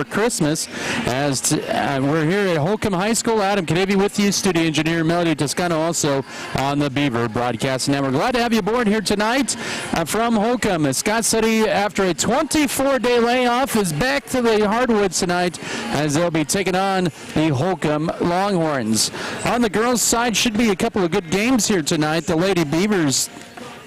before Christmas. We're here at Holcomb High School. Adam Kadavy with you, studio engineer Melody Toscano also on the Beaver Broadcast Network. Glad to have you aboard here tonight from Holcomb. Scott City, after a 24-day layoff, is back to the hardwoods tonight as they'll be taking on the Holcomb Longhorns. On the girls' side, should be a couple of good games here tonight. The Lady Beavers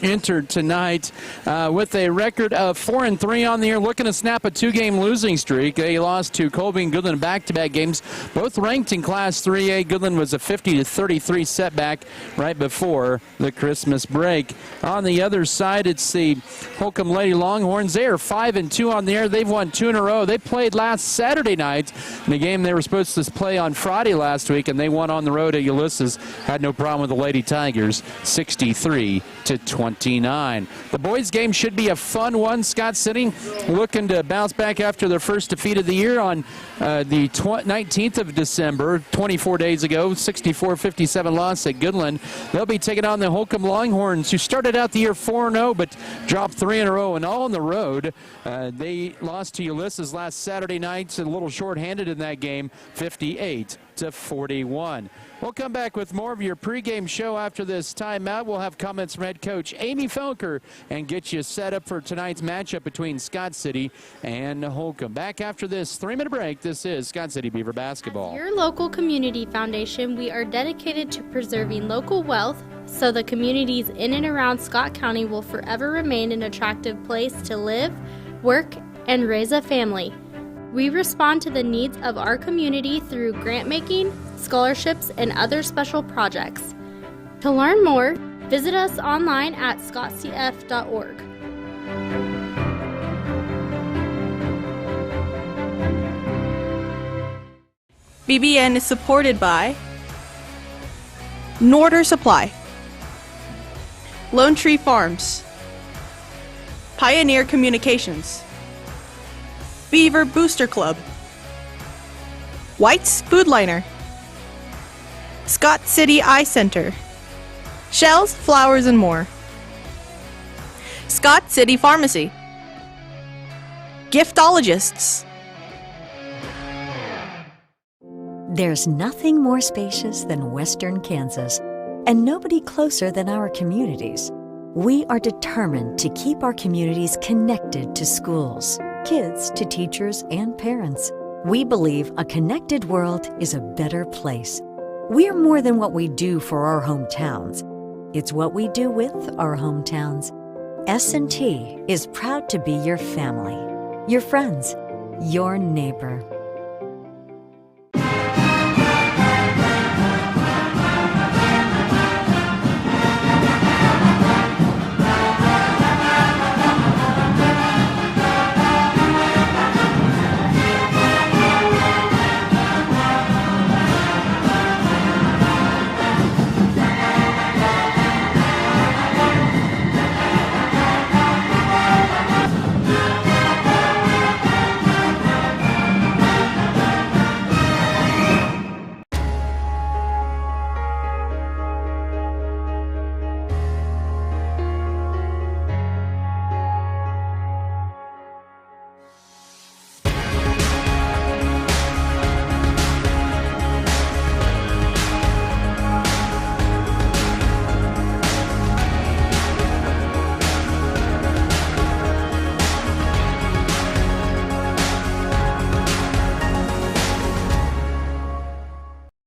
entered tonight with a record of 4-3 on the year, looking to snap a 2-game losing streak. They lost to Colby and Goodland back-to-back games, both ranked in Class 3A. Goodland was a 50-33 setback right before the Christmas break. On the other side, it's the Holcomb Lady Longhorns. They are 5-2 on the year. They've won 2 in a row. They played last Saturday night in a game they were supposed to play on Friday last week, and they won on the road at Ulysses. Had no problem with the Lady Tigers, 63-29. The boys' game should be a fun one. Scott City looking to bounce back after their first defeat of the year on the 19th of December, 24 days ago, 64-57 loss at Goodland. They'll be taking on the Holcomb Longhorns, who started out the year 4-0 but dropped 3 in a row and all on the road. They lost to Ulysses last Saturday night, a little short-handed in that game, 58-41. We'll come back with more of your pregame show after this timeout. We'll have comments from head coach Amy Felker and get you set up for tonight's matchup between Scott City and Holcomb. Back after this 3-minute break. This is Scott City Beaver basketball. As your local community foundation, we are dedicated to preserving local wealth so the communities in and around Scott County will forever remain an attractive place to live, work, and raise a family. We respond to the needs of our community through grant making, scholarships, and other special projects. To learn more, visit us online at scottcf.org. BBN is supported by Norder Supply, Lone Tree Farms, Pioneer Communications, Beaver Booster Club, White's Food Liner, Scott City Eye Center, Shells, Flowers, and more, Scott City Pharmacy, Giftologists. There's nothing more spacious than Western Kansas, and nobody closer than our communities. We are determined to keep our communities connected to schools, kids to teachers and parents. We believe a connected world is a better place. We're more than what we do for our hometowns. It's what we do with our hometowns. S&T is proud to be your family, your friends, your neighbor.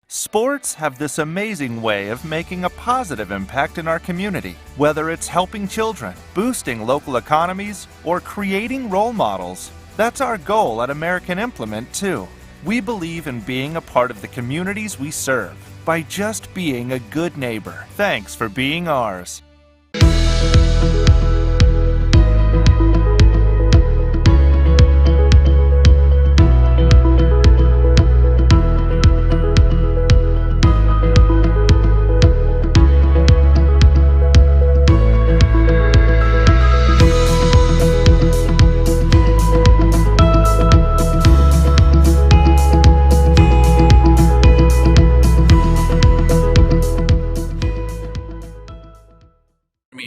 Sports have this amazing way of making a positive impact in our community, whether it's helping children, boosting local economies, or creating role models. That's our goal at American Implement, too. We believe in being a part of the communities we serve by just being a good neighbor. Thanks for being ours.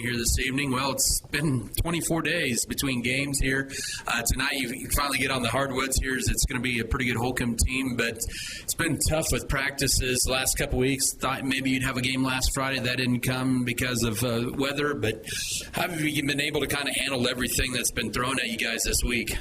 This evening, well, it's been 24 days between games here. Tonight you finally get on the hardwoods here. It's going to be a pretty good Holcomb team, but it's been tough with practices the last couple weeks. Thought maybe you'd have a game last Friday. That didn't come because of weather, but how have you been able to kind of handle everything that's been thrown at you guys this week?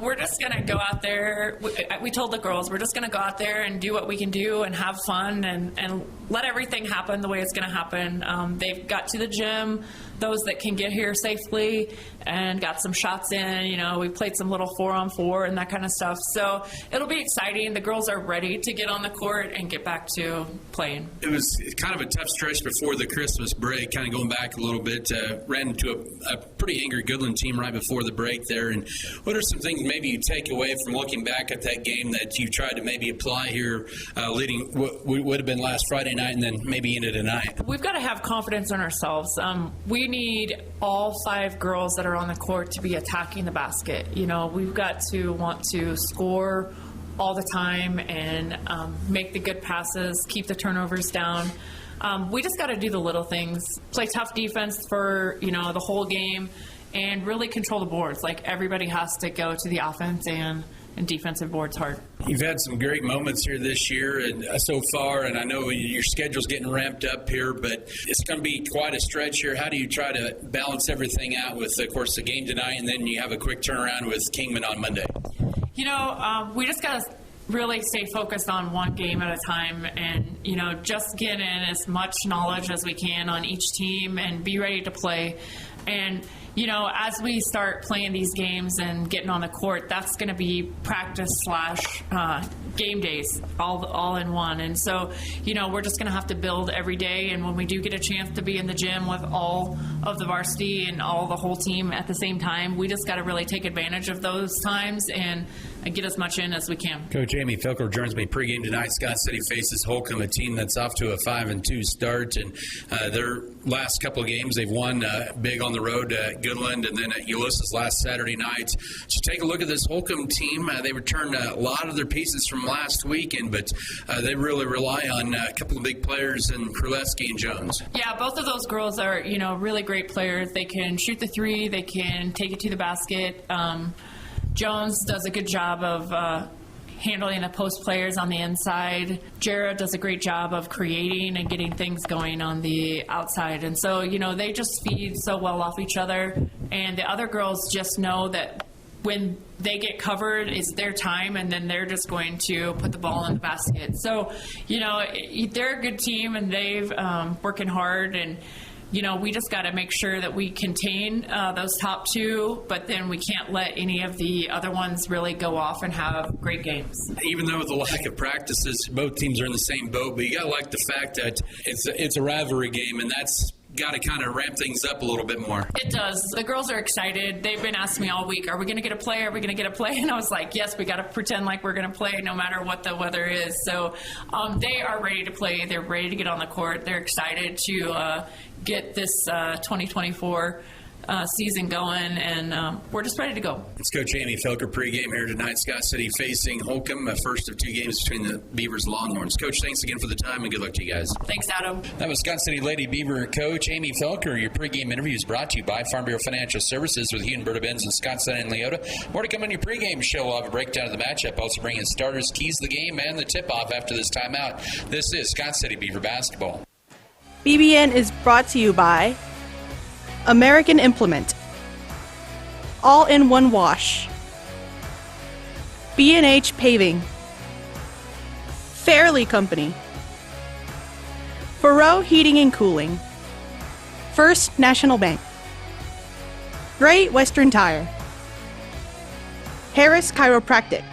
We're just going to go out there. We told the girls we're just going to go out there and do what we can do and have fun and let everything happen the way it's going to happen. They've got to the gym, those that can get here safely, and got some shots in. We played some little 4-on-4 and that kind of stuff. So it'll be exciting. The girls are ready to get on the court and get back to playing. It was kind of a tough stretch before the Christmas break, kind of going back a little bit. Ran into a pretty angry Goodland team right before the break there. And what are some things maybe you take away from looking back at that game that you tried to maybe apply here leading what would have been last Friday night and then maybe into tonight? We've got to have confidence in ourselves. We need all 5 girls that are on the court to be attacking the basket. We've got to want to score all the time and make the good passes, keep the turnovers down. We just got to do the little things, play tough defense for, the whole game, and really control the boards. Like, everybody has to go to the offense and defensive boards hard. You've had some great moments here this year and so far, and I know your schedule's getting ramped up here, but it's going to be quite a stretch here. How do you try to balance everything out with, of course, the game tonight, and then you have a quick turnaround with Kingman on Monday? We just got to really stay focused on one game at a time and, just get in as much knowledge as we can on each team and be ready to play. And as we start playing these games and getting on the court, that's going to be practice / game days all in one. And so, we're just going to have to build every day. And when we do get a chance to be in the gym with all of the varsity and all the whole team at the same time, we just got to really take advantage of those times and get as much in as we can. Coach Amy Felker joins me pregame tonight. Scott City faces Holcomb, a team that's off to a 5-2 start. And their last couple of games, they've won big on the road at Goodland and then at Ulysses last Saturday night. So take a look at this Holcomb team. They returned a lot of their pieces from last weekend, but they really rely on a couple of big players in Krulewski and Jones. Yeah, both of those girls are, really great players. They can shoot the three. They can take it to the basket. Jones does a good job of handling the post players on the inside. Jara does a great job of creating and getting things going on the outside. And so, they just feed so well off each other. And the other girls just know that when they get covered, it's their time, and then they're just going to put the ball in the basket. So, they're a good team, and they've working hard, and we just got to make sure that we contain those top 2, but then we can't let any of the other ones really go off and have great games. Even though with the lack of practices, both teams are in the same boat, but you got to like the fact that it's a rivalry game, and that's got to kind of ramp things up a little bit more. It does. The girls are excited. They've been asking me all week, are we going to get a play? Are we going to get a play? And I was like, yes, we got to pretend like we're going to play no matter what the weather is. So they are ready to play. They're ready to get on the court. They're excited to get this 2024 season going, and we're just ready to go. It's Coach Amy Felker pregame here tonight. Scott City facing Holcomb, the first of 2 games between the Beavers and Longhorns. Coach, thanks again for the time, and good luck to you guys. Thanks, Adam. That was Scott City Lady Beaver coach Amy Felker. Your pregame interview is brought to you by Farm Bureau Financial Services with Hugh and Berta Benz and Scott City and Leota. More to come on your pregame show. We'll have a breakdown of the matchup. Also bring in starters, keys to the game, and the tip-off after this timeout. This is Scott City Beaver basketball. BBN is brought to you by American Implement, All-in-One Wash, B&H Paving, Fairley Company, Faroe Heating and Cooling, First National Bank, Great Western Tire, Harris Chiropractic,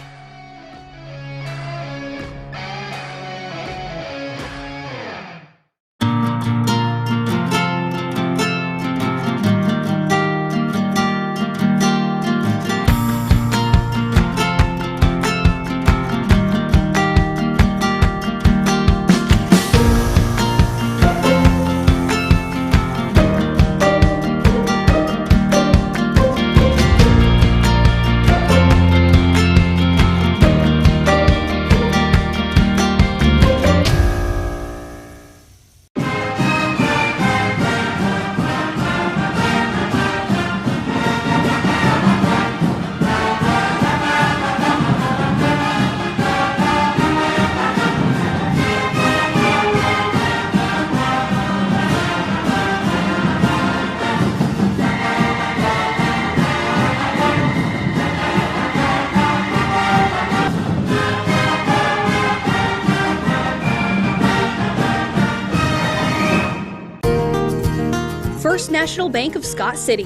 First National Bank of Scott City.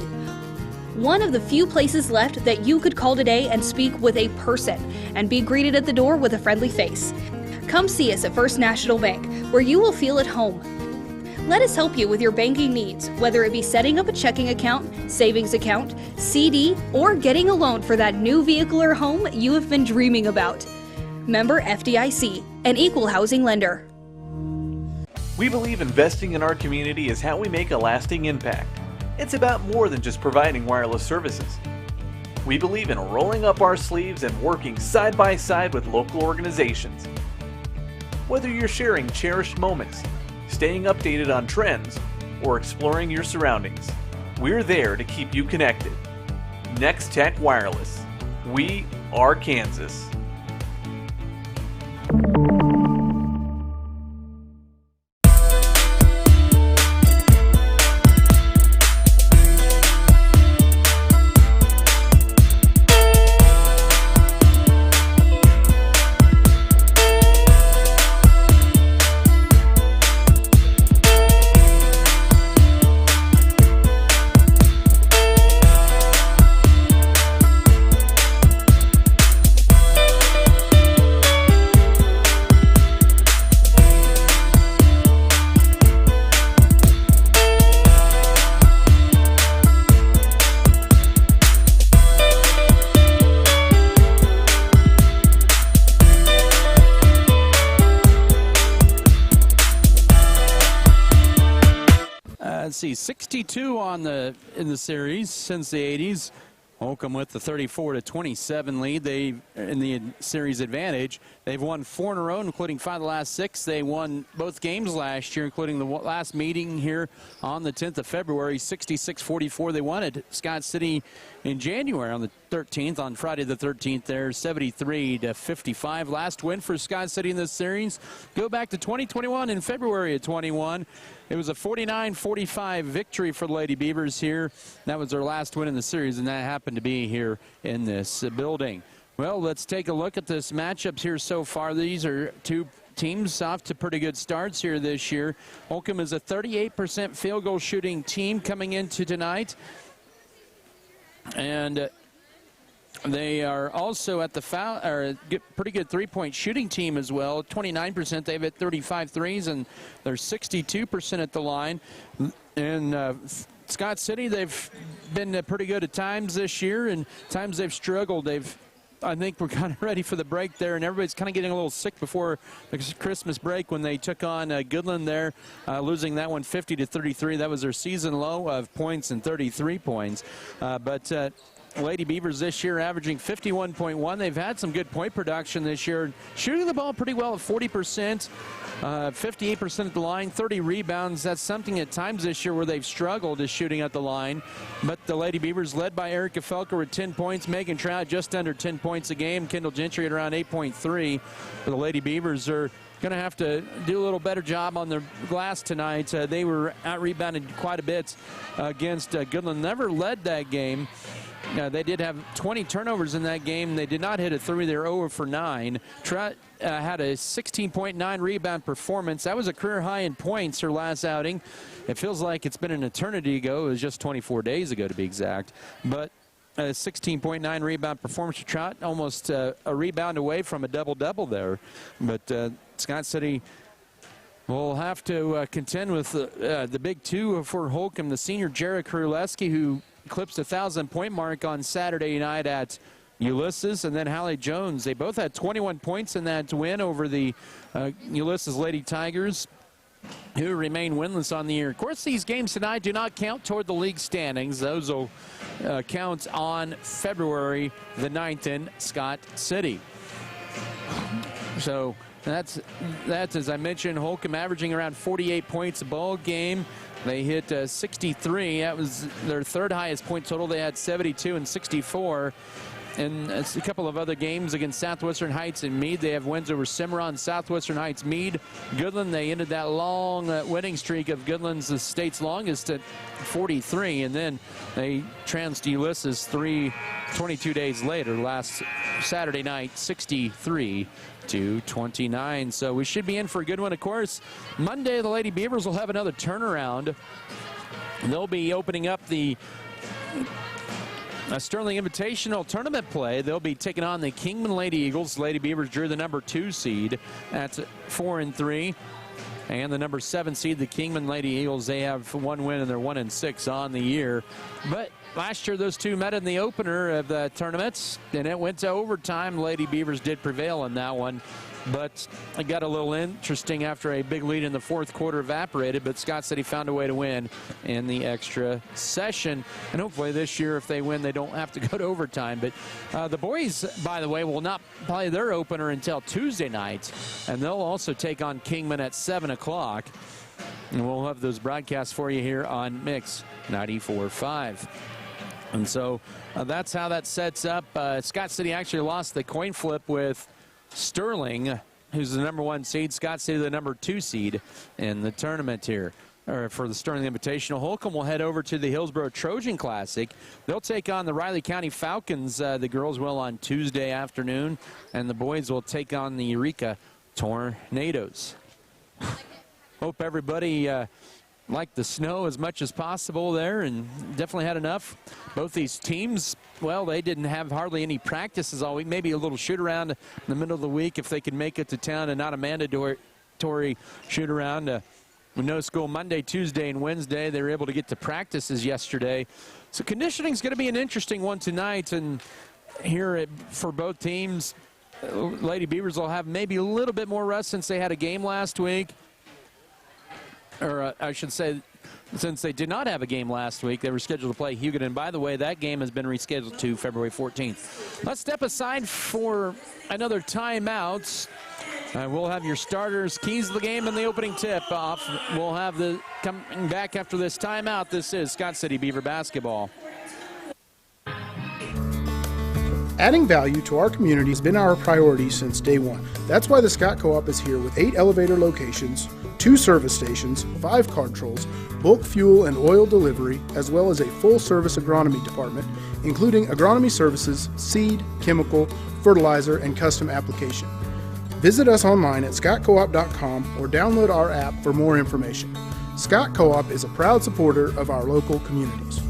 One of the few places left that you could call today and speak with a person and be greeted at the door with a friendly face. Come see us at First National Bank, where you will feel at home. Let us help you with your banking needs, whether it be setting up a checking account, savings account, CD, or getting a loan for that new vehicle or home you have been dreaming about. Member FDIC, an equal housing lender. We believe investing in our community is how we make a lasting impact. It's about more than just providing wireless services. We believe in rolling up our sleeves and working side by side with local organizations. Whether you're sharing cherished moments, staying updated on trends, or exploring your surroundings, we're there to keep you connected. Next Tech Wireless. We are Kansas. Let's see, 62 in the series since the 80s. Holcomb with the 34-27 lead. They in the series advantage. They've won 4 in a row, including 5 of the last 6. They won both games last year, including the last meeting here on the 10th of February, 66-44. They won at Scott City in January on the 13th, on Friday the 13th there, 73-55. Last win for Scott City in this series. Go back to 2021 in February of 21. It was a 49-45 victory for the Lady Beavers here. That was their last win in the series, and that happened to be here in this building. Well, let's take a look at this matchups here so far. These are two teams off to pretty good starts here this year. Holcomb is a 38% field goal shooting team coming into tonight. And they are also at the pretty good three-point shooting team as well. 29%. They've hit 35 threes, and they're 62% at the line. And Scott City, they've been pretty good at times this year, and times they've struggled. I think we're kind of ready for the break there, and everybody's kind of getting a little sick before the Christmas break when they took on Goodland there, losing that one 50-33. That was their season low of points and 33 points. But Lady Beavers this year averaging 51.1. They've had some good point production this year, shooting the ball pretty well at 40%. 58% at the line, 30 rebounds. That's something at times this year where they've struggled is shooting at the line. But the Lady Beavers led by Erica Felker with 10 points. Megan Trout just under 10 points a game. Kendall Gentry at around 8.3. But the Lady Beavers are going to have to do a little better job on their glass tonight. They were out-rebounded quite a bit against Goodland. Never led that game. They did have 20 turnovers in that game. They did not hit a three. They were 0 for 9. Trout had a 16.9 rebound performance. That was a career high in points her last outing. It feels like it's been an eternity ago. It was just 24 days ago to be exact. But a 16.9 rebound performance for Trout, almost a rebound away from a double-double there. But Scott City will have to contend with the big two for Holcomb, the senior Jarek Hruleski, who eclipsed the 1,000-point mark on Saturday night at Ulysses, and then Hallie Jones. They both had 21 points in that win over the Ulysses Lady Tigers, who remain winless on the year. Of course, these games tonight do not count toward the league standings. Those will count on February the 9th in Scott City. So that's as I mentioned, Holcomb averaging around 48 points a ball game. They hit 63. That was their third highest point total. They had 72 and 64. And a couple of other games against Southwestern Heights and Meade. They have wins over Cimarron, Southwestern Heights, Meade, Goodland. They ended that long winning streak of Goodland's, the state's longest, at 43. And then they trounced Ulysses 22 days later, last Saturday night, 63-29. So we should be in for a good one. Of course, Monday the Lady Beavers will have another turnaround They'll be opening up the Sterling Invitational Tournament play. They'll be taking on the Kingman Lady Eagles. Lady Beavers drew the number 2 seed. That's 4-3. And the number 7 seed, the Kingman Lady Eagles, they have 1 win and they're 1-6 on the year. But last year those two met in the opener of the tournaments, and it went to overtime. Lady Beavers did prevail in that one. But it got a little interesting after a big lead in the fourth quarter evaporated, but Scott City found a way to win in the extra session. And hopefully this year, if they win, they don't have to go to overtime. But the boys, by the way, will not play their opener until Tuesday night, and they'll also take on Kingman at 7 o'clock. And we'll have those broadcasts for you here on Mix 94.5. And so that's how that sets up. Scott City actually lost the coin flip with Sterling, who's the number 1 seed. Scott City, the number 2 seed in the tournament here, or for the Sterling Invitational. Holcomb will head over to the Hillsborough Trojan Classic. They'll take on the Riley County Falcons. The girls will on Tuesday afternoon, and the boys will take on the Eureka Tornadoes. Hope everybody liked the snow as much as possible there, and definitely had enough. Both these teams, well, they didn't have hardly any practices all week. Maybe a little shoot around in the middle of the week if they could make it to town, and not a mandatory shoot around. With no school Monday, Tuesday, and Wednesday, they were able to get to practices yesterday. So conditioning is going to be an interesting one tonight, and here for both teams, Lady Beavers will have maybe a little bit more rest since they had a game last week. Or I should say, since they did not have a game last week, they were scheduled to play Huguet. And by the way, that game has been rescheduled to February 14th. Let's step aside for another timeout. We'll have your starters, keys of the game, and the opening tip-off. We'll have the coming back after this timeout. This is Scott City Beaver basketball. Adding value to our community has been our priority since day one. That's why the Scott Co-op is here with 8 elevator locations, 2 service stations, 5 card trolls, bulk fuel and oil delivery, as well as a full-service agronomy department, including agronomy services, seed, chemical, fertilizer, and custom application. Visit us online at scottcoop.com or download our app for more information. Scott Co-op is a proud supporter of our local communities.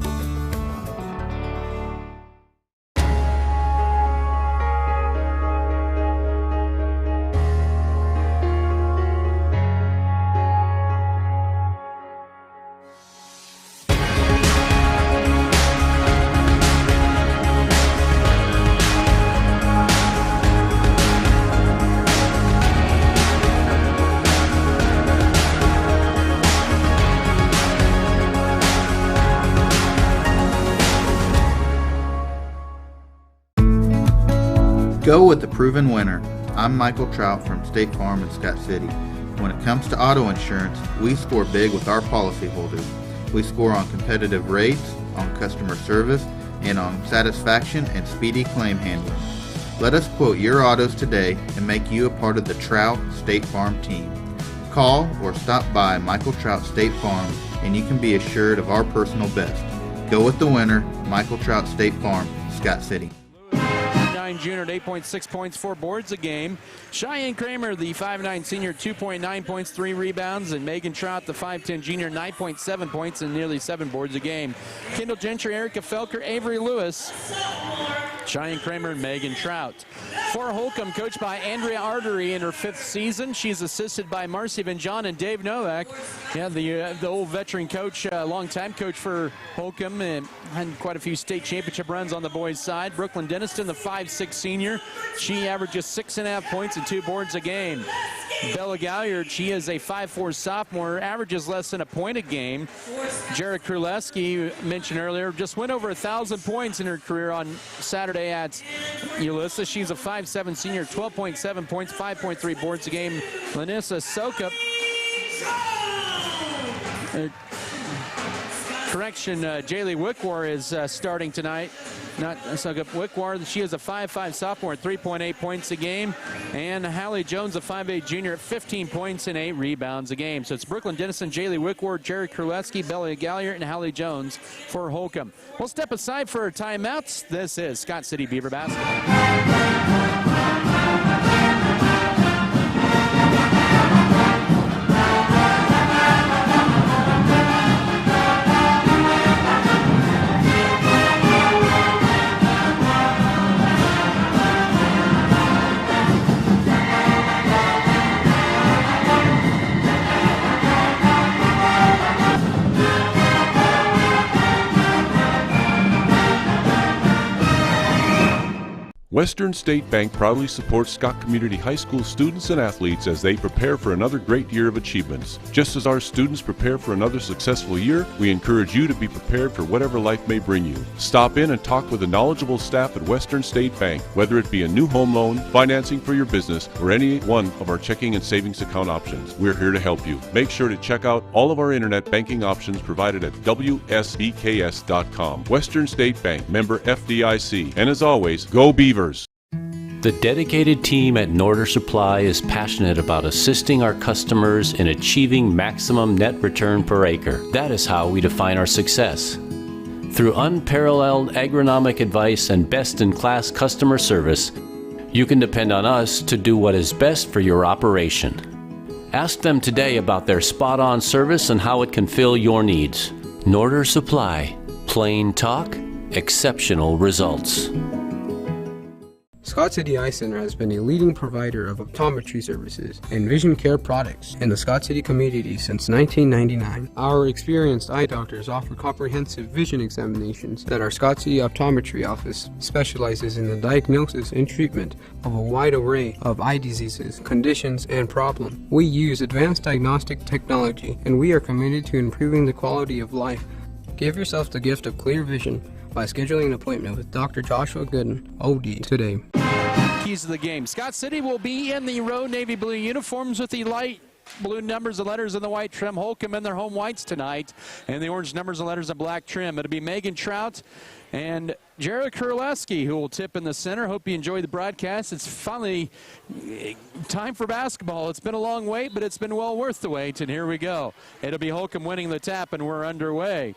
Go with the proven winner. I'm Michael Trout from State Farm in Scott City. When it comes to auto insurance, we score big with our policyholders. We score on competitive rates, on customer service, and on satisfaction and speedy claim handling. Let us quote your autos today and make you a part of the Trout State Farm team. Call or stop by Michael Trout State Farm and you can be assured of our personal best. Go with the winner, Michael Trout State Farm, Scott City. Junior at 8.6 points, 4 boards a game. Cheyenne Kramer, the 5'9 senior, 2.9 points, 3 rebounds. And Megan Trout, the 5'10 junior, 9.7 points and nearly 7 boards a game. Kendall Gentry, Erica Felker, Avery Lewis, Cheyenne Kramer, and Megan Trout. For Holcomb, coached by Andrea Artery in her 5th season. She's assisted by Marcy Van John and Dave Novak. Yeah, the old veteran coach, longtime coach for Holcomb, and had quite a few state championship runs on the boys' side. Brooklyn Denniston, the 5'6 senior. She averages 6.5 points and 2 boards a game. Bella Galliard, she is a 5'4 sophomore, averages less than a point a game. Jared Kruleski, mentioned earlier, just went over 1,000 points in her career on Saturday at Ulysses. She's a 5'7 senior, 12.7 points, 5.3 boards a game. Lanissa Sokup, Jaylee Wickwar is starting tonight. Not Sokup, Wickwar. She is a 5'5 sophomore, 3.8 points a game. And Hallie Jones, a 5'8 junior, at 15 points and 8 rebounds a game. So it's Brooklyn Dennison, Jaylee Wickwar, Jerry Kruleski, Bella Galliard, and Hallie Jones for Holcomb. We'll step aside for timeouts. This is Scott City Beaver basketball. Western State Bank proudly supports Scott Community High School students and athletes as they prepare for another great year of achievements. Just as our students prepare for another successful year, we encourage you to be prepared for whatever life may bring you. Stop in and talk with the knowledgeable staff at Western State Bank, whether it be a new home loan, financing for your business, or any one of our checking and savings account options. We're here to help you. Make sure to check out all of our internet banking options provided at WSBKS.com. Western State Bank, member FDIC. And as always, go Beavers! The dedicated team at Norder Supply is passionate about assisting our customers in achieving maximum net return per acre. That is how we define our success. Through unparalleled agronomic advice and best-in-class customer service, you can depend on us to do what is best for your operation. Ask them today about their spot-on service and how it can fill your needs. Norder Supply. Plain talk, exceptional results. Scott City Eye Center has been a leading provider of optometry services and vision care products in the Scott City community since 1999. Our experienced eye doctors offer comprehensive vision examinations that our Scott City Optometry Office specializes in the diagnosis and treatment of a wide array of eye diseases, conditions, and problems. We use advanced diagnostic technology, and we are committed to improving the quality of life. Give yourself the gift of clear vision by scheduling an appointment with Dr. Joshua Gooden, OD, today. Keys of the game. Scott City will be in the road navy blue uniforms with the light blue numbers and letters in the white trim. Holcomb in their home whites tonight, and the orange numbers and letters in black trim. It'll be Megan Trout and Jared Kurleski who will tip in the center. Hope you enjoyed the broadcast. It's finally time for basketball. It's been a long wait, but it's been well worth the wait, and here we go. It'll be Holcomb winning the tap, and we're underway.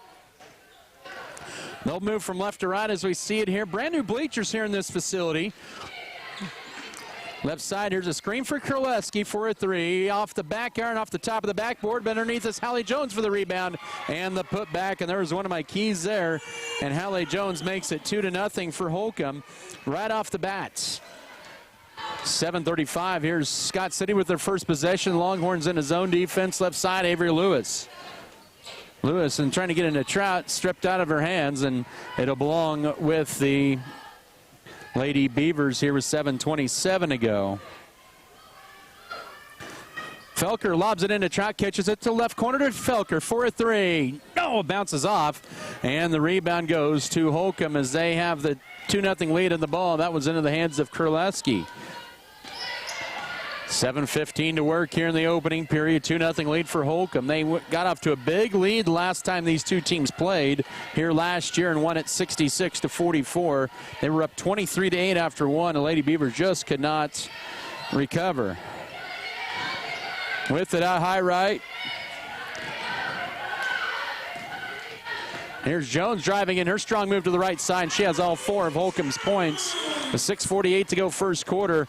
They'll move from left to right as we see it here. Brand new bleachers here in this facility. Left side, here's a screen for Kurleski for a three. Off the back iron, off the top of the backboard, but underneath is Hallie Jones for the rebound and the putback. And there was one of my keys there. And Hallie Jones makes it 2-0 for Holcomb right off the bat. 7:35. Here's Scott City with their first possession. Longhorns in a zone defense. Left side, Avery Lewis. Lewis and trying to get into Trout, stripped out of her hands, and it'll belong with the Lady Beavers here with 7:27 to go. Felker lobs it into Trout, catches it to left corner to Felker for a three. No, it bounces off, and the rebound goes to Holcomb as they have the 2-0 lead in the ball. That was into the hands of Kurleski. 7:15 to work here in the opening period. 2-0 lead for Holcomb. They got off to a big lead last time these two teams played here last year and won it 66-44. They were up 23-8 after one. The Lady Beavers just could not recover. With it out high right. Here's Jones driving in her strong move to the right side. She has all four of Holcomb's points. With 6:48 to go first quarter.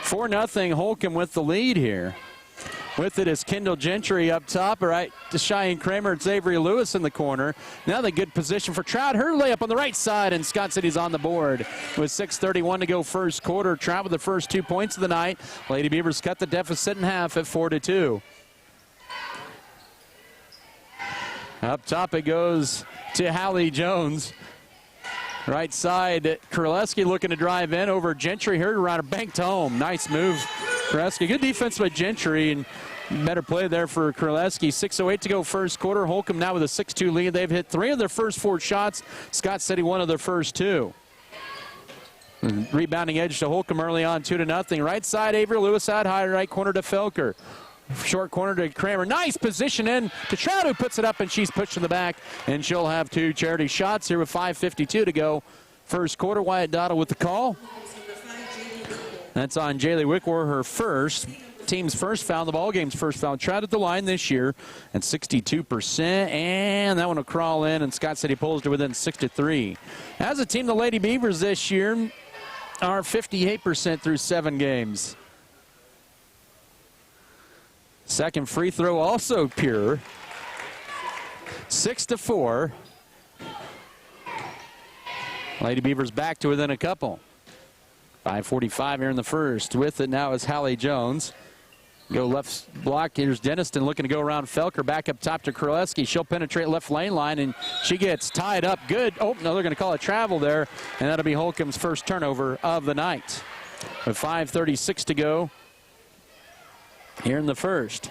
4-0 Holcomb with the lead here. With it is Kendall Gentry up top, right to Cheyenne Kramer. It's Avery Lewis in the corner. Now the good position for Trout. Her layup on the right side, and Scott City's on the board. With 6:31 to go first quarter. Trout with the first 2 points of the night. Lady Beavers cut the deficit in half at 4-2. Up top it goes to Hallie Jones. Right side, Kurleski looking to drive in over Gentry. Her around, banked home. Nice move, Kurleski. Good defense by Gentry, and better play there for Kurleski. 6:08 to go first quarter. Holcomb now with a 6-2 lead. They've hit 3 of their first 4 shots. Scott City 1 of their first 2. Rebounding edge to Holcomb early on, 2-0. Right side, Avery Lewis out high, right corner to Felker. Short corner to Kramer. Nice position in to Trout, who puts it up, and she's pushed in the back, and she'll have 2 charity shots here with 5:52 to go first quarter. Wyatt Dottle with the call. That's on Jaylee Wickwar, her first. Team's first foul, the ball game's first foul. Trout at the line this year at 62%, and that one will crawl in, and Scott City pulls to within 6-3. As a team, the Lady Beavers this year are 58% through 7 games. Second free throw also pure. 6-4. Lady Beavers back to within a couple. 5:45 here in the first. With it now is Hallie Jones. Go left block. Here's Denniston looking to go around Felker. Back up top to Kraleski. She'll penetrate left lane line, and she gets tied up good. Oh, no, they're going to call it travel there, and that'll be Holcomb's first turnover of the night. With 5:36 to go here in the first.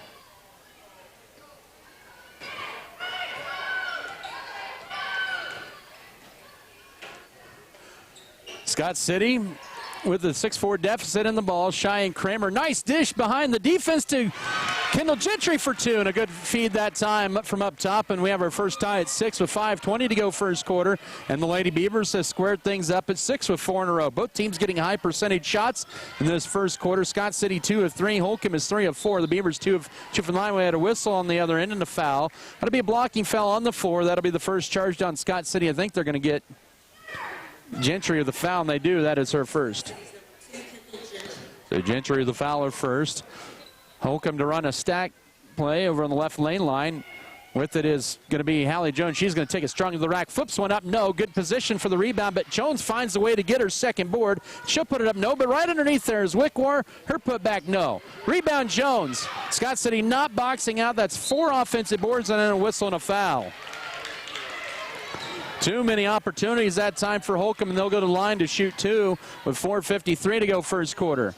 Scott City with the 6-4 deficit in the ball. Cheyenne Kramer, nice dish behind the defense to Kendall Gentry for two, and a good feed that time from up top, and we have our first tie at 6 with 5:20 to go first quarter, and the Lady Beavers has squared things up at 6 with 4 in a row. Both teams getting high percentage shots in this first quarter. Scott City 2 of 3, Holcomb is 3 of 4. The Beavers 2 of 2 from the line. We had a whistle on the other end and a foul. That'll be a blocking foul on the floor. That'll be the first charged on Scott City. I think they're going to get Gentry of the foul, and they do. That is her first. So Gentry of the fouler first. Holcomb to run a stack play over on the left lane line. With it is going to be Hallie Jones. She's going to take it strong to the rack. Flips one up. No. Good position for the rebound, but Jones finds a way to get her second board. She'll put it up. No, but right underneath there is Wickwar. Her putback, no. Rebound Jones. Scott City not boxing out. That's 4 offensive boards and then a whistle and a foul. Too many opportunities that time for Holcomb, and they'll go to the line to shoot 2 with 4:53 to go first quarter.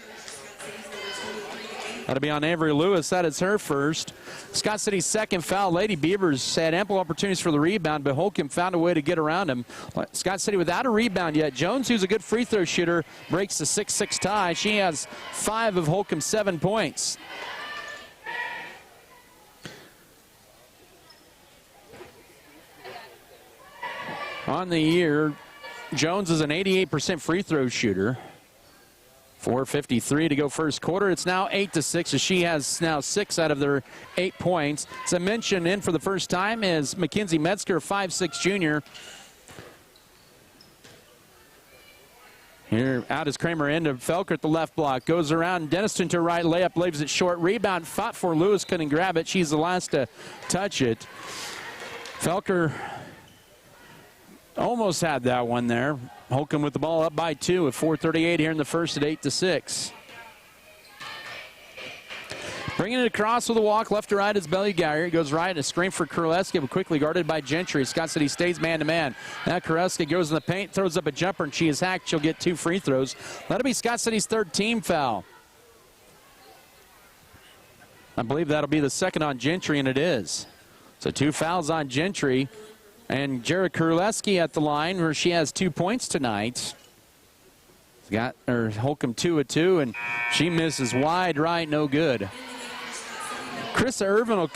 That'll be on Avery Lewis. That is her first. Scott City's second foul. Lady Beavers had ample opportunities for the rebound, but Holcomb found a way to get around him. Scott City without a rebound yet. Jones, who's a good free throw shooter, breaks the 6-6 tie. She has 5 of Holcomb's 7 points. On the year, Jones is an 88% free throw shooter. 4:53 to go first quarter. It's now 8-6 as she has now 6 out of their 8 points. As I mentioned, in for the first time is Mackenzie Metzger, 5'6" junior. Here out is Kramer into Felker at the left block. Goes around Denniston to right, layup, leaves it short. Rebound fought for Lewis, couldn't grab it. She's the last to touch it. Felker almost had that one there. Holcomb with the ball up by 2 with 4:38 here in the first at 8-6. Bringing it across with a walk, left to right is Belly Geyer. Goes right, a screen for Kraleski, but quickly guarded by Gentry. Scott City stays man-to-man. Now Kraleski goes in the paint, throws up a jumper, and she is hacked. She'll get 2 free throws. That'll be Scott City's 3rd team foul. I believe that'll be the second on Gentry, and it is. So 2 fouls on Gentry. And Jared Kraleski at the line where she has 2 points tonight. Got her Holcomb 2 of 2, and she misses wide right, no good. Chris Irvin will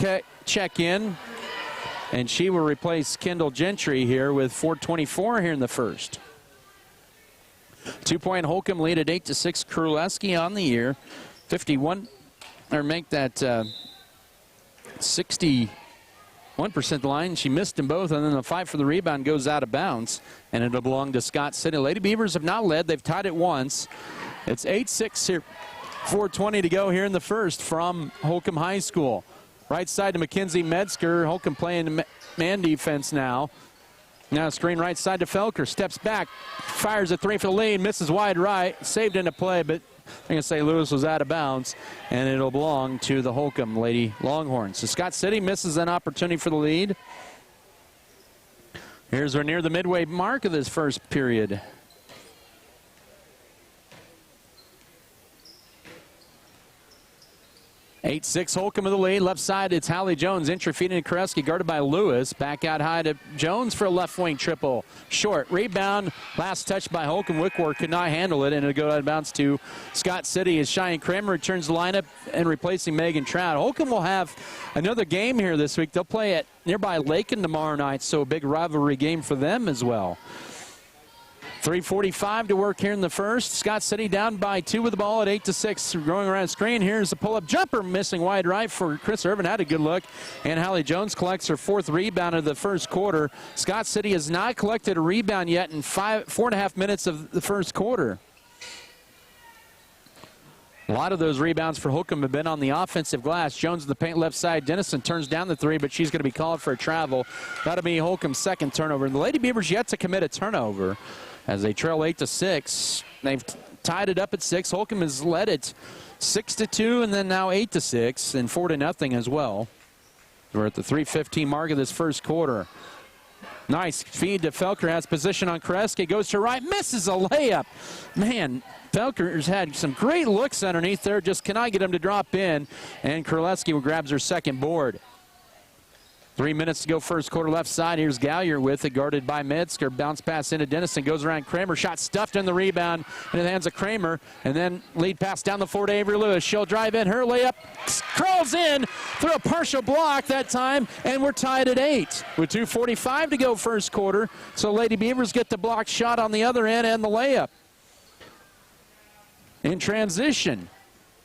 check in, and she will replace Kendall Gentry here with 4:24 here in the first. 2-point Holcomb lead at 8-6. Kraleski on the year, 51, or make that 61% line. She missed them both, and then the fight for the rebound goes out of bounds, and it'll belong to Scott City. Lady Beavers have not led. They've tied it once. It's 8-6 here. 4:20 to go here in the first from Holcomb High School. Right side to Mackenzie Metzger. Holcomb playing man defense now. Now screen right side to Felker. Steps back, fires a 3 for the lead, misses wide right, saved into play, but I'm going to say Lewis was out of bounds, and it'll belong to the Holcomb Lady Longhorns. So Scott City misses an opportunity for the lead. Here's we're near the midway mark of this first period. 8-6 Holcomb with the lead. Left side, it's Hallie Jones. Entry feeding to Kraleski, guarded by Lewis. Back out high to Jones for a left wing triple. Short. Rebound. Last touch by Holcomb. Wickwar could not handle it, and it'll go out of bounds to Scott City as Cheyenne Kramer returns the lineup and replacing Megan Trout. Holcomb will have another game here this week. They'll play at nearby Lakin tomorrow night, so a big rivalry game for them as well. 3:45 to work here in the first. Scott City down by 2 with the ball at 8-6. Going around screen. Here's a pull-up jumper missing wide right for Chris Irvin. Had a good look. And Hallie Jones collects her 4th rebound of the first quarter. Scott City has not collected a rebound yet in 4.5 minutes of the first quarter. A lot of those rebounds for Holcomb have been on the offensive glass. Jones in the paint left side. Dennison turns down the 3, but she's going to be called for a travel. That'll be Holcomb's 2nd turnover. And the Lady Beavers yet to commit a turnover as they trail 8-6. They've tied it up at 6. Holcomb has led it 6-2 and then now 8-6 and 4-0 as well. We're at the 3:15 mark of this first quarter. Nice feed to Felker, has position on Kreski, goes to right, misses a layup. Man, Felker's had some great looks underneath there, just cannot get him to drop in, and Kreski grabs her second board. 3 minutes to go first quarter, left side. Here's Gallier with it, guarded by Metzger. Bounce pass into Denison, goes around Kramer. Shot stuffed in the rebound into the hands of Kramer. And then lead pass down the floor to Avery Lewis. She'll drive in. Her layup crawls in through a partial block that time. And we're tied at 8 with 2:45 to go first quarter. So Lady Beavers get the block shot on the other end and the layup. In transition.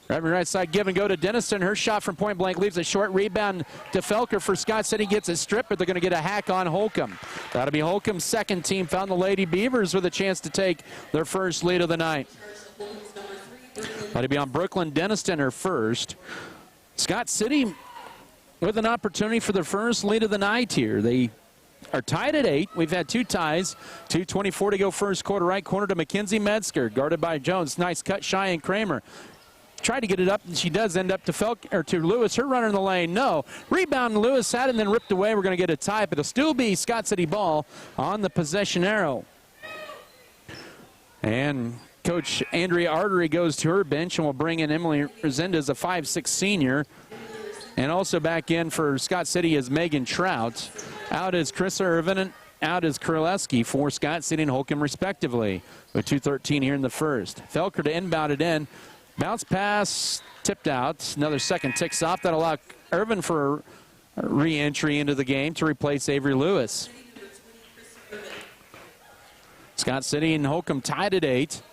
Right side give and go to Denison. Her shot from point blank leaves a short rebound to Felker for Scott City. Gets a strip, but they're going to get a hack on Holcomb. That'll be Holcomb's second team. Found the Lady Beavers with a chance to take their first lead of the night. That'll be on Brooklyn Denison, her first. Scott City with an opportunity for their first lead of the night here. They are tied at 8. We've had 2 ties. 2:24 to go first quarter. Right corner to Mackenzie Metzger, guarded by Jones. Nice cut, Cheyenne Kramer. Tried to get it up, and she does end up to Lewis. Her runner in the lane, no. Rebound, Lewis had it and then ripped away. We're going to get a tie, but it'll still be Scott City ball on the possession arrow. And Coach Andrea Artery goes to her bench, and we'll bring in Emily Resendez, a 5'6" senior. And also back in for Scott City is Megan Trout. Out is Chris Irvin, and out is Kreski for Scott City and Holcomb respectively. With 2:13 here in the first. Felker to inbound it in. Bounce pass tipped out. Another second ticks off. That'll allow Irvin for re-entry into the game to replace Avery Lewis. Scott City and Holcomb tied at 8.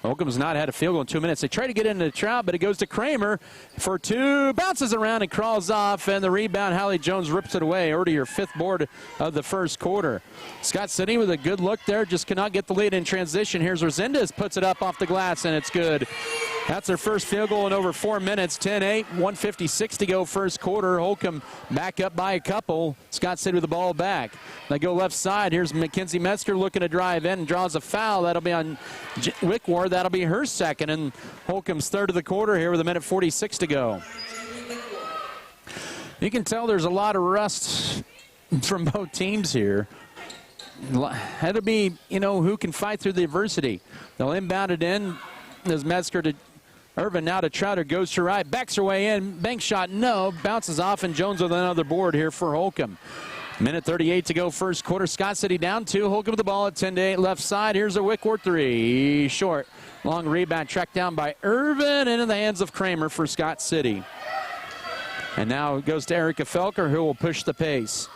Holcomb's not had a field goal in 2 minutes. They try to get into the Trout, but it goes to Kramer for 2. Bounces around and crawls off, and the rebound, Hallie Jones rips it away. Already her 5th board of the first quarter. Scott City with a good look there, just cannot get the lead in transition. Here's Resendez, puts it up off the glass, and it's good. That's their first field goal in over 4 minutes. 10-8, 1:56 to go first quarter. Holcomb back up by a couple. Scott City with the ball back. They go left side. Here's Mackenzie Metzger looking to drive in and draws a foul. That'll be on Wickwar. That'll be her second, and Holcomb's third of the quarter here with 1:46 to go. You can tell there's a lot of rust from both teams here. That'll be, who can fight through the adversity. They'll inbound it in. There's Metzger to Irvin, now to Trouter, goes to right, backs her way in, bank shot, no, bounces off, and Jones with another board here for Holcomb. 1:38 to go first quarter. Scott City down 2. Holcomb with the ball at 10-8 left side. Here's a Wickwar 3. Short. Long rebound tracked down by Irvin into the hands of Kramer for Scott City. And now it goes to Erica Felker, who will push the pace.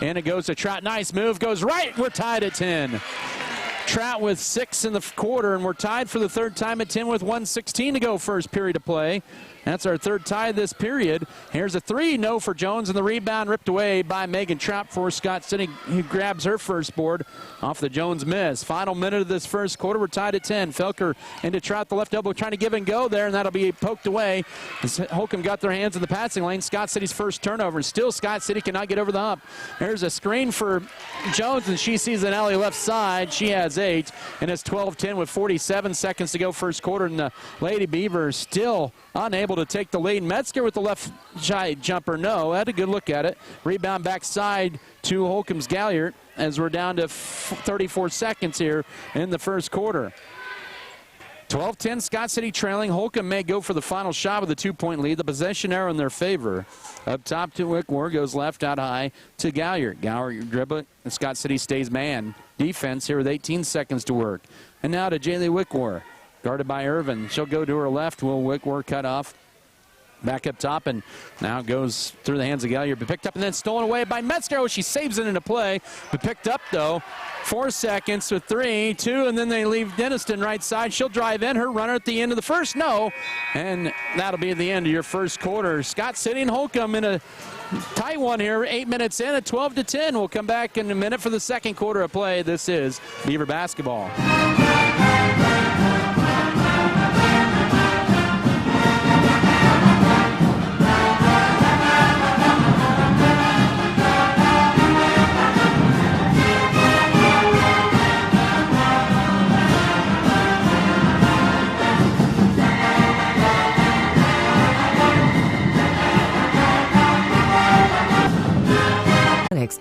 And it goes to Trout. Nice move. Goes right. We're tied at 10. Trout with 6 in the quarter, and we're tied for the third time at 10 with 1:16 to go first period of play. That's our third tie this period. Here's a 3, no for Jones, and the rebound ripped away by Megan Trout for Scott City, who grabs her first board off the Jones miss. Final minute of this first quarter, we're tied at 10. Felker into Trout, the left elbow, trying to give and go there, and that'll be poked away. Holcomb got their hands in the passing lane. Scott City's first turnover. Still, Scott City cannot get over the hump. There's a screen for Jones, and she sees an alley left side. She has 8, and it's 12-10 with 47 seconds to go first quarter, and the Lady Beavers still unable to take the lead. Metzger with the left side jumper, no. Had a good look at it. Rebound backside to Holcomb's Galliard as we're down to 34 seconds here in the first quarter. 12-10, Scott City trailing. Holcomb may go for the final shot with a 2-point lead. The possession arrow in their favor. Up top to Wickwar, goes left out high to Galliard. Galliard dribble it, and Scott City stays man. Defense here with 18 seconds to work. And now to Jaylee Wickwar. Guarded by Irvin. She'll go to her left. Will Wickwar cut off. Back up top, and now goes through the hands of Galliard. But picked up and then stolen away by Metzger. Oh, she saves it into play. But picked up, though. 4 seconds with 3, 2, and then they leave Denniston right side. She'll drive in. Her runner at the end of the first, no. And that'll be the end of your first quarter. Scott City and Holcomb in a tight one here. 8 minutes in at 12-10. We'll come back in a minute for the second quarter of play. This is Beaver basketball.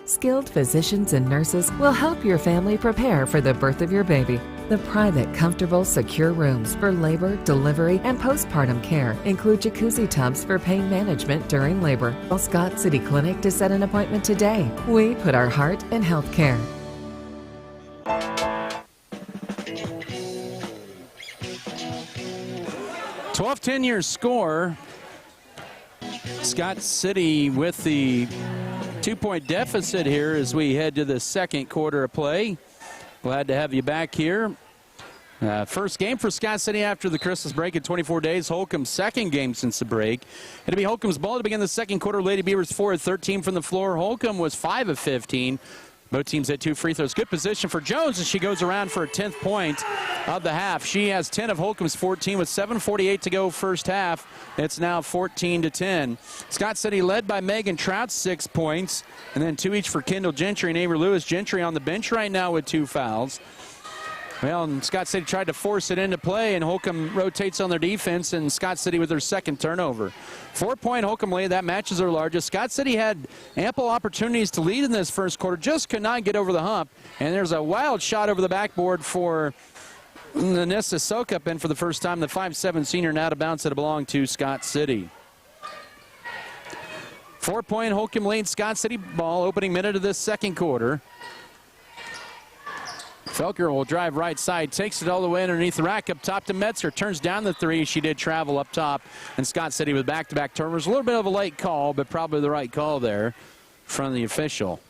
skilled physicians and nurses will help your family prepare for the birth of your baby. The private, comfortable, secure rooms for labor, delivery, and postpartum care include jacuzzi tubs for pain management during labor. Call Scott City Clinic to set an appointment today. We put our heart in health care. 12-10 your score. Scott City with the 2-point deficit here as we head to the second quarter of play. Glad to have you back here. First game for Scott City after the Christmas break in 24 days. Holcomb's second game since the break. It'll be Holcomb's ball to begin the second quarter. Lady Beavers 4 of 13 from the floor. Holcomb was 5 of 15. Both teams had 2 free throws. Good position for Jones as she goes around for a 10th point of the half. She has 10 of Holcomb's 14 with 7:48 to go first half. It's now 14-10. Scott City led by Megan Trout, 6 points, and then 2 each for Kendall Gentry and Avery Lewis. Gentry on the bench right now with 2 fouls. Well, and Scott City tried to force it into play, and Holcomb rotates on their defense, and Scott City with their second turnover. 4-point Holcomb lead, that matches their largest. Scott City had ample opportunities to lead in this first quarter, just could not get over the hump. And there's a wild shot over the backboard for Nessa Sokup in for the first time. The 5'7" senior and out of bounds that belonged to Scott City. 4-point Holcomb lead, Scott City ball, opening minute of this second quarter. Felker will drive right side, takes it all the way underneath the rack up top to Metzger. Turns down the 3. She did travel up top. And Scott City with back-to-back turnovers. A little bit of a late call, but probably the right call there from the official.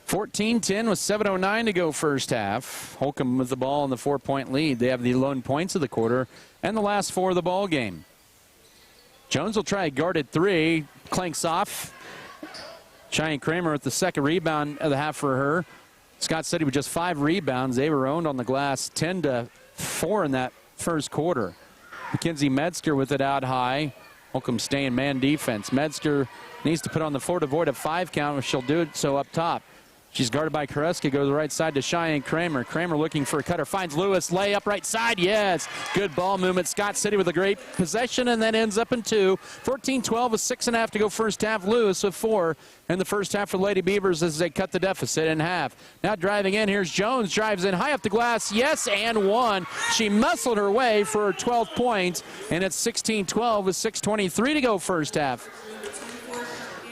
14-10 with 7:09 to go first half. Holcomb with the ball in the 4-point lead. They have the lone points of the quarter and the last 4 of the ball game. Jones will try a guarded 3. Clanks off. Cheyenne Kramer with the second rebound of the half for her. Scott City with just 5 rebounds. They were owned on the glass 10-4 in that first quarter. Mackenzie Metzger with it out high. Holcomb staying man defense. Metzger needs to put on the floor to avoid a 5 count. She'll do it so up top. She's guarded by Koreska, goes to the right side to Cheyenne Kramer. Kramer looking for a cutter, finds Lewis, layup right side, yes. Good ball movement. Scott City with a great possession, and that ends up in 2. 14-12 with 6.5 to go first half. Lewis with 4 in the first half for Lady Beavers as they cut the deficit in half. Now driving in, here's Jones, drives in high up the glass, yes, and 1. She muscled her way for her 12th point, and it's 16-12 with 6:23 to go first half.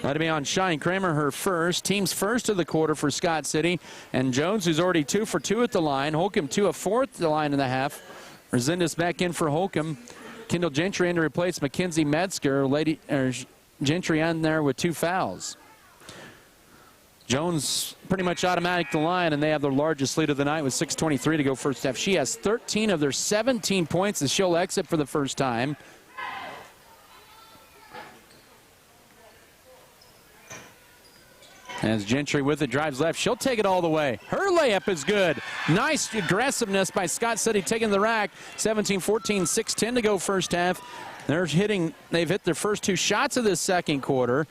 That'll be on Cheyenne Kramer, her first. Team's first of the quarter for Scott City. And Jones, who's already 2 for 2 at the line. Holcomb 2 of 4 at the line in the half. Resendez back in for Holcomb. Kendall Gentry in to replace Mackenzie Metzger. Gentry on there with 2 fouls. Jones pretty much automatic the line, and they have their largest lead of the night with 6:23 to go first half. She has 13 of their 17 points as she'll exit for the first time. As Gentry with it, drives left. She'll take it all the way. Her layup is good. Nice aggressiveness by Scott City taking the rack. 17-14, 6:10 to go first half. They've hit their first 2 shots of this second quarter.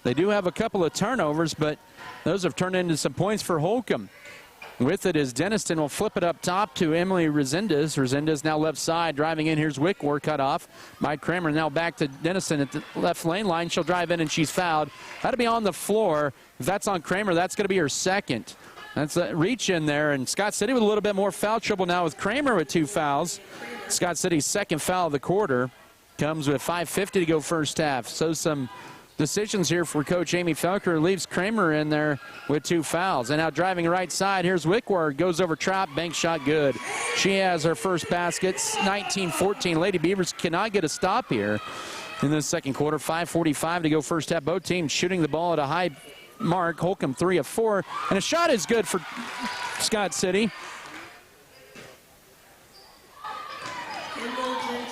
They do have a couple of turnovers, but those have turned into some points for Holcomb. With it is Denniston will flip it up top to Emily Resendez. Resendez now left side, driving in. Here's Wickwer, cut off by Kramer. Now back to Denniston at the left lane line. She'll drive in, and she's fouled. That'll be on the floor. If that's on Kramer, that's going to be her second. That's a reach in there, and Scott City with a little bit more foul trouble now with Kramer with 2 fouls. Scott City's second foul of the quarter comes with 5:50 to go first half. So some decisions here for Coach Amy Felker. Leaves Kramer in there with 2 fouls. And now driving right side, here's Wickwer. Goes over Trout, bank shot good. She has her first basket, 19-14. Lady Beavers cannot get a stop here in the second quarter. 5:45 to go first half. Both teams shooting the ball at a high mark. Holcomb 3 of 4. And a shot is good for Scott City.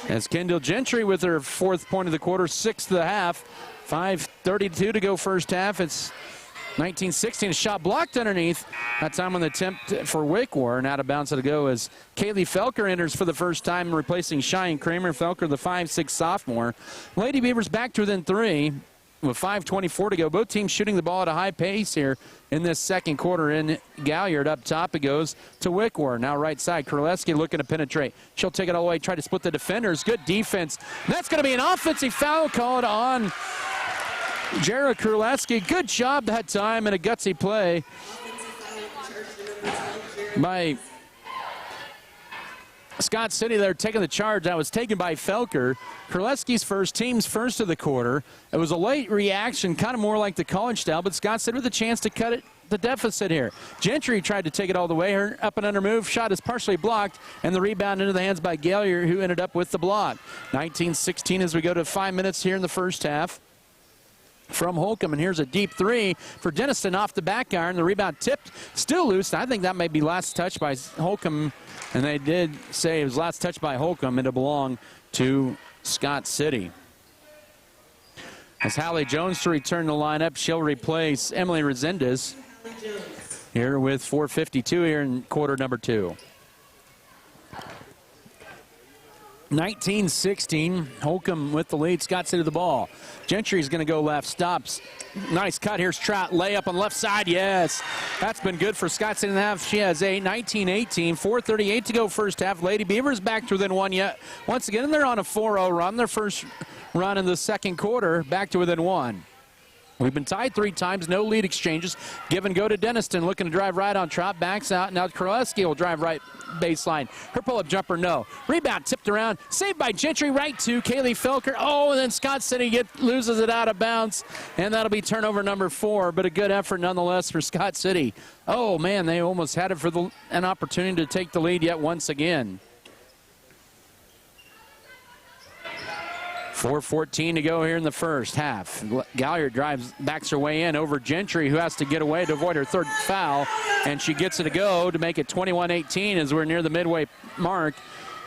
As Kendall Gentry with her 4th point of the quarter, 6th of the half. 5:32 to go first half. It's 19-16. A shot blocked underneath. That time on the attempt for Wickwer. And out of bounds to go as Kaylee Felker enters for the first time, replacing Cheyenne Kramer. Felker, the 5'6" sophomore. Lady Beavers back to within 3 with 5:24 to go. Both teams shooting the ball at a high pace here in this second quarter. In Galliard up top, it goes to Wickwer. Now right side, Kurleski looking to penetrate. She'll take it all the way, try to split the defenders. Good defense. That's going to be an offensive foul called on Jared Kurleski, good job that time and a gutsy play by Scott City there taking the charge. That was taken by Felker. Kurleski's first, team's first of the quarter. It was a late reaction, kind of more like the college style, but Scott City with a chance to cut it, the deficit here. Gentry tried to take it all the way. Her up and under move. Shot is partially blocked, and the rebound into the hands by Gallier, who ended up with the block. 19-16 as we go to 5 minutes here in the first half. From Holcomb, and here's a deep three for Denniston off the back iron. The rebound tipped, still loose. I think that may be last touch by Holcomb, and they did say it was last touch by Holcomb. It'll belong to Scott City. As Hallie Jones to return the lineup, she'll replace Emily Resendez here with 4:52 here in quarter number 2. 19-16, Holcomb with the lead. Scott City the ball. Gentry's going to go left, stops. Nice cut. Here's Trout, layup on left side. Yes, that's been good for Scott City in the half. She has a 19-18, 4:38 to go first half. Lady Beavers back to within one yet. Once again, they're on a 4-0 run. Their first run in the second quarter, back to within one. We've been tied 3 times, no lead exchanges. Give and go to Denniston, looking to drive right on Trout, backs out. Now Kurleski will drive right baseline. Her pull-up jumper, no. Rebound tipped around, saved by Gentry, right to Kaylee Felker. Oh, and then Scott City loses it out of bounds, and that'll be turnover number 4, but a good effort nonetheless for Scott City. Oh, man, they almost had it for an opportunity to take the lead yet once again. 4:14 to go here in the first half. Galliard backs her way in over Gentry, who has to get away to avoid her third foul, and she gets it to go to make it 21-18 as we're near the midway mark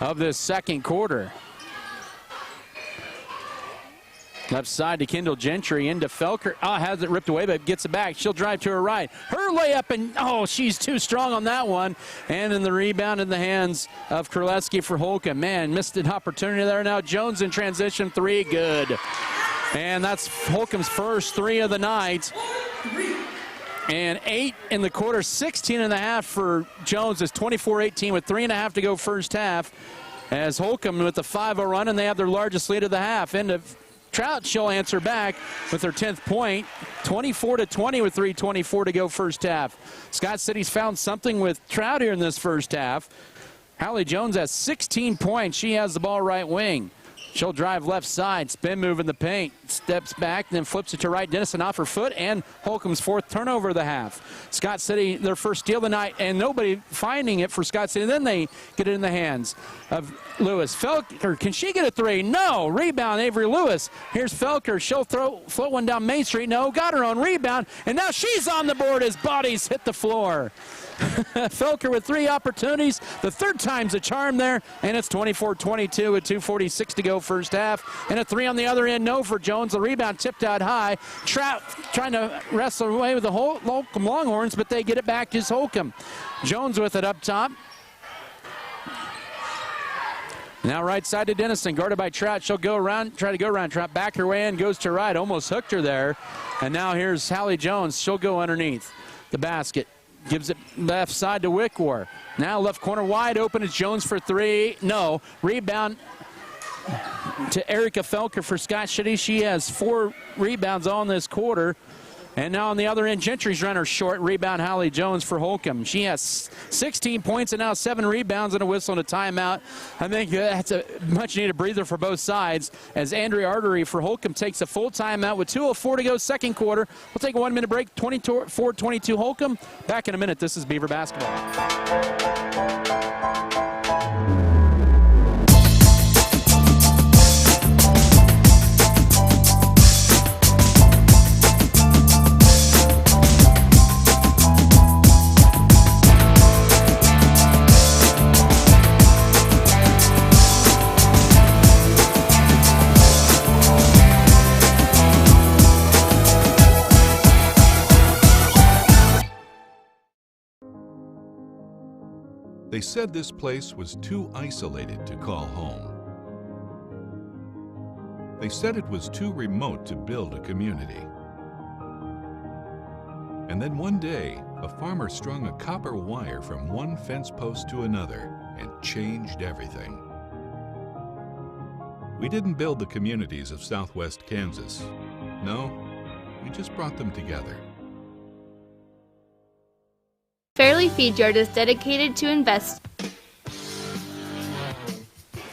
of this second quarter. Left side to Kendall Gentry, into Felker. Has it ripped away, but gets it back. She'll drive to her right. Her layup, and she's too strong on that one. And then the rebound in the hands of Kurleski for Holcomb. Man, missed an opportunity there. Now Jones in transition, 3, good. And that's Holcomb's first 3 of the night. And 8 in the quarter, 16 and a half for Jones. Is 24-18 with 3.5 to go first half. As Holcomb with the 5-0 run, and they have their largest lead of the half. Into Trout, she'll answer back with her 10th point, 24-20 with 3:24 to go first half. Scott City's found something with Trout here in this first half. Hallie Jones has 16 points. She has the ball right wing. She'll drive left side, spin move in the paint, steps back, then flips it to right. Dennison off her foot, and Holcomb's 4th turnover of the half. Scott City, their first steal of the night, and nobody finding it for Scott City. Then they get it in the hands of Lewis. Felker, can she get a 3? No. Rebound, Avery Lewis. Here's Felker. She'll float one down Main Street. No, got her own rebound, and now she's on the board as bodies hit the floor. Felker with 3 opportunities. The third time's a charm there, and it's 24-22 with 2:46 to go first half. And a 3 on the other end, no for Jones. The rebound tipped out high. Trout trying to wrestle away with the Holcomb Longhorns, but they get it back to Holcomb. Jones with it up top. Now right side to Denniston, guarded by Trout. She'll go around, try to go around Trout. Back her way in, goes to right, almost hooked her there. And now here's Hallie Jones. She'll go underneath the basket. Gives it left side to Wickwar. Now left corner wide open. It's Jones for 3. No. Rebound to Erica Felker for Scott City. She has 4 rebounds on this quarter. And now on the other end, Gentry's runner short. Rebound, Hallie Jones for Holcomb. She has 16 points and now 7 rebounds and a whistle and a timeout. I think that's a much-needed breather for both sides as Andrea Artery for Holcomb takes a full timeout with 2:04 to go second quarter. We'll take a 1-minute break, 24-22 Holcomb. Back in a minute. This is Beaver Basketball. They said this place was too isolated to call home. They said it was too remote to build a community. And then one day, a farmer strung a copper wire from one fence post to another and changed everything. We didn't build the communities of Southwest Kansas. No, We just brought them together. Fairleigh Feed Yard is dedicated to invest.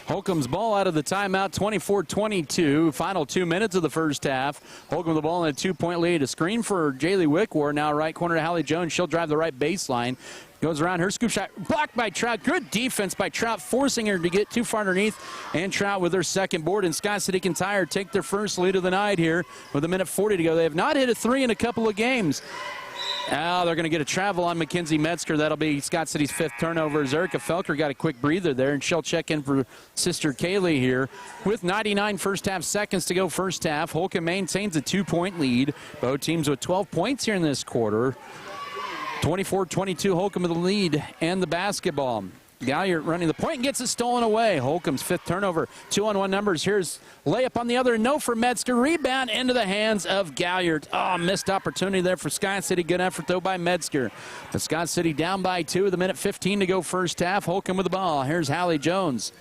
Holcomb's ball out of the timeout, 24-22. Final 2 minutes of the first half. Holcomb with the ball in a 2-point lead. A screen for Jaylee Wickwar. Now right corner to Hallie Jones. She'll drive the right baseline. Goes around her scoop shot. Blocked by Trout. Good defense by Trout, forcing her to get too far underneath. And Trout with her second board. And Scott City Kintyre take their first lead of the night here with 1:40 to go. They have not hit a three in a couple of games. Now they're going to get a travel on Mackenzie Metzger. That'll be Scott City's 5th turnover. As Erica Felker got a quick breather there, and she'll check in for sister Kaylee here. With 99 first half seconds to go first half, Holcomb maintains a 2-point lead. Both teams with 12 points here in this quarter. 24-22, Holcomb with the lead and the basketball. Galliard running the point and gets it stolen away. Holcomb's 5th turnover. 2-on-1 numbers. Here's layup on the other. No for Metzger. Rebound into the hands of Galliard. Oh, missed opportunity there for Scott City. Good effort, though, by Metzger. But Scott City down by 2 with 1:15 to go first half. Holcomb with the ball. Here's Hallie Jones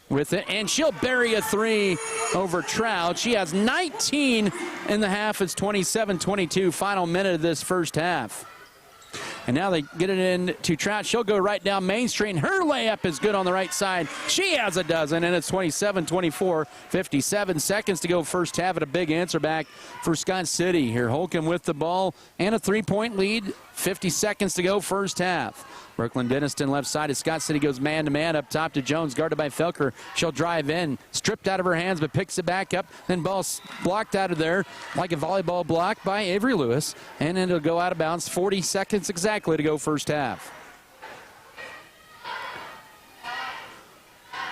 with it, and she'll bury a 3 over Trout. She has 19 in the half. It's 27-22. Final minute of this first half. And now they get it in to Trout. She'll go right down Main Street, and her layup is good on the right side. She has a dozen, and it's 27-24. 57 seconds to go first half, at a big answer back for Scott City. Here Holcomb with the ball and a 3-point lead. 50 seconds to go first half. Brooklyn Denniston left side as Scott City goes man-to-man up top to Jones, guarded by Felker. She'll drive in, stripped out of her hands, but picks it back up. Then ball blocked out of there like a volleyball block by Avery Lewis. And then it'll go out of bounds. 40 seconds exactly to go first half.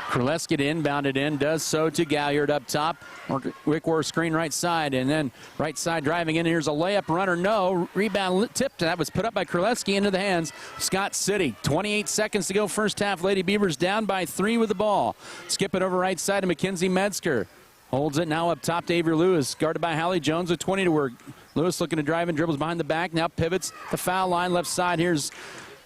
Kraleski inbounded in, does so to Galliard up top. Wickwar screen right side, and then right side driving in. Here's a layup runner, no. Rebound tipped. That was put up by Kraleski into the hands. Scott City, 28 seconds to go first half. Lady Beavers down by 3 with the ball. Skip it over right side to Mackenzie Metzger. Holds it now up top to Avery Lewis, guarded by Hallie Jones with 20 to work. Lewis looking to drive and dribbles behind the back. Now pivots the foul line left side. Here's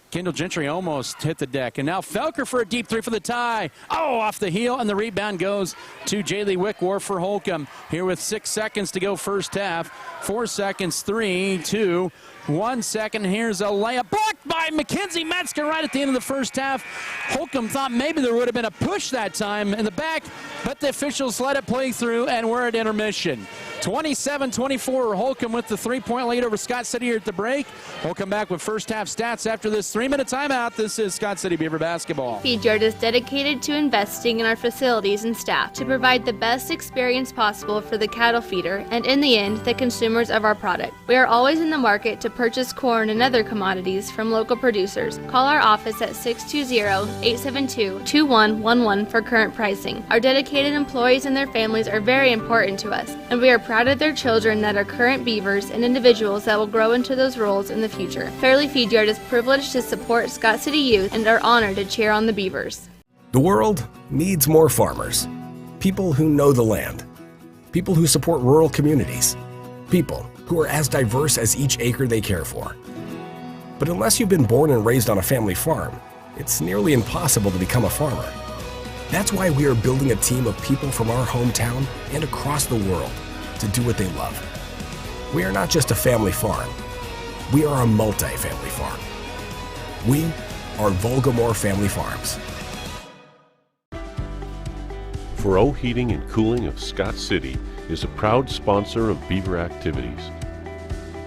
Kendall Gentry, almost hit the deck. And now Felker for a deep 3 for the tie. Oh, off the heel, and the rebound goes to Jaylee Wickwar for Holcomb. Here with 6 seconds to go first half. 4 seconds, 3, 2, 1 second. Here's a layup blocked by Mackenzie Metzger right at the end of the first half. Holcomb thought maybe there would have been a push that time in the back, but the officials let it play through, and we're at intermission. 27-24, Holcomb with the 3-point lead over Scott City here at the break. We'll come back with first half stats after this 3-minute timeout. This is Scott City Beaver basketball. Feed Yard is dedicated to investing in our facilities and staff to provide the best experience possible for the cattle feeder and, in the end, the consumers of our product. We are always in the market to purchase corn and other commodities from local producers. Call our office at 620-872-2111 for current pricing. Our dedicated employees and their families are very important to us, and we are proud of their children that are current Beavers and individuals that will grow into those roles in the future. Fairleigh Feed Yard is privileged to support Scott City youth and are honored to cheer on the Beavers. The world needs more farmers. People who know the land. People who support rural communities. People who are as diverse as each acre they care for. But unless you've been born and raised on a family farm, it's nearly impossible to become a farmer. That's why we are building a team of people from our hometown and across the world to do what they love. We are not just a family farm. We are a multi-family farm. We are Volgamore Family Farms. Furrow Heating and Cooling of Scott City is a proud sponsor of Beaver activities.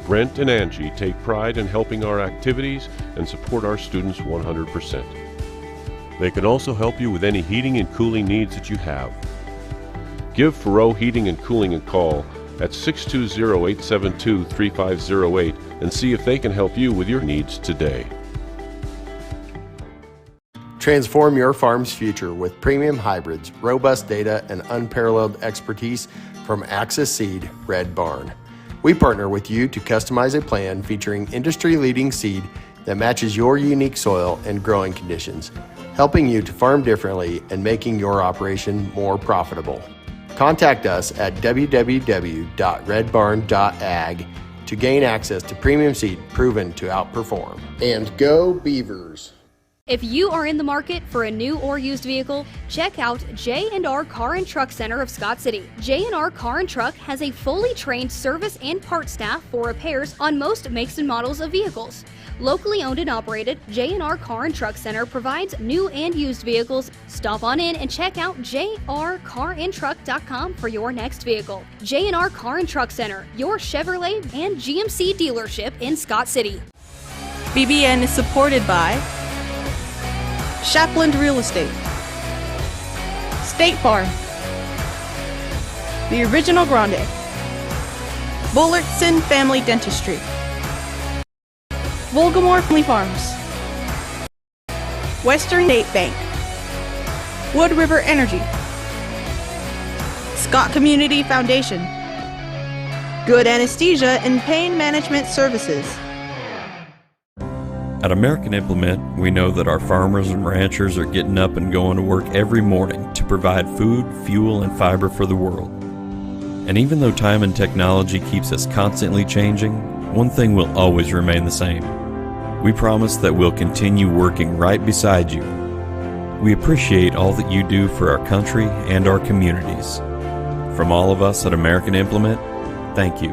Brent and Angie take pride in helping our activities and support our students 100%. They can also help you with any heating and cooling needs that you have. Give Furrow Heating and Cooling a call at 620-872-3508 and see if they can help you with your needs today. Transform your farm's future with premium hybrids, robust data, and unparalleled expertise from Axis Seed Red Barn. We partner with you to customize a plan featuring industry-leading seed that matches your unique soil and growing conditions, helping you to farm differently and making your operation more profitable. Contact us at www.redbarn.ag to gain access to premium seed proven to outperform. And go Beavers! If you are in the market for a new or used vehicle, check out J&R Car and Truck Center of Scott City. J&R Car and Truck has a fully trained service and part staff for repairs on most makes and models of vehicles. Locally owned and operated, J&R Car and Truck Center provides new and used vehicles. Stop on in and check out jrcarandtruck.com for your next vehicle. J&R Car and Truck Center, your Chevrolet and GMC dealership in Scott City. BBN is supported by Shapland Real Estate, State Farm, The Original Grande, Bullertson Family Dentistry, Volgamore Family Farms, Western State Bank, Wood River Energy, Scott Community Foundation, Good Anesthesia and Pain Management Services. At American Implement, we know that our farmers and ranchers are getting up and going to work every morning to provide food, fuel, and fiber for the world. And even though time and technology keeps us constantly changing, one thing will always remain the same. We promise that we'll continue working right beside you. We appreciate all that you do for our country and our communities. From all of us at American Implement, thank you,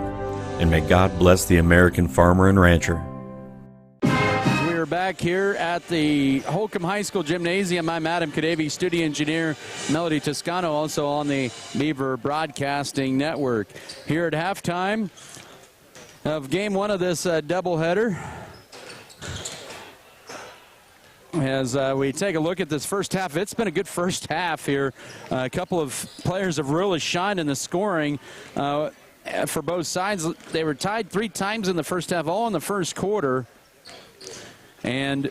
and may God bless the American farmer and rancher. We're back here at the Holcomb High School Gymnasium. I'm Adam Kadavy, studio engineer Melody Toscano, also on the Beaver Broadcasting Network. Here at halftime of game one of this doubleheader, as we take a look at this first half, it's been a good first half here. A couple of players have really shined in the scoring for both sides. They were tied 3 times in the first half, all in the first quarter. And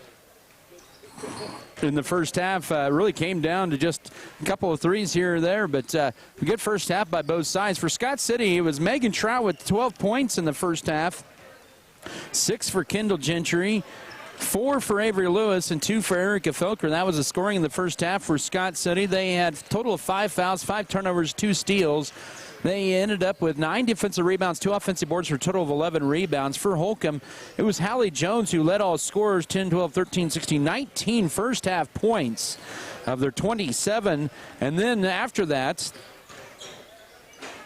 in the first half, really came down to just a couple of threes here or there, but a good first half by both sides. For Scott City, it was Megan Trout with 12 points in the first half, 6 for Kendall Gentry, 4 for Avery Lewis, and 2 for Erica Felker. That was the scoring in the first half for Scott City. They had a total of 5 fouls, 5 turnovers, 2 steals. They ended up with 9 defensive rebounds, 2 offensive boards for a total of 11 rebounds. For Holcomb, it was Hallie Jones who led all scorers, 10, 12, 13, 16, 19 first half points of their 27. And then after that,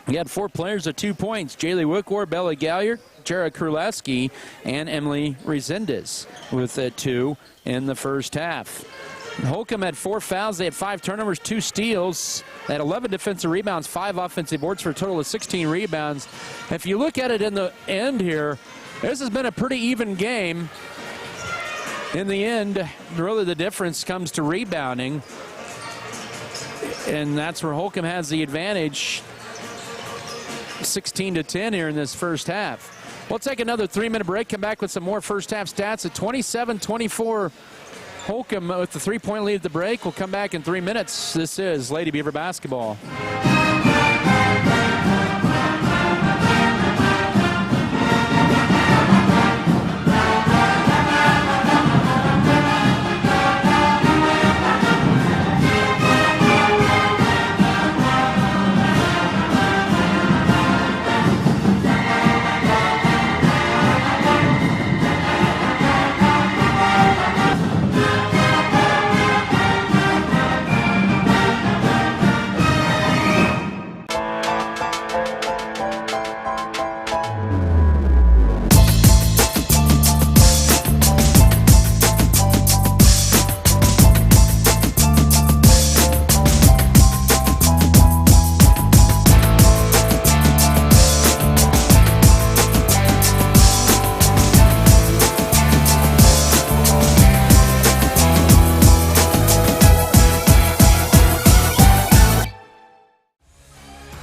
we had 4 players at 2 points. Jaylee Wickwar, Bella Galliard, Jara Krulewski, and Emily Resendez with 2 in the first half. Holcomb had 4 fouls. They had 5 turnovers, 2 steals. They had 11 defensive rebounds, 5 offensive boards for a total of 16 rebounds. If you look at it in the end here, this has been a pretty even game. In the end, really the difference comes to rebounding. And that's where Holcomb has the advantage, 16-10 here in this first half. We'll take another 3-minute break, come back with some more first half stats at 27-24. Holcomb with the 3-point lead at the break. We'll come back in 3 minutes. This is Lady Beaver basketball.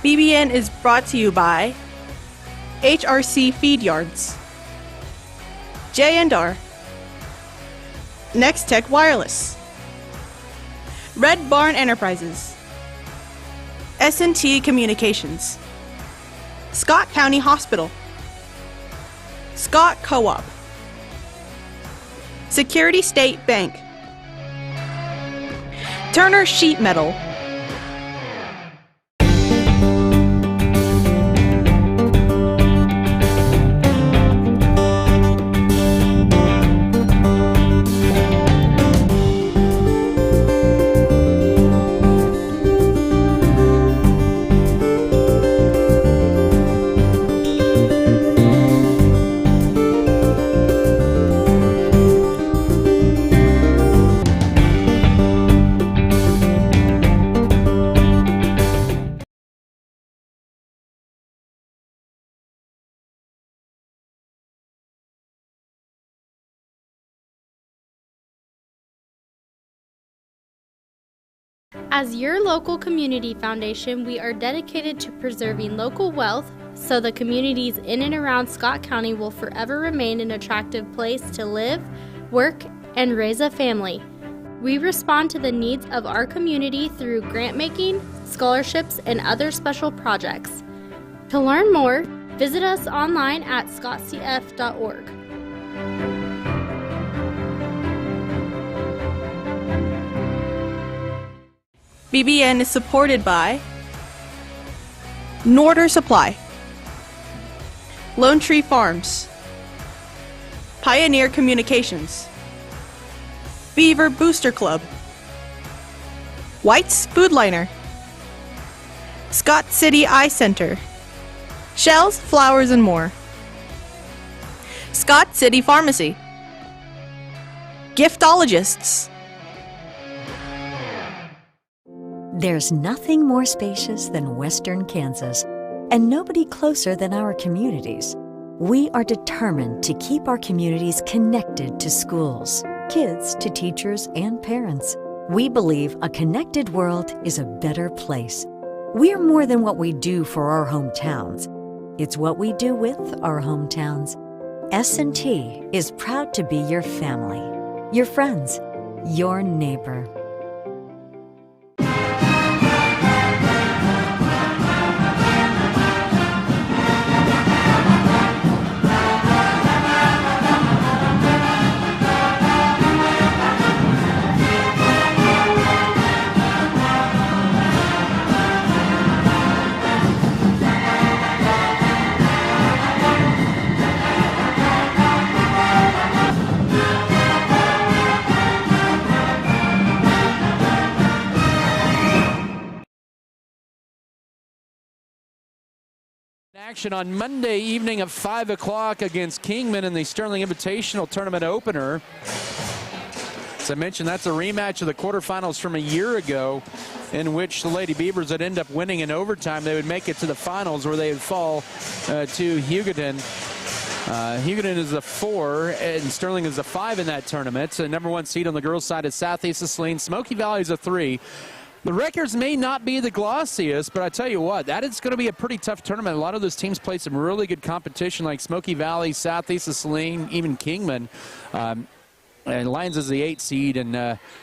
BBN is brought to you by HRC Feed Yards, J&R, Next Tech Wireless, Red Barn Enterprises, S&T Communications, Scott County Hospital, Scott Co-op, Security State Bank, Turner Sheet Metal, As your local community foundation, we are dedicated to preserving local wealth so the communities in and around Scott County will forever remain an attractive place to live, work, and raise a family. We respond to the needs of our community through grant making, scholarships, and other special projects. To learn more, visit us online at scottcf.org. BBN is supported by Norder Supply, Lone Tree Farms, Pioneer Communications, Beaver Booster Club, White's Food Liner, Scott City Eye Center, Shells, Flowers, and more, Scott City Pharmacy, Giftologists. There's nothing more spacious than Western Kansas, and nobody closer than our communities. We are determined to keep our communities connected to schools, kids to teachers and parents. We believe a connected world is a better place. We are more than what we do for our hometowns. It's what we do with our hometowns. S&T is proud to be your family, your friends, your neighbor. Action on Monday evening at 5 o'clock against Kingman in the Sterling Invitational Tournament opener. As I mentioned, that's a rematch of the quarterfinals from a year ago in which the Lady Beavers would end up winning in overtime. They would make it to the finals where they would fall to Hugoton. Hugoton is a 4 and Sterling is a 5 in that tournament. So number 1 seed on the girls' side is Southeast of Saline. Smoky Valley is a 3. The records may not be the glossiest, but I tell you what, that is going to be a pretty tough tournament. A lot of those teams played some really good competition, like Smoky Valley, Southeast of Saline, even Kingman. And Lions is the 8 seed, and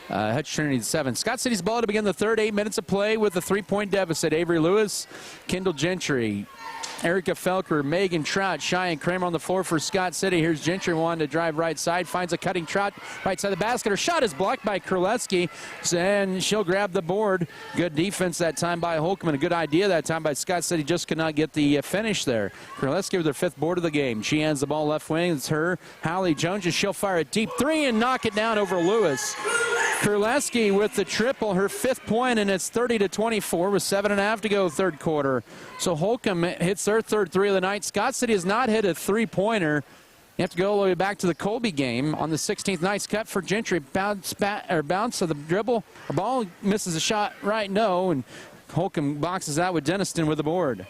Hutch Trinity the 7. Scott City's ball to begin the third 8 minutes of play with a 3-point deficit. Avery Lewis, Kendall Gentry, Erica Felker, Megan Trout, Cheyenne Kramer on the floor for Scott City. Here's Gentry wanting to drive right side, finds a cutting Trout right side of the basket. Her shot is blocked by Kurleski, and she'll grab the board. Good defense that time by Holcomb, and a good idea that time by Scott City. Just could not get the finish there. Kurleski with her 5th board of the game. She hands the ball left wing. It's her. Hallie Jones, and she'll fire a deep 3 and knock it down over Lewis. Kurleski with the triple, her 5th point, and it's 30-24 with 7.5 to go third quarter. So Holcomb hits their third 3 of the night. Scott City has not hit a 3-pointer. You have to go all the way back to the Colby game on the 16th. Nice cut for Gentry. Bounce of the dribble. The ball misses a shot right, no, and Holcomb boxes out with Denniston with the board.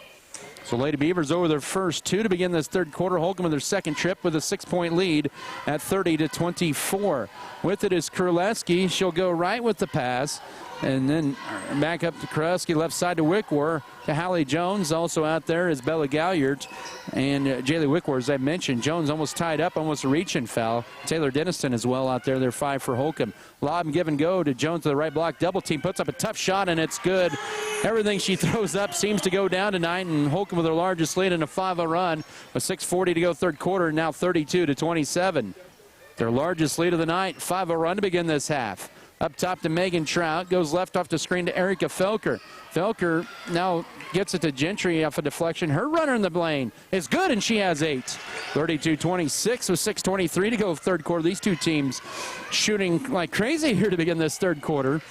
So Lady Beavers over their first 2 to begin this third quarter. Holcomb with their second trip with a 6-point lead at 30-24. With it is Kurleski. She'll go right with the pass. And then back up to Kurleski, left side to Wickwar, to Hallie Jones. Also out there is Bella Galliard and Jaylee Wickwar, as I mentioned. Jones almost tied up, almost a reach-in foul. Taylor Denniston as well out there. They're 5 for Holcomb. Lob and give and go to Jones to the right block. Double team puts up a tough shot, and it's good. Everything she throws up seems to go down tonight, and Holcomb with their largest lead in a 5-0 run with 6:40 to go third quarter, now 32-27. Their largest lead of the night, 5-0 run to begin this half. Up top to Megan Trout, goes left off the screen to Erica Felker. Felker now gets it to Gentry off a deflection. Her runner in the lane is good, and she has 8. 32-26 with 6:23 to go third quarter. These two teams shooting like crazy here to begin this third quarter.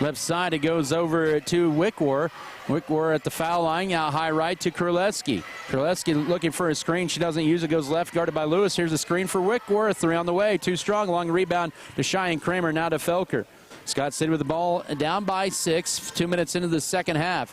Left side, it goes over to Wickwar. Wickwar at the foul line, out high right to Kurleski. Kurleski looking for a screen. She doesn't use it, goes left, guarded by Lewis. Here's a screen for Wickwar. 3 on the way, too strong. Long rebound to Cheyenne Kramer, now to Felker. Scott City with the ball down by 6, 2 minutes into the second half.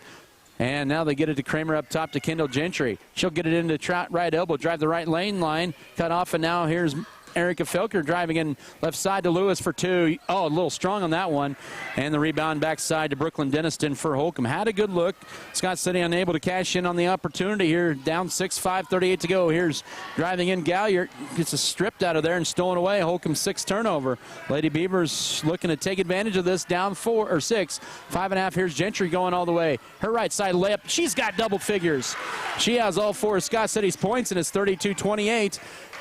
And now they get it to Kramer up top to Kendall Gentry. She'll get it into Trout, right elbow, drive the right lane line, cut off, and now here's Erica Felker driving in left side to Lewis for 2. Oh, a little strong on that one. And the rebound backside to Brooklyn Denniston for Holcomb. Had a good look. Scott City unable to cash in on the opportunity here. Down 6-5, 38 to go. Here's driving in Galliard. Gets a stripped out of there and stolen away. Holcomb 6 turnover. Lady Beavers looking to take advantage of this. Down 4 or 6. 5.5. Here's Gentry going all the way. Her right side layup. She's got double figures. She has all 4 of Scott City's points, and it's 32-28.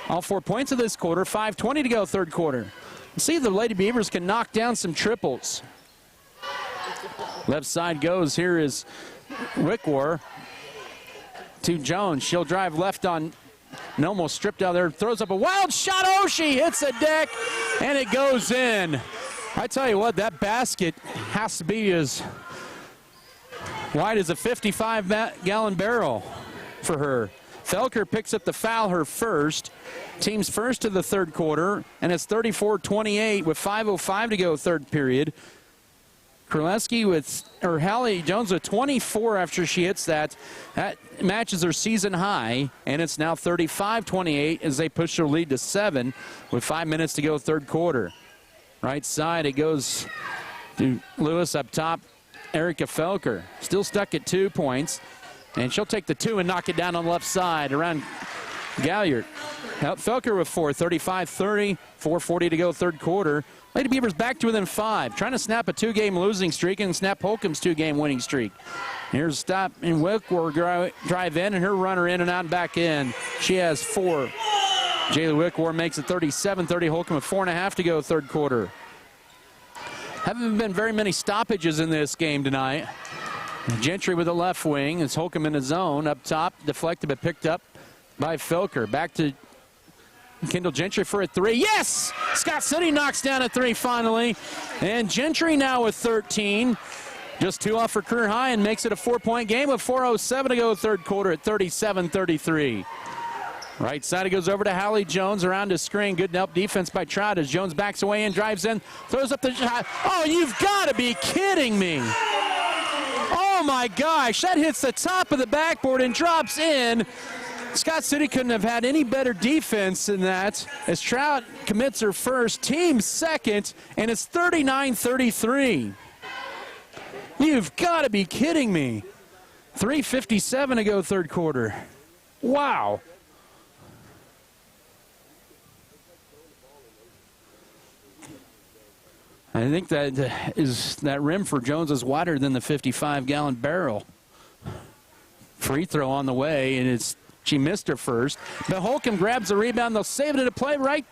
All 4 points of this quarter. 5:20 to go third quarter. See if the Lady Beavers can knock down some triples. Left side goes. Here is Wickwar to Jones. She'll drive left on and almost stripped out there. Throws up a wild shot. Oh, she hits the deck, and it goes in. I tell you what, that basket has to be as wide as a 55-gallon barrel for her. Felker picks up the foul, her first. Team's first of the third quarter, and it's 34-28 with 5:05 to go third period. Hallie Jones with 24 after she hits that. That matches her season high, and it's now 35-28 as they push their lead to 7 with 5 minutes to go third quarter. Right side, it goes to Lewis up top. Erica Felker still stuck at 2 points, and she'll take the 2 and knock it down on the left side around Galliard. Felker with 4, 35-30, 4:40 to go third quarter. Lady Beavers back to within 5, trying to snap a 2-game losing streak and snap Holcomb's 2-game winning streak. Here's a stop, and Wickwar drive in, and her runner in and out and back in. She has 4. Jayla Wickwar makes it 37-30. Holcomb with 4.5 to go third quarter. Haven't been very many stoppages in this game tonight. Gentry with the left wing. It's Holcomb in the zone. Up top, deflected but picked up by Felker. Back to Kendall Gentry for a 3. Yes! Scott City knocks down a 3 finally. And Gentry now with 13. Just 2 off her career high and makes it a 4-point game with 4:07 to go third quarter at 37-33. Right side, it goes over to Hallie Jones around the screen. Good help defense by Trout as Jones backs away and drives in. Throws up the shot. Oh, you've got to be kidding me. Oh, my gosh. That hits the top of the backboard and drops in. Scott City couldn't have had any better defense than that as Trout commits her first, team second, and it's 39-33. You've got to be kidding me. 3:57 to go third quarter. Wow. I think that rim for Jones is wider than the 55-gallon barrel. Free throw on the way, and she missed her first. But Holcomb grabs the rebound. They'll save it at a play right.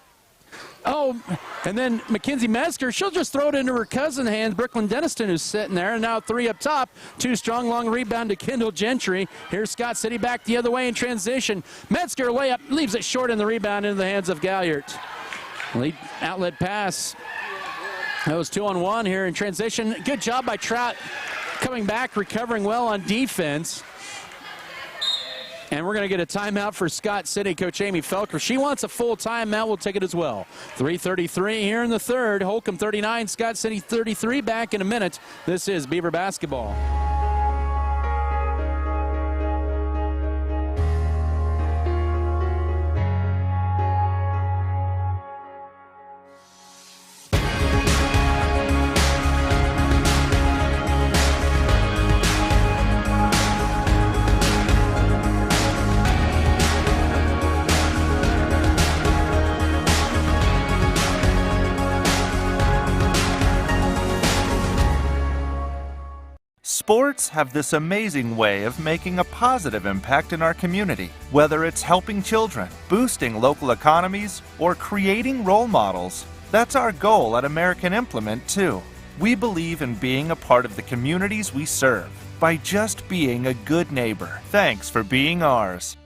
Oh, and then Mackenzie Metzger, she'll just throw it into her cousin's hands, Brooklyn Denniston, who's sitting there. And now 3 up top. 2 strong, long rebound to Kendall Gentry. Here's Scott City back the other way in transition. Metzger layup, leaves it short in the rebound into the hands of Galliard. Lead outlet pass. That was 2-on-1 here in transition. Good job by Trout coming back, recovering well on defense. And we're going to get a timeout for Scott City. Coach Amy Felker, she wants a full timeout. We'll take it as well. 3:33 here in the third. Holcomb 39, Scott City 33. Back in a minute. This is Beaver basketball. Sports have this amazing way of making a positive impact in our community, whether it's helping children, boosting local economies, or creating role models. That's our goal at American Implement, too. We believe in being a part of the communities we serve by just being a good neighbor. Thanks for being ours.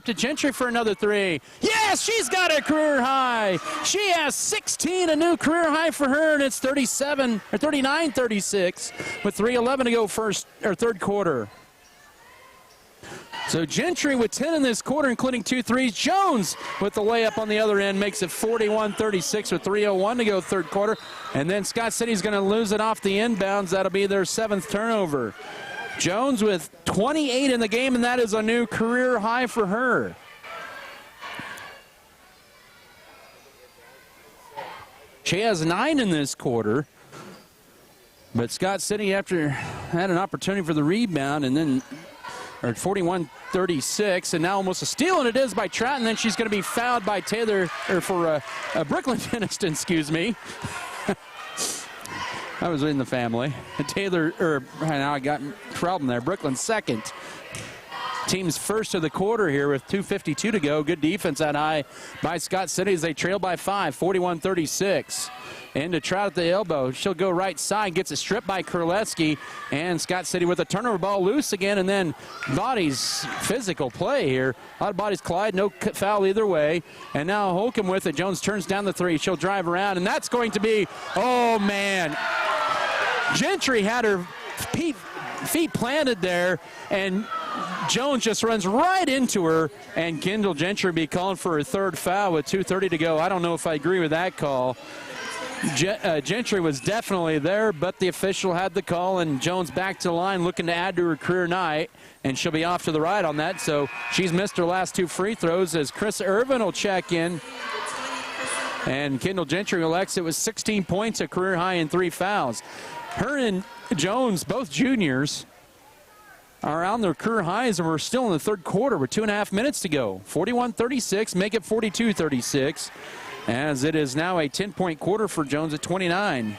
to Gentry for another three. Yes, she's got a career high. She has 16, a new career high for her, and it's 39-36 with 3:11 to go third quarter. So Gentry with 10 in this quarter, including 2 threes. Jones with the layup on the other end makes it 41-36 with 3:01 to go third quarter. And then Scott City's going to lose it off the inbounds. That'll be their 7th turnover. Jones with 28 in the game, and that is a new career high for her. She has 9 in this quarter. But Scott City, after had an opportunity for the rebound, and then 41-36, and now almost a steal, and it is by Trout, and then she's going to be fouled by Taylor, or for Brooklyn Denniston, excuse me. I was in the family. Taylor, now I got a problem there. Brooklyn's second. Team's first of the quarter here with 2:52 to go. Good defense out high by Scott City as they trail by 5, 41-36. Into Trout at the elbow. She'll go right side, gets it stripped by Kurleski, and Scott City with a turnover ball loose again, and then bodies, physical play here. A lot of bodies collide, no foul either way. And now Holcomb with it. Jones turns down the three. She'll drive around, and that's going to be, oh man. Gentry had her feet planted there, and Jones just runs right into her, and Kendall Gentry be calling for her 3rd foul with 2:30 to go. I don't know if I agree with that call. Gentry was definitely there, but the official had the call, and Jones back to the line looking to add to her career night, and she'll be off to the right on that. So she's missed her last 2 free throws as Chris Irvin will check in. And Kendall Gentry will exit with 16 points, a career high, and 3 fouls. Her and Jones, both juniors, are on their career highs, and we're still in the third quarter with 2.5 minutes to go. 41-36, make it 42-36, as it is now a 10-point quarter for Jones at 29.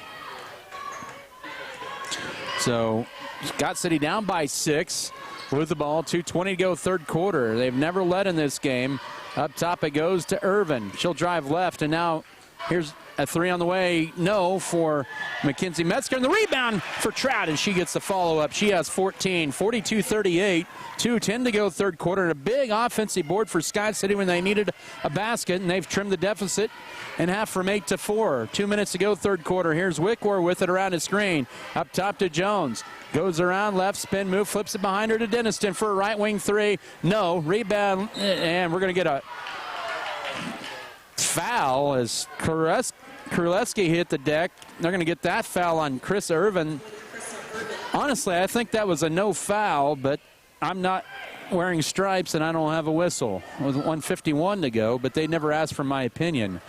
So Scott City down by 6 with the ball, 2:20 to go third quarter. They've never led in this game. Up top it goes to Irvin. She'll drive left, and now here's a 3 on the way, no, for Mackenzie Metzger. And the rebound for Trout, and she gets the follow-up. She has 14, 42-38, 2:10 to go third quarter. And a big offensive board for Scott City when they needed a basket, and they've trimmed the deficit in half from 8 to 4. 2 minutes to go third quarter. Here's Wickwar with it around his screen. Up top to Jones. Goes around, left spin move, flips it behind her to Denniston for a right wing 3. No, rebound, and we're going to get a foul as Kurleski hit the deck. They're going to get that foul on Chris Irvin. Honestly, I think that was a no foul, but I'm not wearing stripes and I don't have a whistle. With 1:51 to go, but they never asked for my opinion.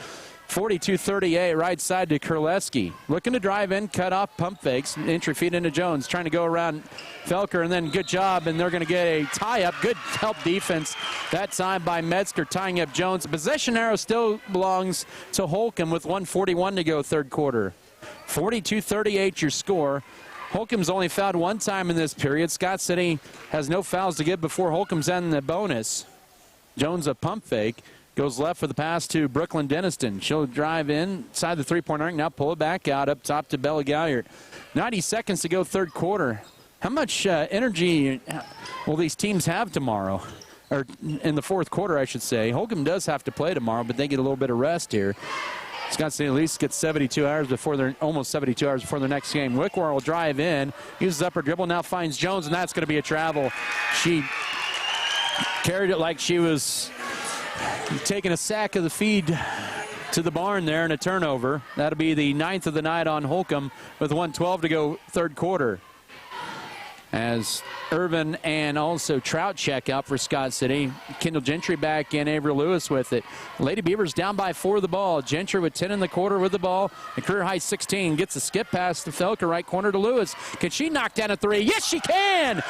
42-38, right side to Kurleski. Looking to drive in, cut off, pump fakes, entry feed into Jones, trying to go around Felker, and then good job, and they're going to get a tie-up. Good help defense that time by Metzger, tying up Jones. The possession arrow still belongs to Holcomb with 1:41 to go third quarter. 42-38 your score. Holcomb's only fouled 1 time in this period. Scott City has no fouls to give before Holcomb's in the bonus. Jones a pump fake. Goes left for the pass to Brooklyn Denniston. She'll drive inside the three-point arc. Now pull it back out up top to Bella Galliard. 90 seconds to go third quarter. How much energy will these teams have tomorrow? Or in the fourth quarter, I should say. Holcomb does have to play tomorrow, but they get a little bit of rest here. Scott City at least gets 72 hours before their almost 72 hours before their next game. Wickwar will drive in, uses upper dribble, now finds Jones, and that's going to be a travel. She carried it like she was taking a sack of the feed to the barn there, and a turnover. That'll be the 9th of the night on Holcomb with 1:12 to go third quarter. As Irvin and also Trout check out for Scott City. Kendall Gentry back in, Avery Lewis with it. Lady Beavers down by 4 of the ball. Gentry with 10 in the quarter with the ball. A career high 16. Gets a skip pass to Felker, right corner to Lewis. Can she knock down a 3? Yes, she can!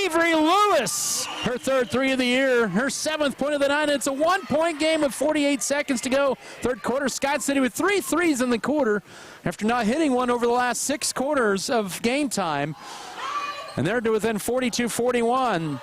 Avery Lewis, her 3rd 3 of the year, her 7th point of the night. It's a 1-point game with 48 seconds to go. Third quarter, Scott City with 3 threes in the quarter after not hitting one over the last 6 quarters of game time. And they're to within 42-41.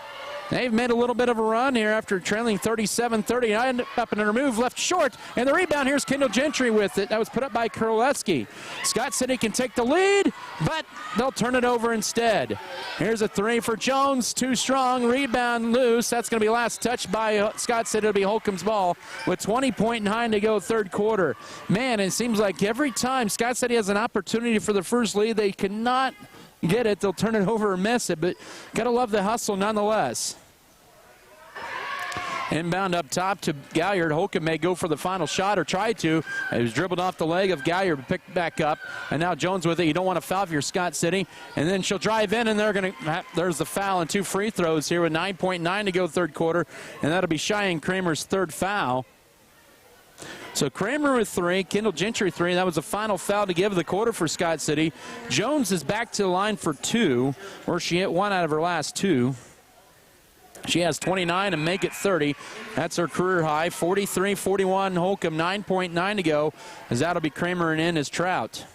They've made a little bit of a run here after trailing 37-30. Up in a move left short, and the rebound here's Kendall Gentry with it. That was put up by Kurleski. Scott City can take the lead, but they'll turn it over instead. Here's a three for Jones, too strong, rebound loose. That's going to be last touch by Scott City. It'll be Holcomb's ball with 20.9 to go third quarter. Man, it seems like every time Scott City has an opportunity for the first lead, they cannot get it. They'll turn it over or miss it, but got to love the hustle nonetheless. Inbound up top to Galliard. Holcomb may go for the final shot or try to. It was dribbled off the leg of Galliard, picked back up, and now Jones with it. You don't want to foul if you're Scott City. And then she'll drive in, and there's the foul and 2 free throws here with 9.9 to go third quarter, and that'll be Cheyenne Kramer's third foul. So Kramer with 3, Kendall Gentry 3. That was the final foul to give the quarter for Scott City. Jones is back to the line for 2, where she hit 1 out of her last 2. She has 29 and make it 30. That's her career high. 43-41 Holcomb, 9.9 to go, as that'll be Kramer and in as Trout.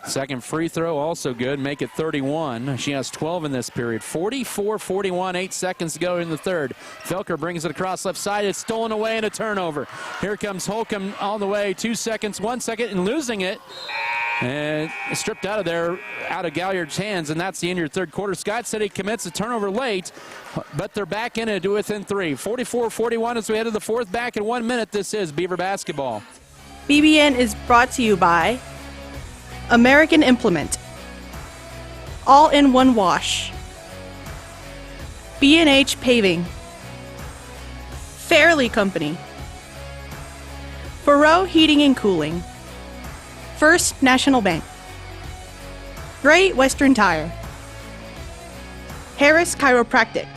Second free throw also good, make it 31. She has 12 in this period. 44-41, 8 seconds to go in the third. Felker brings it across left side. It's stolen away and a turnover. Here comes Holcomb on the way. 2 seconds, 1 second, and losing it. And stripped out of there, out of Galliard's hands, and that's the end of your third quarter. Scott City commits a turnover late, but they're back in it within 3. 44-41 as we head to the fourth. Back in 1 minute. This is Beaver basketball. BBN is brought to you by American Implement, All-in-One Wash, B&H Paving, Fairley Company, Faroe Heating and Cooling, First National Bank, Great Western Tire, Harris Chiropractic,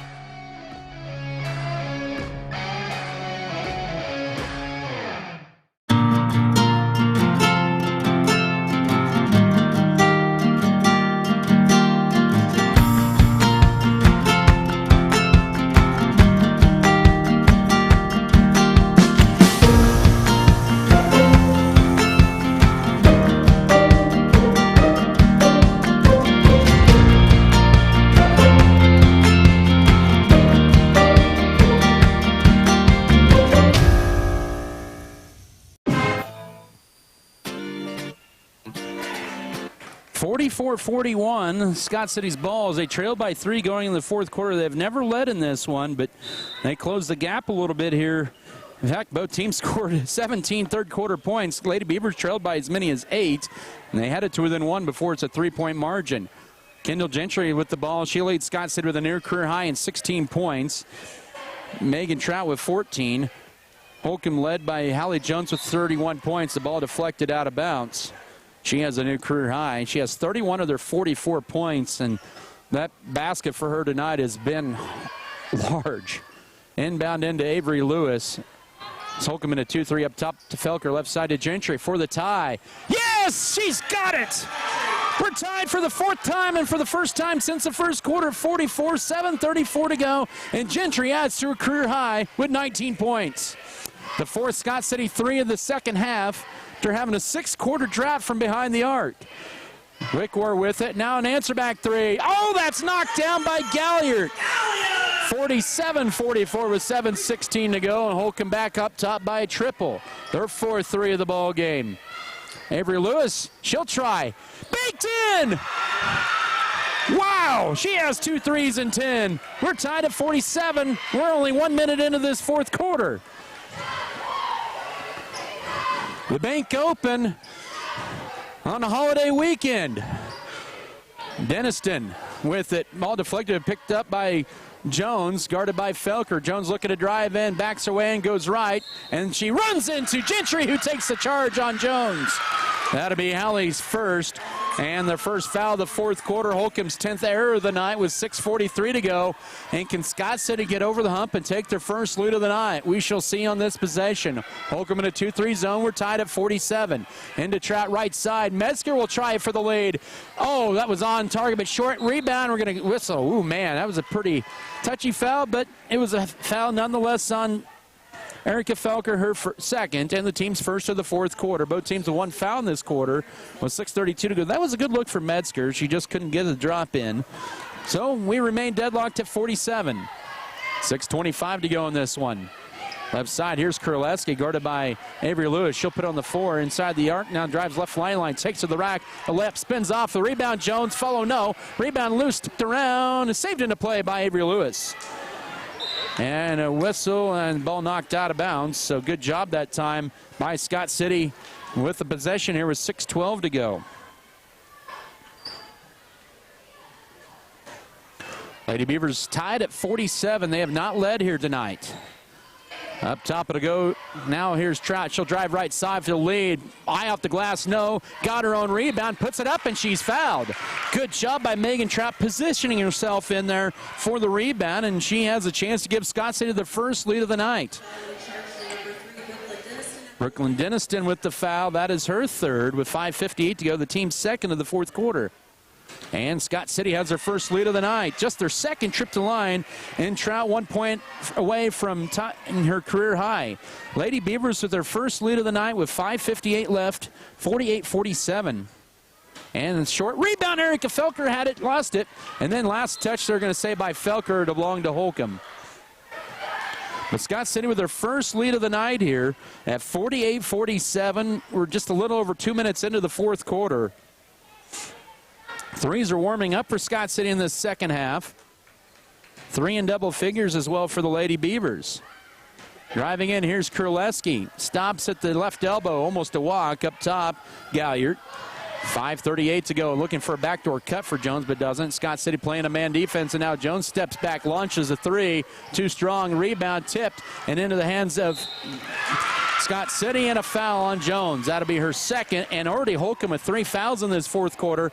44-41, Scott City's ball as they trail by 3 going in the fourth quarter. They've never led in this one, but they closed the gap a little bit here. In fact, both teams scored 17 third quarter points. Lady Beavers trailed by as many as 8, and they had it to within 1 before it's a 3-point margin. Kendall Gentry with the ball. She leads Scott City with a near career high in 16 points. Megan Trout with 14. Holcomb led by Hallie Jones with 31 points. The ball deflected out of bounds. She has a new career high. She has 31 of their 44 points, and that basket for her tonight has been large. Inbound into Avery Lewis. It's Holcomb in a 2-3 up top to Felker, left side to Gentry for the tie. Yes, she's got it! We're tied for the 4th time and for the first time since the first quarter. 44-7-34 to go, and Gentry adds to her career high with 19 points. The 4th Scott City 3 of the second half. After having a 6-quarter drought from behind the arc. Wickwar with it. Now an answer back 3. Oh, that's knocked down by Galliard. 47-44 with 7:16 to go, and Holcomb back up top by a triple. Their 4th-3 of the ball game. Avery Lewis, she'll try. Baked in! Wow, she has 2 threes and 10. We're tied at 47. We're only 1 minute into this fourth quarter. The bank open on a holiday weekend. Denniston with it. Ball deflected, picked up by Jones, guarded by Felker. Jones looking to drive in, backs away and goes right. And she runs into Gentry, who takes the charge on Jones. That'll be Hallie's first. And their first foul of the fourth quarter. Holcomb's 10th error of the night with 6:43 to go. And can Scott City get over the hump and take their first lead of the night? We shall see on this possession. Holcomb in a 2-3 zone. We're tied at 47. Into Trout right side. Metzger will try for the lead. Oh, that was on target, but short rebound. We're going to whistle. Ooh, man, that was a pretty touchy foul, but it was a foul nonetheless on Erica Felker, her second, and the team's first of the fourth quarter. Both teams with one foul in this quarter with 6:32 to go. That was a good look for Metzger. She just couldn't get a drop in. So we remain deadlocked at 47. 6:25 to go in this one. Left side, here's Kurleski, guarded by Avery Lewis. She'll put on the 4 inside the arc. Now drives left line, takes to the rack. The layup spins off. The rebound, Jones. Follow, no. Rebound loose, tipped around, and saved into play by Avery Lewis. And a whistle and ball knocked out of bounds. So good job that time by Scott City with the possession here with 6:12 to go. Lady Beavers tied at 47. They have not led here tonight. Up top it'll go. Now here's Trout. She'll drive right side for the lead. Eye off the glass, no. Got her own rebound, puts it up, and she's fouled. Good job by Megan Trout positioning herself in there for the rebound, and she has a chance to give Scott City the first lead of the night. Brooklyn Denniston with the foul. That is her third with 5:58 to go. The team's second of the fourth quarter. And Scott City has their first lead of the night. Just their second trip to line. And Trout 1 point away from her career high. Lady Beavers with their first lead of the night with 5:58 left. 48-47. And short rebound. Erica Felker had it, lost it. And then last touch they're going to say by Felker to belong to Holcomb. But Scott City with their first lead of the night here at 48-47. We're just a little over 2 minutes into the fourth quarter. Threes are warming up for Scott City in the second half. 3 in double figures as well for the Lady Beavers. Driving in, here's Kurleski. Stops at the left elbow, almost a walk up top. Galliard. 5:38 to go. Looking for a backdoor cut for Jones, but doesn't. Scott City playing a man defense, and now Jones steps back, launches a 3. Too strong. Rebound tipped and into the hands of Scott City, and a foul on Jones. That'll be her second, and already Holcomb with 3 fouls in this fourth quarter.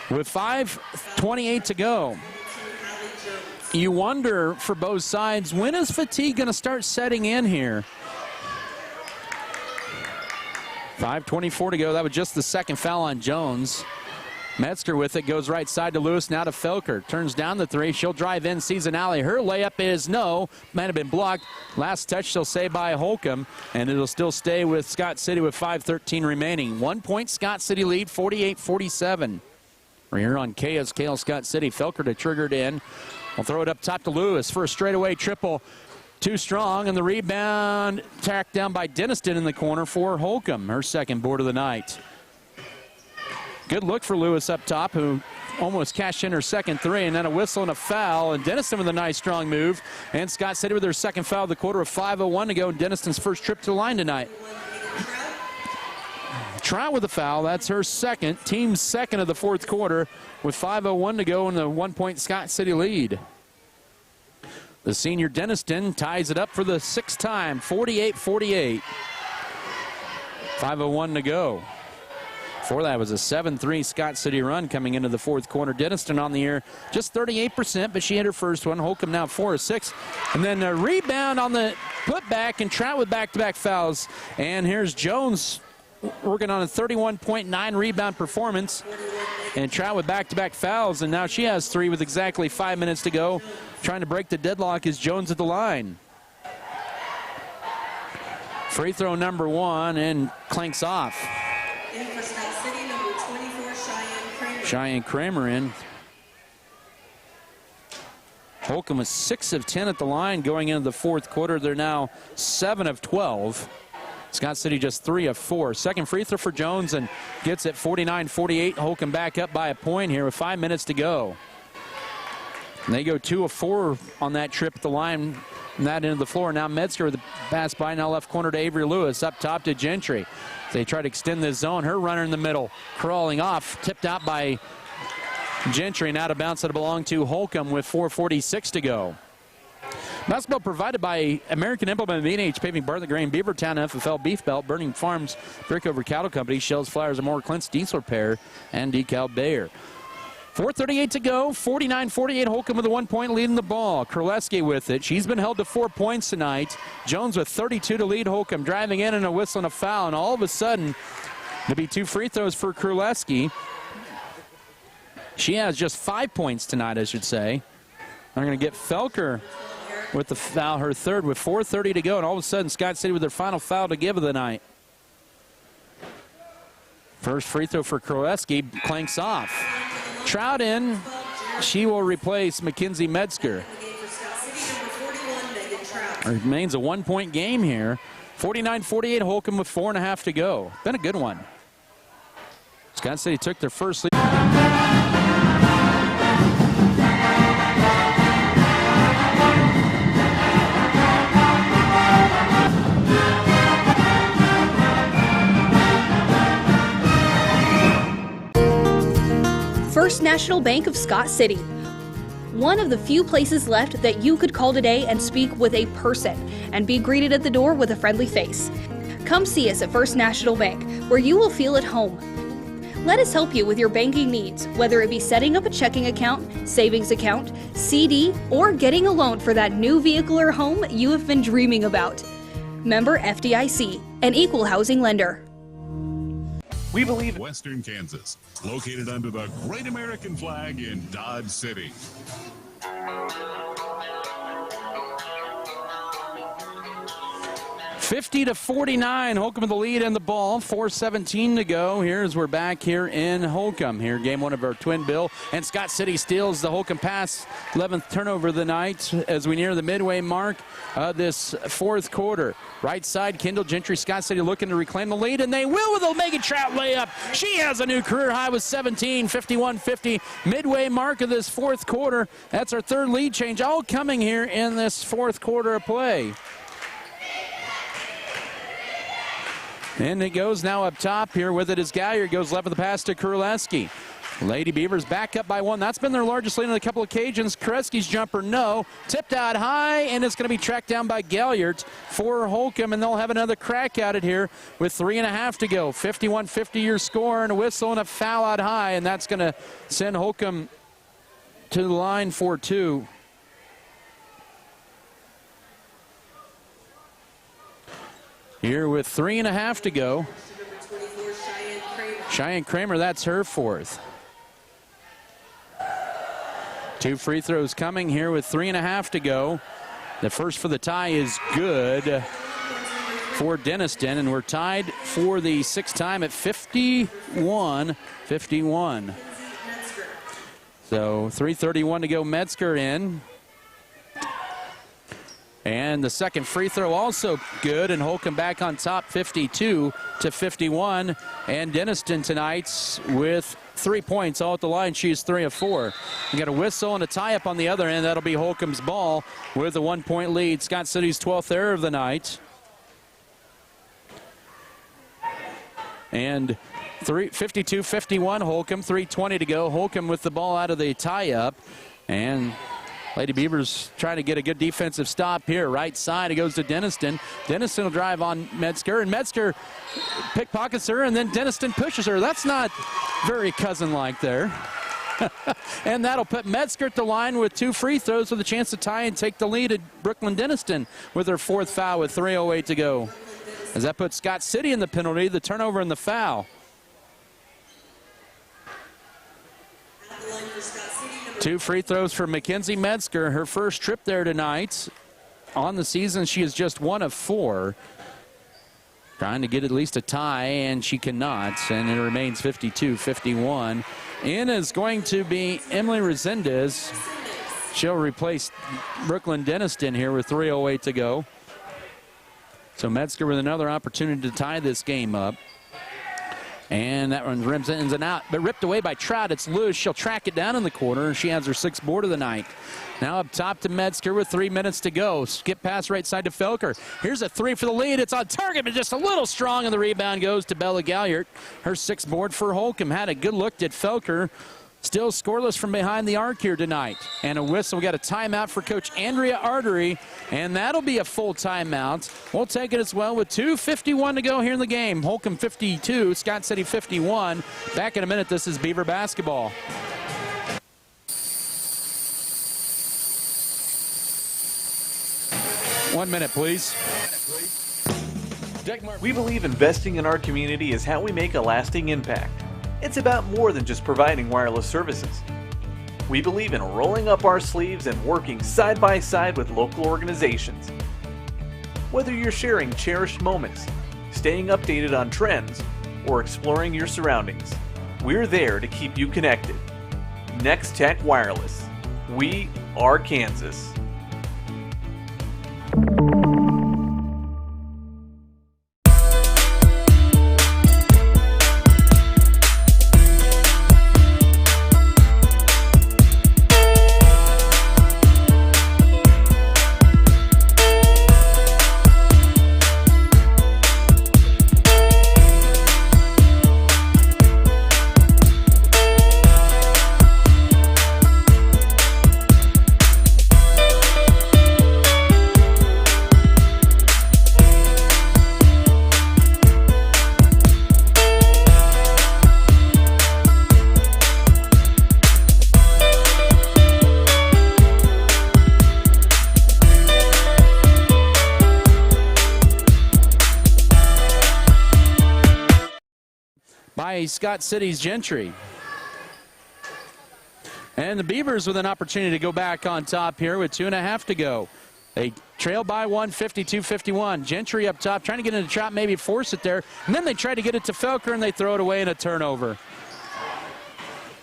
With 5:28 to go. You wonder for both sides, when is fatigue going to start setting in here? 5:24 to go. That was just the second foul on Jones. Metzger with it, goes right side to Lewis, now to Felker. Turns down the 3. She'll drive in, sees an alley. Her layup is no. Might have been blocked. Last touch she'll say by Holcomb, and it'll still stay with Scott City with 5:13 remaining. 1 point Scott City lead, 48-47. We're here on KSKL Scott City. Felker to trigger it in. We'll throw it up top to Lewis for a straightaway triple. Too strong, and the rebound tacked down by Denniston in the corner for Holcomb, her second board of the night. Good look for Lewis up top, who almost cashed in her second 3, and then a whistle and a foul, and Denniston with a nice strong move. And Scott City with their second foul of the quarter with 5:01 to go, and Denniston's first trip to the line tonight. Trout with a foul. That's her second. Team's second of the fourth quarter with 5:01 to go in the 1 point Scott City lead. The senior Denniston ties it up for the 6th time. 48-48. 5:01 to go. Before that was a 7-3 Scott City run coming into the fourth quarter. Denniston on the air, just 38%, but she hit her first one. Holcomb now 4 of 6. And then a rebound on the putback, and Trout with back-to-back fouls. And here's Jones working on a 31.9 rebound performance. And Trout with back-to-back fouls, and now she has 3 with exactly 5 minutes to go. Trying to break the deadlock is Jones at the line. Free throw number 1, and clanks off. In for Scott City, number 24, Cheyenne Kramer in. Holcomb was 6 of 10 at the line going into the fourth quarter. They're now 7 of 12. Scott City just 3 of 4. Second free throw for Jones, and gets it 49-48. Holcomb back up by a point here with 5 minutes to go. And they go 2 of 4 on that trip at the line, and that end of the floor. Now Metzger with the pass by, now left corner to Avery Lewis, up top to Gentry. They try to extend this zone. Her runner in the middle, crawling off, tipped out by Gentry, and out of bounds that belonged to Holcomb with 4:46 to go. Basketball provided by American Implement, B&H Paving, Bartlett Grain, Beavertown FFL Beef Belt, Burning Farms, Brickover Cattle Company, Shells, Flowers, and more, Clint's Diesel Repair, and Decal Bayer. 4:38 to go, 49-48. Holcomb with a 1 point lead in the ball. Kurleski with it. She's been held to 4 points tonight. Jones with 32 to lead Holcomb, driving in and a whistle and a foul, and all of a sudden, there'll be 2 free throws for Kurleski. She has just 5 points tonight, I should say. I'm going to get Felker with the foul, her third, with 4:30 to go, and all of a sudden Scott City with their final foul to give of the night. First free throw for Kroeski clanks off. Trout in. She will replace Mackenzie Metzger. It remains a 1-point game here. 49-48, Holcomb with 4.5 to go. Been a good one. Scott City took their first lead. First National Bank of Scott City. One of the few places left that you could call today and speak with a person and be greeted at the door with a friendly face. Come see us at First National Bank, where you will feel at home. Let us help you with your banking needs, whether it be setting up a checking account, savings account, CD, or getting a loan for that new vehicle or home you have been dreaming about. Member FDIC, an equal housing lender. We believe in Western Kansas, located under the great American flag in Dodge City. (50-49), Holcomb with the lead and the ball. 4:17 to go. Here's we're back here in Holcomb. Here, game one of our twin bill. And Scott City steals the Holcomb pass. 11th turnover of the night as we near the midway mark of this fourth quarter. Right side, Kendall Gentry. Scott City looking to reclaim the lead, and they will with a Megan Trout layup. She has a new career high with 17, 51-50. Midway mark of this fourth quarter. That's our third lead change, all coming here in this fourth quarter of play. And it goes now up top here with it as Galliard goes left with the pass to Kurleski. Lady Beavers back up by one. That's been their largest lead on a couple occasions. Kurleski's jumper, no. Tipped out high, and it's going to be tracked down by Galliard for Holcomb, and they'll have another crack at it here with 3.5 to go. 51-50 your score, and a whistle and a foul out high, and that's going to send Holcomb to the line for two. Here with 3.5 to go. Cheyenne Kramer, that's her fourth. Two free throws coming here with 3.5 to go. The first for the tie is good for Denniston, and we're tied for the sixth time at 51-51. So 3:31 to go. Metzger in. And the second free throw also good, and Holcomb back on top 52-51. And Denniston tonight with 3 points, all at the line. She's 3 of 4. We got a whistle and a tie-up on the other end. That'll be Holcomb's ball with a 1-point lead. Scott City's 12th error of the night. And 52-51 Holcomb, 3:20 to go. Holcomb with the ball out of the tie-up. And Lady Beavers trying to get a good defensive stop here. Right side, it goes to Denniston. Denniston will drive on Metzger, and Metzger pickpockets her, and then Denniston pushes her. That's not very cousin-like there. And that'll put Metzger at the line with 2 free throws with a chance to tie and take the lead at Brooklyn Denniston with her fourth foul with 3:08 to go. As that puts Scott City in the penalty, the turnover and the foul. 2 free throws for Mackenzie Metzger. Her first trip there tonight. On the season, she is just 1 of 4. Trying to get at least a tie, and she cannot. And it remains 52-51. In is going to be Emily Resendez. She'll replace Brooklyn Denniston here with 3:08 to go. So Metzger with another opportunity to tie this game up. And that one rims ins and out, but ripped away by Trout. It's loose. She'll track it down in the corner, and she has her 6th board of the night. Now up top to Metzger with 3 minutes to go. Skip pass right side to Felker. Here's a 3 for the lead. It's on target, but just a little strong, and the rebound goes to Bella Galliard. Her 6th board for Holcomb. Had a good look at Felker. Still scoreless from behind the arc here tonight. And a whistle. We got a timeout for Coach Andrea Artery, and that'll be a full timeout. We'll take it as well with 2:51 to go here in the game. Holcomb 52, Scott City 51. Back in a minute. This is Beaver basketball. One minute, please. We believe investing in our community is how we make a lasting impact. It's about more than just providing wireless services. We believe in rolling up our sleeves and working side by side with local organizations. Whether you're sharing cherished moments, staying updated on trends, or exploring your surroundings, we're there to keep you connected. Next Tech Wireless. We are Kansas. By Scott City's Gentry. And the Beavers with an opportunity to go back on top here with 2.5 to go. They trail by one, 52-51. Gentry up top, trying to get into the trap, maybe force it there. And then they try to get it to Felker, and they throw it away in a turnover.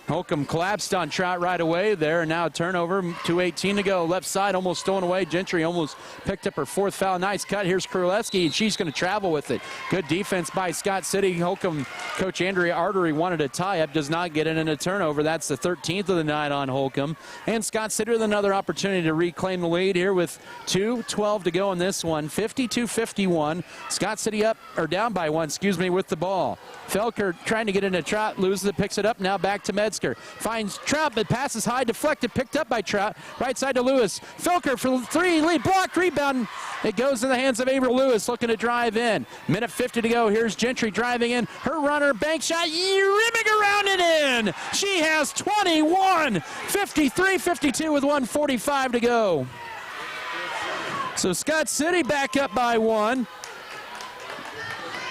Holcomb collapsed on Trout right away there. Now a turnover, 2:18 to go. Left side almost stolen away. Gentry almost picked up her 4th foul. Nice cut. Here's Królewski, and she's going to travel with it. Good defense by Scott City. Holcomb coach Andrea Artery wanted a tie-up. Does not get it in a turnover. That's the 13th of the night on Holcomb. And Scott City with another opportunity to reclaim the lead here with 2:12 to go in this one. 52-51. Scott City up, or down by one, with the ball. Felker trying to get into Trout, loses it, picks it up. Now back to Metzger. Finds Trout, but passes high, deflected, picked up by Trout. Right side to Lewis. Felker for 3, lead, blocked, rebound. It goes in the hands of April Lewis, looking to drive in. Minute 50 to go. Here's Gentry driving in. Her runner, bank shot, rimming around it in. She has 21. 53-52 with 1:45 to go. So Scott City back up by one.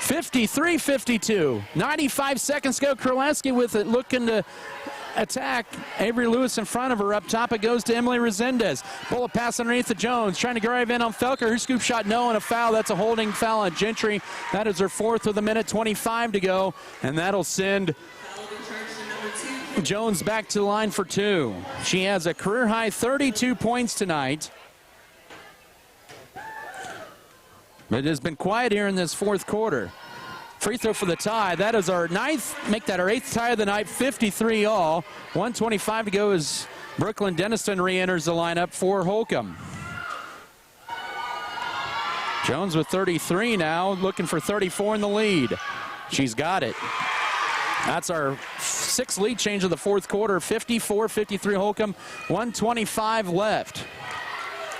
53-52. 95 seconds to go. Królewski with it, looking to attack. Avery Lewis in front of her. Up top it goes to Emily Resendez. Bullet pass underneath to Jones. Trying to drive in on Felker. Her scoop shot, no, and a foul. That's a holding foul on Gentry. That is her 4th with 1:25 to go. And that'll send Jones back to the line for 2. She has a career-high 32 points tonight. But it has been quiet here in this 4th quarter. Free throw for the tie. That is our 9th, make that our 8th tie of the night, 53 all. 1:25 to go as Brooklyn Denniston re-enters the lineup for Holcomb. Jones with 33 now, looking for 34 in the lead. She's got it. That's our 6th lead change of the 4th quarter, 54-53 Holcomb, 1:25 left.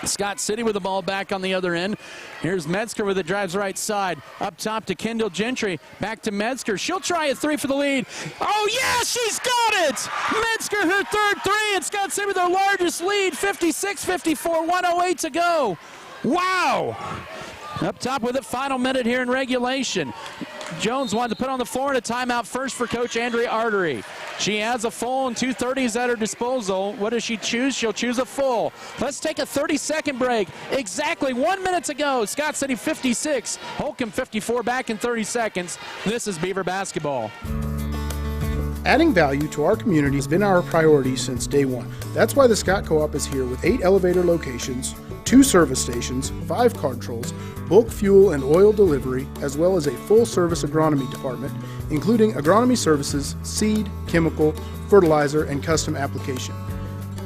Scott City with the ball back on the other end. Here's Metzger with it, drives right side. Up top to Kendall Gentry. Back to Metzger. She'll try a 3 for the lead. Oh, yeah, she's got it! Metzger, her 3rd 3, and Scott City with their largest lead, 56-54, 1:08 to go. Wow! Up top with it, final minute here in regulation. Jones wanted to put on the floor and a timeout first for Coach Andrea Artery. She has a full and 2:30s at her disposal. What does she choose? She'll choose a full. Let's take a 30-second break. Exactly 1 minute to go. Scott City 56, Holcomb 54, back in 30 seconds. This is Beaver basketball. Adding value to our community has been our priority since day one. That's why the Scott Co-op is here with 8 elevator locations, 2 service stations, 5 card trolls, bulk fuel and oil delivery, as well as a full-service agronomy department, including agronomy services, seed, chemical, fertilizer, and custom application.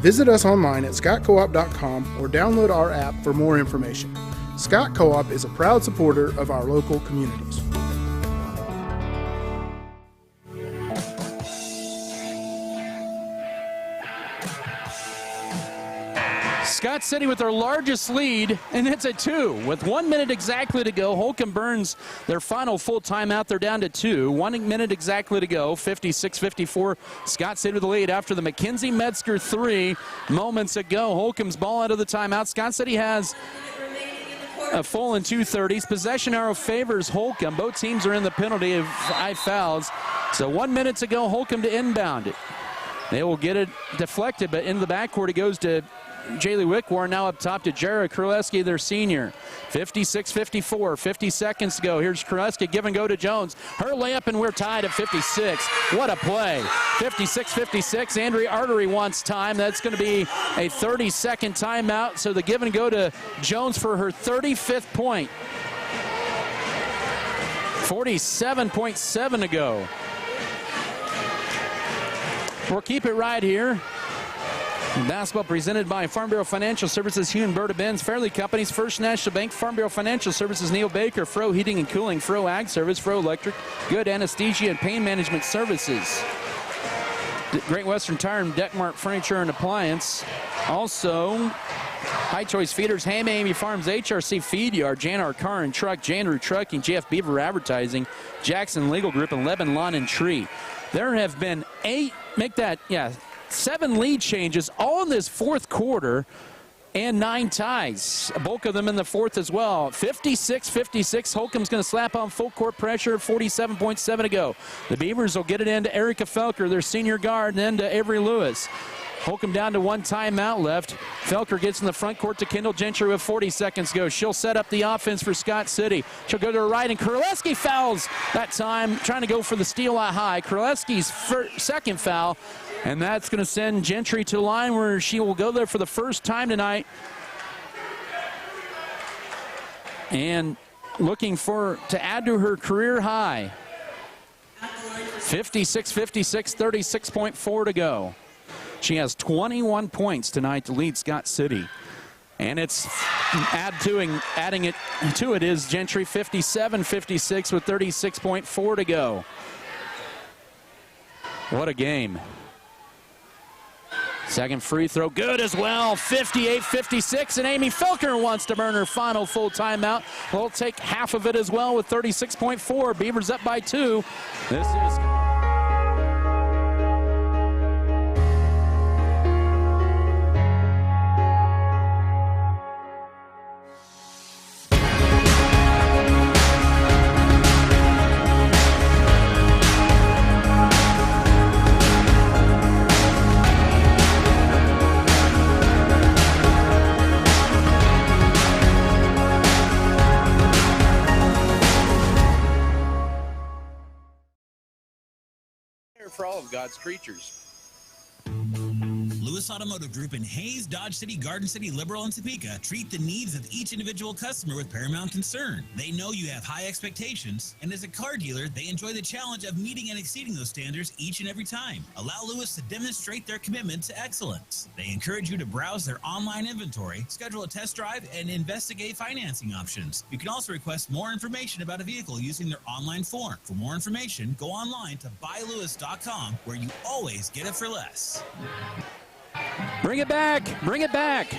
Visit us online at scottcoop.com or download our app for more information. Scott Co-op is a proud supporter of our local communities. Scott City with their largest lead, and it's at 2. With 1 minute exactly to go, Holcomb burns their final full timeout. They're down to 2. 1 minute exactly to go, 56-54. Scott City with the lead after the Mackenzie Metzger 3 moments ago. Holcomb's ball out of the timeout. Scott City has a full and 2:30s. Possession arrow favors Holcomb. Both teams are in the penalty of 5 fouls. So 1 minute to go, Holcomb to inbound it. They will get it deflected, but into the backcourt it goes to Jaylee Wickwar. Now up top to Jara Kraleski, their senior. 56-54, 50 seconds to go. Here's Kraleski, give and go to Jones. Her layup, and we're tied at 56. What a play. 56-56. Andrea Artery wants time. That's going to be a 30-second timeout. So the give and go to Jones for her 35th point. 47.7 to go. We'll keep it right here. Basketball presented by Farm Bureau Financial Services, Hugh and Berta Benz, Fairleigh Companies, First National Bank, Farm Bureau Financial Services, Neil Baker, Fro Heating and Cooling, Fro Ag Service, Fro Electric, Good Anesthesia and Pain Management Services, Great Western Tire and Deckmart Furniture and Appliance. Also, High Choice Feeders, Ham Amy Farms, HRC Feed Yard, Janar Car and Truck, Janru Trucking, JF Beaver Advertising, Jackson Legal Group, and Lebanon Lawn and Tree. There have been 7 lead changes all in this fourth quarter and 9 ties. A bulk of them in the fourth as well. 56-56. Holcomb's going to slap on full court pressure. 47.7 to go. The Beavers will get it into Erica Felker, their senior guard, and then to Avery Lewis. Holcomb down to 1 timeout left. Felker gets in the front court to Kendall Gentry with 40 seconds to go. She'll set up the offense for Scott City. She'll go to her right, and Kraleski fouls that time, trying to go for the steal high. Kraleski's second foul, and that's going to send Gentry to the line where she will go there for the first time tonight. And looking to add to her career high. 56-56, 36.4 to go. She has 21 points tonight to lead Scott City. And it's adding it to it is Gentry, 57-56 with 36.4 to go. What a game. Second free throw, good as well, 58-56, and Amy Felker wants to burn her final full timeout. We'll take half of it as well with 36.4. Beavers up by 2. This is... for all of God's creatures. Lewis Automotive Group in Hayes, Dodge City, Garden City, Liberal, and Topeka treat the needs of each individual customer with paramount concern. They know you have high expectations, and as a car dealer, they enjoy the challenge of meeting and exceeding those standards each and every time. Allow Lewis to demonstrate their commitment to excellence. They encourage you to browse their online inventory, schedule a test drive, and investigate financing options. You can also request more information about a vehicle using their online form. For more information, go online to buylewis.com, where you always get it for less. Bring it back. Bring it back.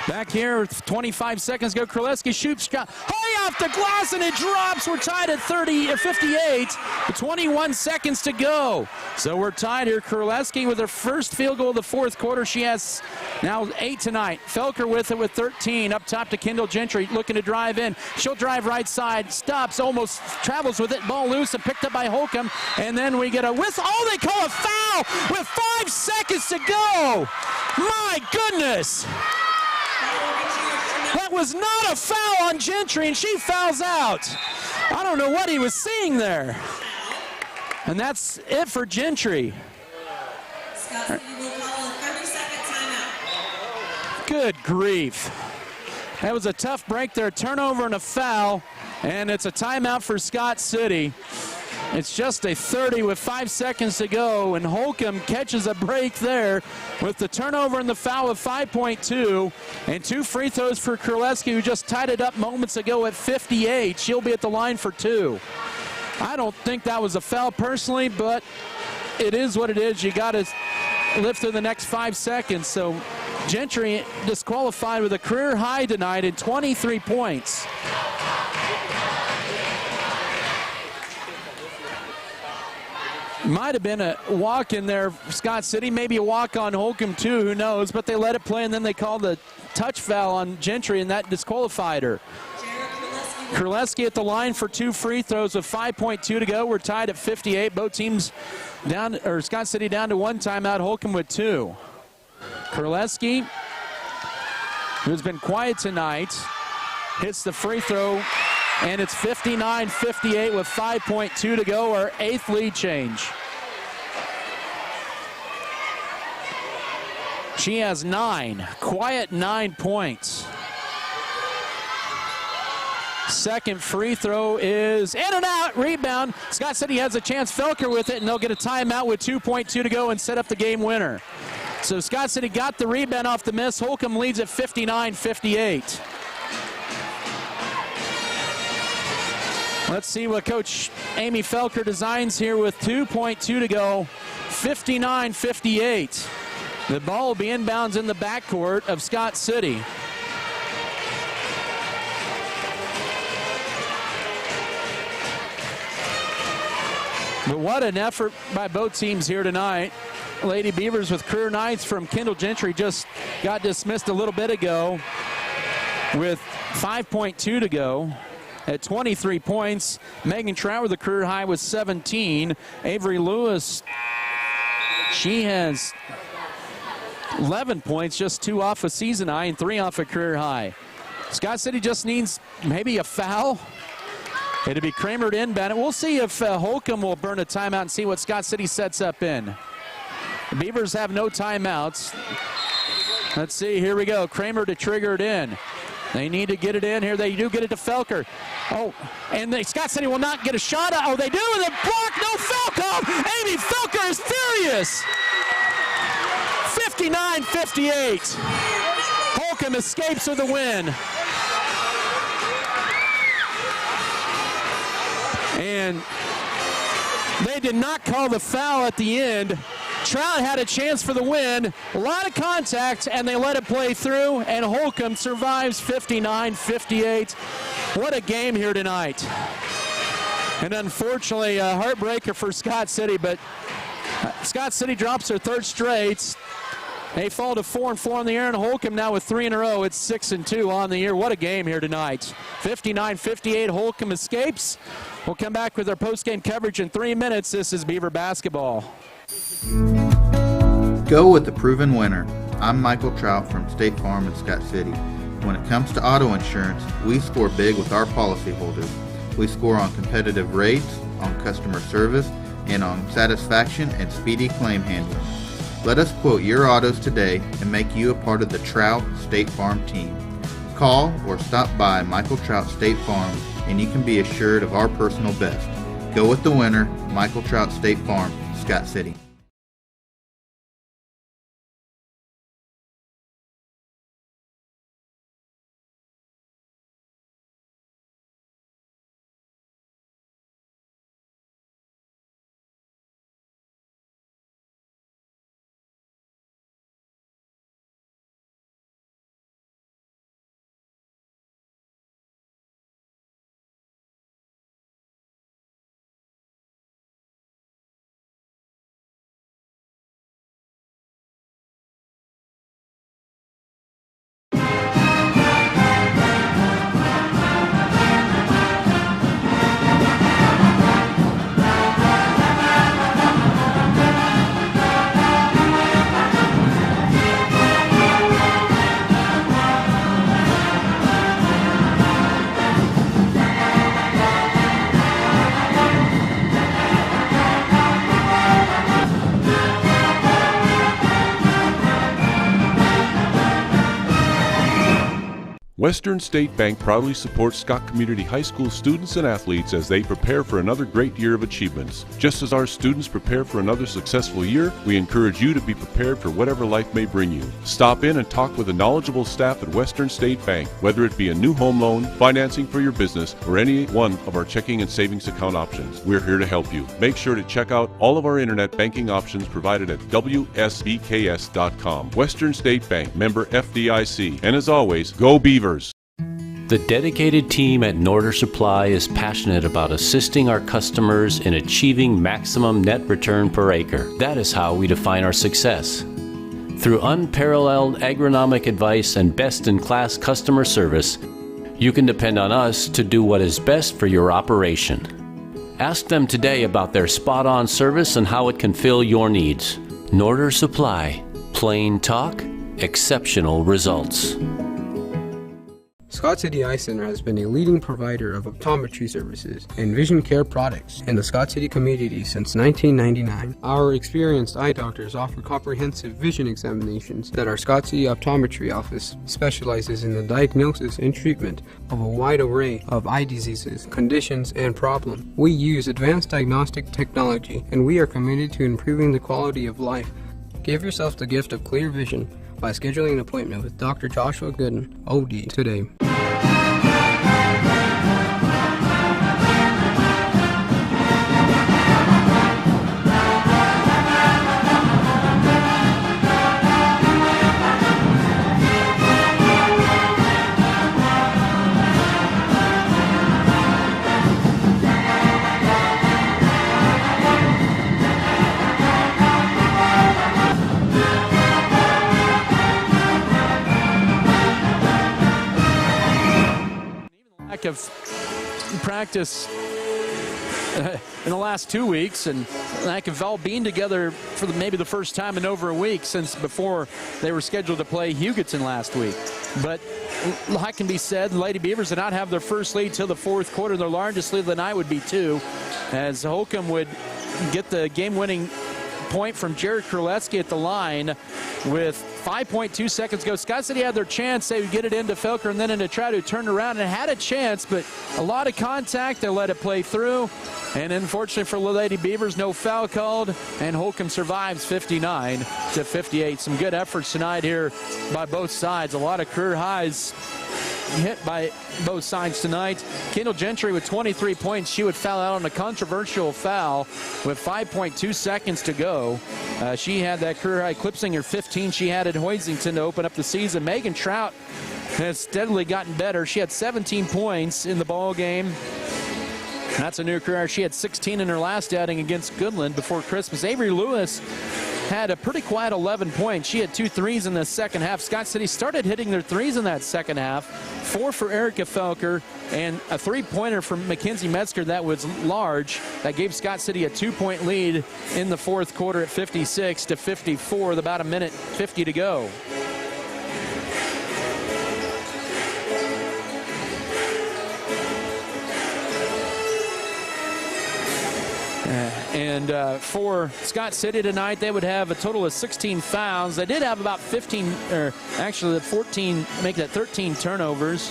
Back here with 25 seconds to go. Kraleski shoots shot. High off the glass, and it drops. We're tied at 58 with 21 seconds to go. So we're tied here. Kraleski with her first field goal of the fourth quarter. She has now 8 tonight. Felker with it with 13. Up top to Kendall Gentry, looking to drive in. She'll drive right side. Stops, almost travels with it. Ball loose and picked up by Holcomb. And then we get a whistle. Oh, they call a foul with 5 seconds to go. My goodness. That was not a foul on Gentry, and she fouls out. I don't know what he was seeing there. And that's it for Gentry. Scott, you will call a 30-second timeout. Good grief. That was a tough break there. Turnover and a foul, and it's a timeout for Scott City. It's just a 30 with 5 seconds to go, and Holcomb catches a break there with the turnover and the foul of 5.2, and 2 free throws for Kraleski, who just tied it up moments ago at 58. She'll be at the line for 2. I don't think that was a foul personally, but it is what it is. You got to live through the next 5 seconds. So Gentry disqualified with a career high tonight in 23 points. Might have been a walk in there, Scott City, maybe a walk on Holcomb too, who knows, but they let it play, and then they called the touch foul on Gentry, and that disqualified her. Jared Kraleski Kurleski at the line for 2 free throws with 5.2 to go. We're tied at 58. Both teams down, or Scott City down to 1 timeout. Holcomb with 2. Kurleski, who's been quiet tonight, hits the free throw, and it's 59-58 with 5.2 to go, our 8th lead change. She has 9, quiet 9 points. Second free throw is in and out, rebound. Scott City has a chance, Felker with it, and they'll get a timeout with 2.2 to go and set up the game winner. So Scott City got the rebound off the miss. Holcomb leads at 59-58. Let's see what Coach Amy Felker designs here with 2.2 to go, 59-58. The ball will be inbounds in the backcourt of Scott City. But what an effort by both teams here tonight. Lady Beavers with career 9th from Kendall Gentry just got dismissed a little bit ago with 5.2 to go at 23 points. Megan Trout with a career high with 17. Avery Lewis, she has 11 points, just 2 off a season high and 3 off a career high. Scott City just needs maybe a foul. It'll be Kramer to inbound it. We'll see if Holcomb will burn a timeout and see what Scott City sets up in. The Beavers have no timeouts. Let's see, here we go. Kramer to trigger it in. They need to get it in here. They do get it to Felker. Oh, and Scott City will not get a shot. Oh, they do, and the block, no foul call. Amy Felker is furious. 59-58. Holcomb escapes with a win. And they did not call the foul at the end. Trout had a chance for the win. A lot of contact, and they let it play through, and Holcomb survives 59-58. What a game here tonight. And unfortunately, a heartbreaker for Scott City, but Scott City drops their 3rd straight. They fall to 4-4 on the year, and Holcomb now with 3 in a row. It's 6-2 on the year. What a game here tonight. 59-58, Holcomb escapes. We'll come back with our post-game coverage in 3 minutes. This is Beaver basketball. Go with the proven winner. I'm Michael Trout from State Farm in Scott City. When it comes to auto insurance, we score big with our policyholders. We score on competitive rates, on customer service, and on satisfaction and speedy claim handling. Let us quote your autos today and make you a part of the Trout State Farm team. Call or stop by Michael Trout State Farm and you can be assured of our personal best. Go with the winner, Michael Trout State Farm, Scott City. Western State Bank proudly supports Scott Community High School students and athletes as they prepare for another great year of achievements. Just as our students prepare for another successful year, we encourage you to be prepared for whatever life may bring you. Stop in and talk with the knowledgeable staff at Western State Bank, whether it be a new home loan, financing for your business, or any one of our checking and savings account options. We're here to help you. Make sure to check out all of our internet banking options provided at WSBKS.com. Western State Bank, member FDIC. And as always, go Beavers! The dedicated team at Norder Supply is passionate about assisting our customers in achieving maximum net return per acre. That is how we define our success. Through unparalleled agronomic advice and best-in-class customer service, You can depend on us to do what is best for your operation. Ask them today about their spot-on service and how it can fill your needs. Norder Supply. Plain talk, exceptional results. Scott City Eye Center has been a leading provider of optometry services and vision care products in the Scott City community since 1999. Our experienced eye doctors offer comprehensive vision examinations that our Scott City Optometry office specializes in the diagnosis and treatment of a wide array of eye diseases, conditions, and problems. We use advanced diagnostic technology, and we are committed to improving the quality of life. Give yourself the gift of clear vision by scheduling an appointment with Dr. Joshua Gooden, OD, today. Of practice in the last 2 weeks, and lack of all being together for maybe the first time in over a week since before they were scheduled to play Hugoton last week. But like can be said, the Lady Beavers did not have their first lead till the fourth quarter. Their largest lead of the night would be 2, as Holcomb would get the game-winning point from Jared Kraleski at the line with 5.2 seconds to go. Scott City had their chance. They would get it into Felker and then into Trout, who turned around and had a chance, but a lot of contact. They let it play through. And unfortunately for the Lady Beavers, no foul called, and Holcomb survives 59-58. Some good efforts tonight here by both sides. A lot of career highs hit by both sides tonight. Kendall Gentry with 23 points. She would foul out on a controversial foul with 5.2 seconds to go. She had that career high. Klipsinger 15 she had at Hoisington to open up the season. Megan Trout has steadily gotten better. She had 17 points in the ball game. That's a new career. She had 16 in her last outing against Goodland before Christmas. Avery Lewis had a pretty quiet 11 points. She had 2 threes in the second half. Scott City started hitting their threes in that second half. 4 for Erica Felker and a 3-pointer from Mackenzie Metzger that was large. That gave Scott City a 2-point lead in the fourth quarter at 56-54 with about a minute 50 to go. And for Scott City tonight, they would have a total of 16 fouls. They did have about 15, or actually 14, make that 13 turnovers.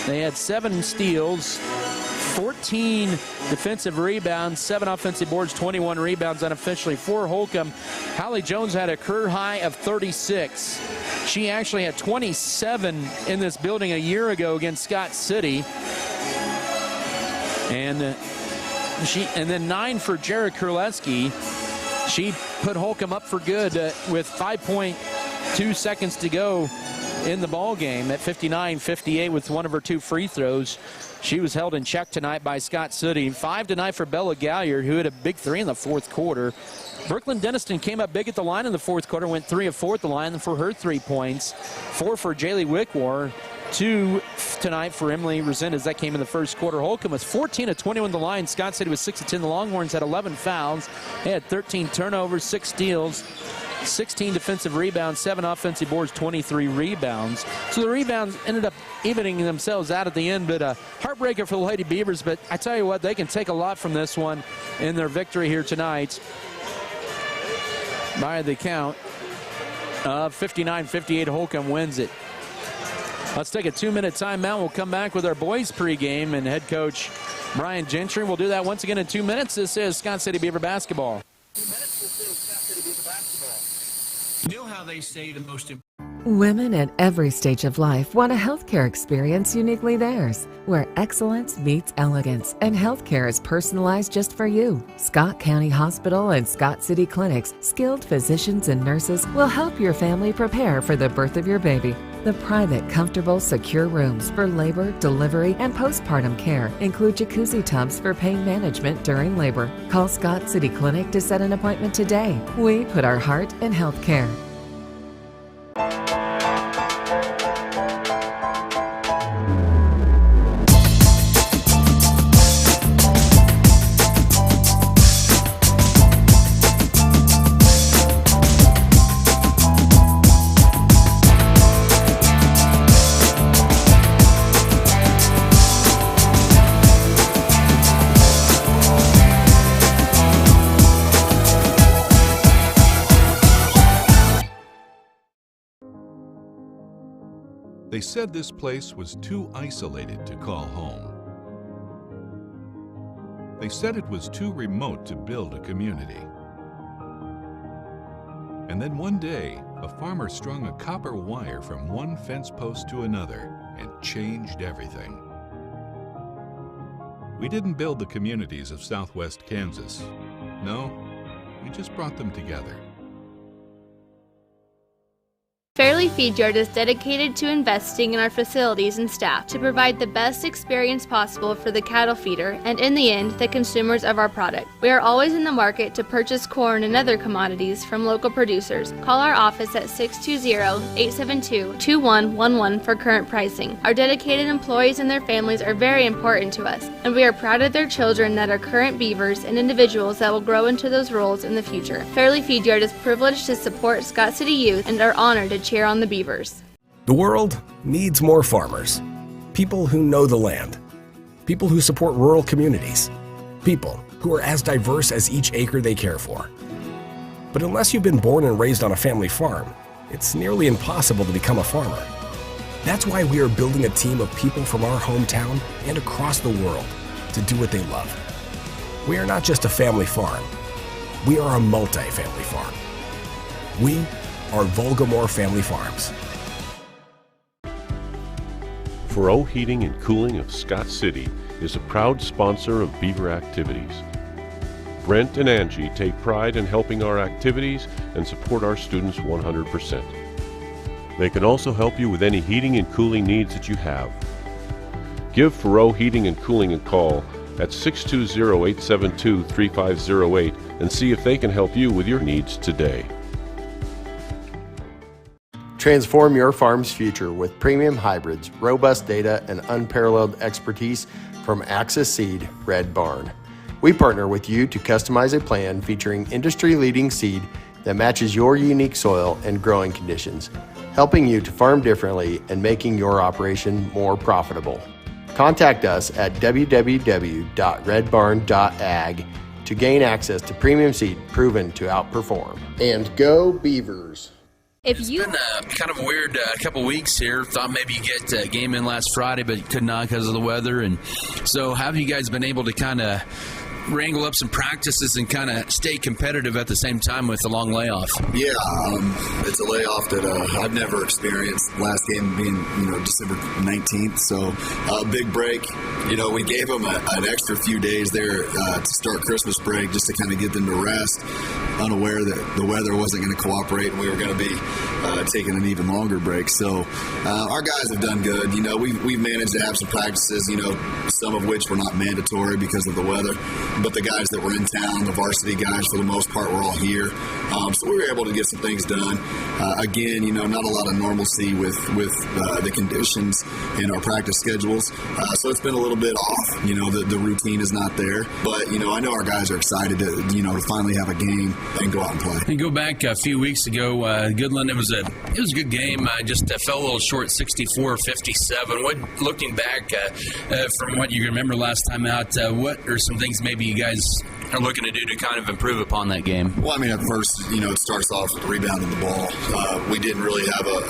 They had 7 steals, 14 defensive rebounds, 7 offensive boards, 21 rebounds unofficially. For Holcomb, Hallie Jones had a career high of 36. She actually had 27 in this building a year ago against Scott City. And then 9 for Jared Kraleski. She put Holcomb up for good with 5.2 seconds to go in the ball game at 59-58 with one of her 2 free throws. She was held in check tonight by Scott City. 5 tonight for Bella Galliard, who had a big 3 in the fourth quarter. Brooklyn Denniston came up big at the line in the fourth quarter, went 3 of 4 at the line for her 3 points. 4 for Jaylee Wickwar. 2 tonight for Emily Resendez. That came in the first quarter. Holcomb was 14 of 21 the line. Scott City was 6 of 10. The Longhorns had 11 fouls. They had 13 turnovers, 6 steals, 16 defensive rebounds, 7 offensive boards, 23 rebounds. So the rebounds ended up evening themselves out at the end, but a heartbreaker for the Lady Beavers. But I tell you what, they can take a lot from this one in their victory here tonight by the count of 59-58. Holcomb wins it. Let's take a 2-minute timeout. We'll come back with our boys pregame and head coach Brian Gentry. We'll do that once again in 2 minutes. This is Scott City Beaver basketball. You know how they say the most important. Women at every stage of life want a healthcare experience uniquely theirs, where excellence meets elegance and healthcare is personalized just for you. Scott County Hospital and Scott City Clinic's skilled physicians and nurses will help your family prepare for the birth of your baby. The private, comfortable, secure rooms for labor, delivery, and postpartum care include jacuzzi tubs for pain management during labor. Call Scott City Clinic to set an appointment today. We put our heart in healthcare. They said this place was too isolated to call home. They said it was too remote to build a community. And then one day, a farmer strung a copper wire from one fence post to another and changed everything. We didn't build the communities of Southwest Kansas. No, we just brought them together. Fairleigh Feed Yard is dedicated to investing in our facilities and staff to provide the best experience possible for the cattle feeder and, in the end, the consumers of our product. We are always in the market to purchase corn and other commodities from local producers. Call our office at 620-872-2111 for current pricing. Our dedicated employees and their families are very important to us, and we are proud of their children that are current beavers and individuals that will grow into those roles in the future. Fairleigh Feed Yard is privileged to support Scott City youth and are honored to cheer on the Beavers. The world needs more farmers. People who know the land. People who support rural communities. People who are as diverse as each acre they care for. But unless you've been born and raised on a family farm, it's nearly impossible to become a farmer. That's why we are building a team of people from our hometown and across the world to do what they love. We are not just a family farm. We are a multi-family farm. We are Volgamore Family Farms. Furrow Heating and Cooling of Scott City is a proud sponsor of Beaver activities. Brent and Angie take pride in helping our activities and support our students 100%. They can also help you with any heating and cooling needs that you have. Give Furrow Heating and Cooling a call at 620-872-3508 and see if they can help you with your needs today. Transform your farm's future with premium hybrids, robust data, and unparalleled expertise from Axis Seed Red Barn. We partner with you to customize a plan featuring industry-leading seed that matches your unique soil and growing conditions, helping you to farm differently and making your operation more profitable. Contact us at www.redbarn.ag to gain access to premium seed proven to outperform. And go Beavers! It's been kind of a weird couple weeks here. Thought maybe you get a game in last Friday, but could not because of the weather. And so have you guys been able to kind of wrangle up some practices and kind of stay competitive at the same time with the long layoff? Yeah, it's a layoff that I've never experienced. Last game being, December 19th, so big break. We gave them an extra few days there to start Christmas break just to kind of get them to rest, unaware that the weather wasn't going to cooperate and we were going to be taking an even longer break. So our guys have done good. We've managed to have some practices, some of which were not mandatory because of the weather. But the guys that were in town, the varsity guys for the most part, were all here. So we were able to get some things done. Again, not a lot of normalcy with the conditions in our practice schedules. So it's been a little bit off. The routine is not there. But, I know our guys are excited to, to finally have a game and go out and play. And go back a few weeks ago, Goodland, it was a good game. Just fell a little short, 64-57. Looking back from what you remember last time out, what are some things maybe you guys are looking to do to kind of improve upon that game? Well, at first, it starts off with rebounding the ball. We didn't really have a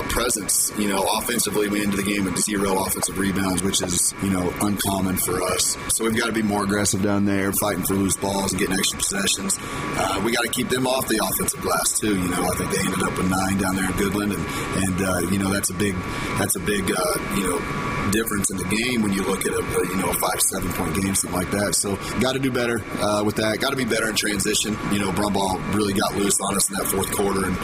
presence. Offensively, we ended the game with 0 offensive rebounds, which is, uncommon for us. So we've got to be more aggressive down there, fighting for loose balls and getting extra possessions. We got to keep them off the offensive glass, too. I think they ended up with 9 down there in Goodland, and that's a big difference in the game when you look at a 5-7 point game, something like that. So got to do better with that. Got to be better in transition. Brumball really got loose on us in that fourth quarter, and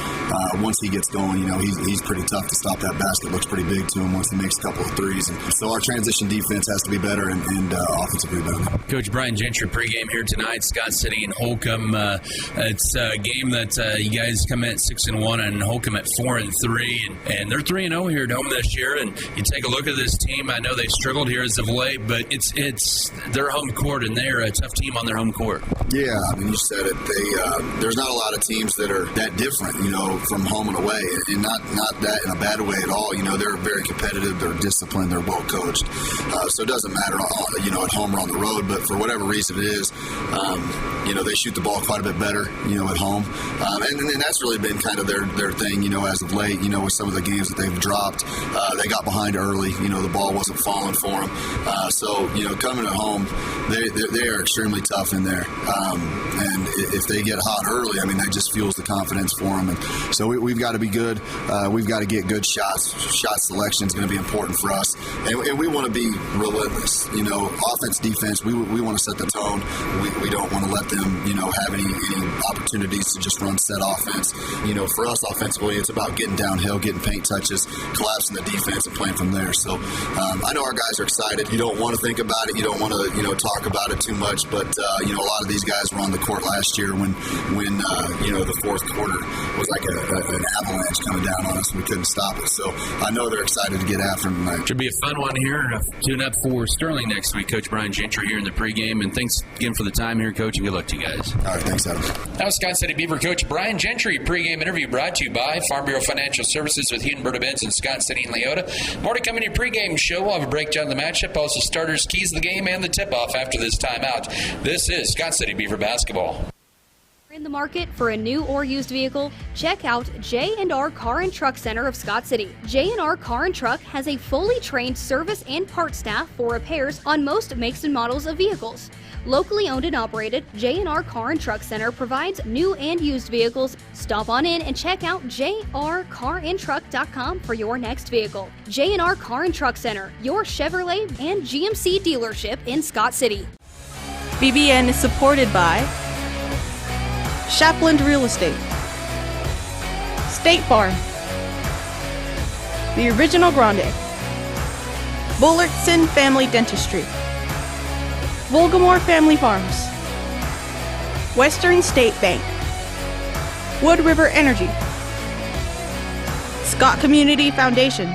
once he gets going, he's pretty tough to stop. That basket looks pretty big to him once he makes a couple of threes. And so our transition defense has to be better and offensive rebounding. Coach Brian Gentry, pregame here tonight, Scott City and Holcomb. It's a game that you guys come in at 6-1 and Holcomb at 4-3, and they're 3-0 here at home this year. And you take a look at this team. team. I know they've struggled here as of late, but it's their home court, and they're a tough team on their home court. Yeah, I mean, you said it. There's not a lot of teams that are that different, from home and away, and not that in a bad way at all. They're very competitive, they're disciplined, they're well coached. So it doesn't matter, at home or on the road. But for whatever reason it is, they shoot the ball quite a bit better, at home, and that's really been kind of their thing, as of late. With some of the games that they've dropped, they got behind early. The ball wasn't falling for them. So coming at home, they are extremely tough in there. And if they get hot early, that just fuels the confidence for them. And so we've got to be good. We've got to get good shots. Shot selection is going to be important for us. And we want to be relentless. Offense, defense, we want to set the tone. We don't want to let them, have any opportunities to just run set offense. For us offensively, it's about getting downhill, getting paint touches, collapsing the defense, and playing from there. So I know our guys are excited. You don't want to think about it. You don't want to, talk about it too much. But, a lot of these guys were on the court last year when the fourth quarter was like an avalanche coming down on us. We couldn't stop it. So I know they're excited to get after them tonight. Should be a fun one here. Tune up for Sterling next week. Coach Brian Gentry here in the pregame. And thanks again for the time here, Coach, and good luck to you guys. All right, thanks, Adam. That was Scott City Beaver coach Brian Gentry. Pregame interview brought to you by Farm Bureau Financial Services with Hudenberta Benz in Scott City and Leota. More to come in your pregame show. We'll have a breakdown of the matchup, also starters, keys of the game, and the tip-off after this timeout. This is Scott City Beaver basketball. In the market for a new or used vehicle, check out J&R Car and Truck Center of Scott City. J&R Car and Truck has a fully trained service and parts staff for repairs on most makes and models of vehicles. Locally owned and operated, J&R Car and Truck Center provides new and used vehicles. Stop on in and check out jrcarandtruck.com for your next vehicle. J&R Car and Truck Center, your Chevrolet and GMC dealership in Scott City. BBN is supported by Shapland Real Estate, State Farm, The Original Grande, Bullertson Family Dentistry, Volgamore Family Farms, Western State Bank, Wood River Energy, Scott Community Foundation,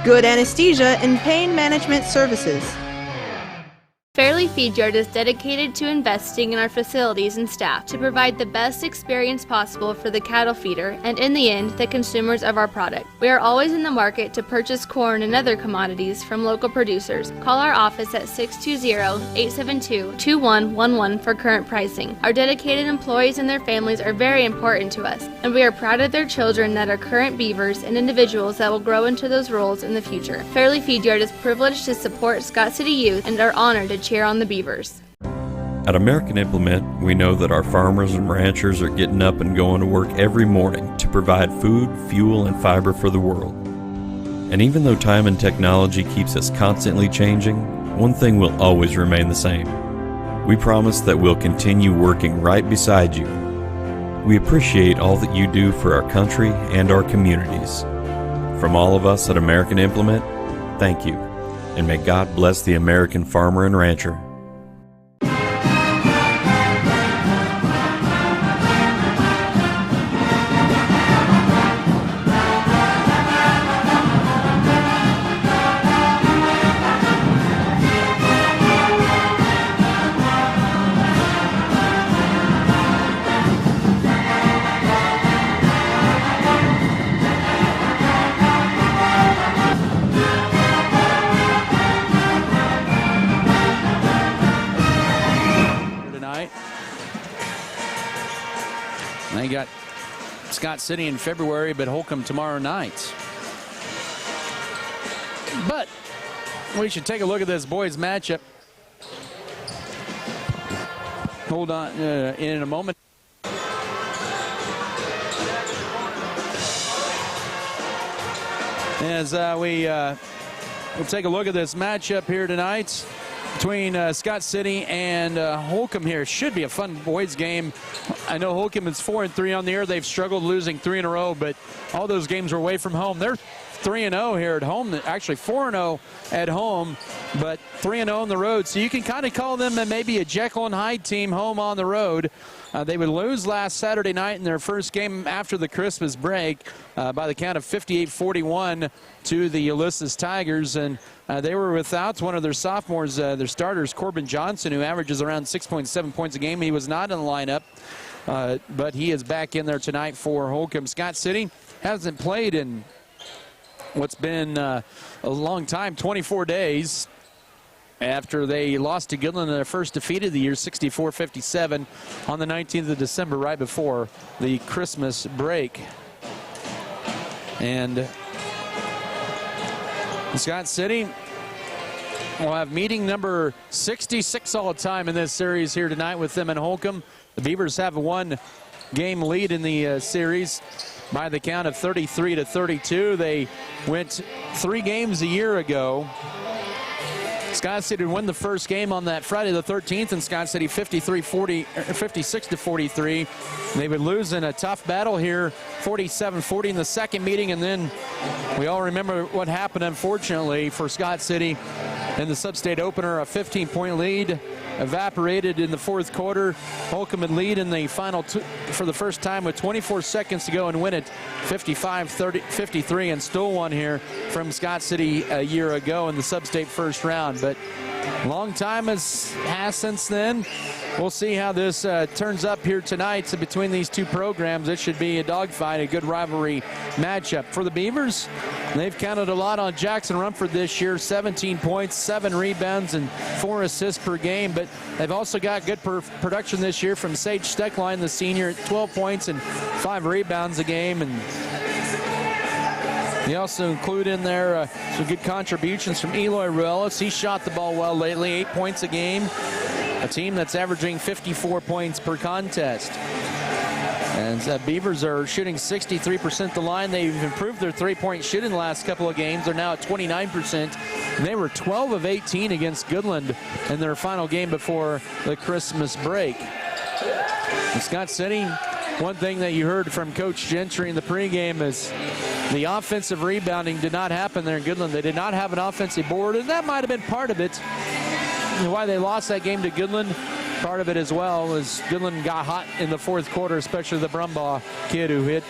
Good Anesthesia and Pain Management Services. Fairleigh Feed Yard is dedicated to investing in our facilities and staff to provide the best experience possible for the cattle feeder and, in the end, the consumers of our product. We are always in the market to purchase corn and other commodities from local producers. Call our office at 620-872-2111 for current pricing. Our dedicated employees and their families are very important to us, and we are proud of their children that are current beavers and individuals that will grow into those roles in the future. Fairleigh Feed Yard is privileged to support Scott City youth and are honored to cheer on the Beavers. At American Implement, we know that our farmers and ranchers are getting up and going to work every morning to provide food, fuel, and fiber for the world. And even though time and technology keeps us constantly changing, one thing will always remain the same. We promise that we'll continue working right beside you. We appreciate all that you do for our country and our communities. From all of us at American Implement, thank you. And may God bless the American farmer and rancher. They got Scott City in February, but Holcomb tomorrow night. But we should take a look at this boys matchup. Hold on in a moment. As we'll take a look at this matchup here tonight between Scott City and Holcomb here. Should be a fun boys game. I know Holcomb is 4-3 on the year. They've struggled losing 3 in a row, but all those games were away from home. They're 3-0 here at home. Actually 4-0 at home, but 3-0 on the road. So you can kind of call them maybe a Jekyll and Hyde team home on the road. They would lose last Saturday night in their first game after the Christmas break by the count of 58-41 to the Ulysses Tigers. And they were without one of their sophomores, their starters, Corbin Johnson, who averages around 6.7 points a game. He was not in the lineup, but he is back in there tonight for Holcomb. Scott City hasn't played in what's been a long time, 24 days. After they lost to Goodland in their first defeat of the year, 64-57 on the 19th of December, right before the Christmas break. And Scott City will have meeting number 66 all time in this series here tonight with them in Holcomb. The Beavers have a one-game lead in the series by the count of 33-32. They went 3 games a year ago. Scott City would win the first game on that Friday the 13th, and Scott City 56-43. They would lose in a tough battle here, 47-40 in the second meeting, and then we all remember what happened, unfortunately, for Scott City in the Sub-State opener. A 15-point lead evaporated in the fourth quarter. Holcomb would lead in the final for the first time with 24 seconds to go and win it 55-53, and stole one here from Scott City a year ago in the Sub-State first round. But long time has since then. We'll see how this turns up here tonight. So between these two programs, it should be a dogfight, a good rivalry matchup. For the Beavers, they've counted a lot on Jackson Rumford this year, 17 points, 7 rebounds, and 4 assists per game. But they've also got good production this year from Sage Steckline, the senior, at 12 points and 5 rebounds a game. And they also include in there some good contributions from Eloy Ruelas. He shot the ball well lately, 8 points a game. A team that's averaging 54 points per contest. And Beavers are shooting 63% the line. They've improved their three-point shooting the last couple of games. They're now at 29%. And they were 12 of 18 against Goodland in their final game before the Christmas break. And Scott City, one thing that you heard from Coach Gentry in the pregame is the offensive rebounding did not happen there in Goodland. They did not have an offensive board, and that might have been part of it. Why they lost that game to Goodland. Part of it as well was Goodland got hot in the fourth quarter, especially the Brumbaugh kid who hit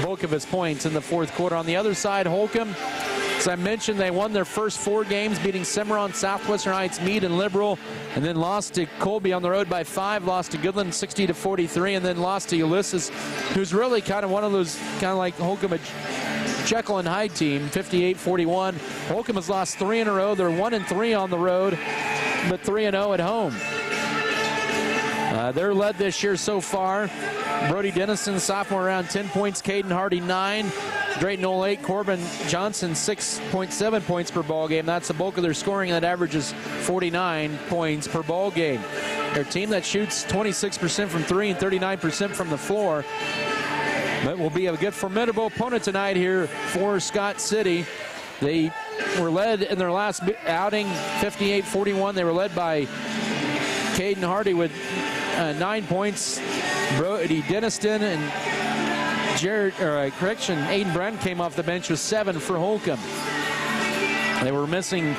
bulk of his points in the fourth quarter. On the other side, Holcomb, as I mentioned, they won their first 4 games, beating Cimarron, Southwestern Heights, Meade, and Liberal, and then lost to Colby on the road by 5, lost to Goodland 60-43, and then lost to Ulysses, who's really kind of one of those, kind of like Holcomb, a Jekyll and Hyde team, 58-41. Holcomb has lost 3 in a row. They're 1-3 on the road, but 3-0 at home. They're led this year so far. Brody Dennison, sophomore, around 10 points. Caden Hardy, 9. Drayton Ole, 8. Corbin Johnson, 6.7 points per ball game. That's the bulk of their scoring. That averages 49 points per ball game. They're a team that shoots 26% from 3 and 39% from the floor. But will be a good, formidable opponent tonight here for Scott City. They were led in their last outing, 58-41. They were led by Caden Hardy with 9 points. Brody Denniston and Aiden Brown came off the bench with 7 for Holcomb. They were missing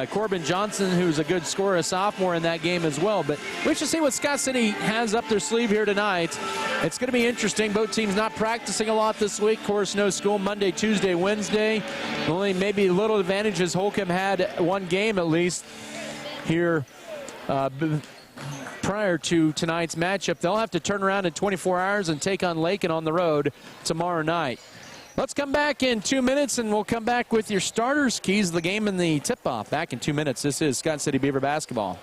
Corbin Johnson, who's a good scorer, a sophomore in that game as well. But we should see what Scott City has up their sleeve here tonight. It's going to be interesting. Both teams not practicing a lot this week. Of course, no school Monday, Tuesday, Wednesday. Only maybe a little advantage as Holcomb had 1 game at least here prior to tonight's matchup. They'll have to turn around in 24 hours and take on Lakin on the road tomorrow night. Let's come back in 2 minutes, and we'll come back with your starters, keys of the game, and the tip-off. Back in 2 minutes. This is Scott City Beaver basketball.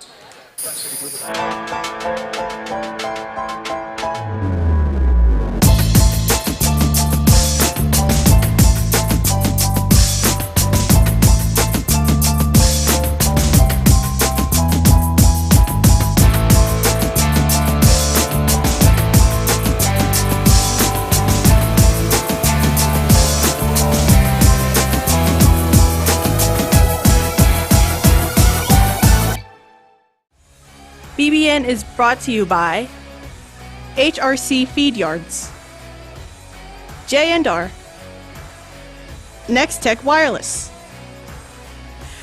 BBN is brought to you by HRC Feed Yards, J&R, Next Tech Wireless,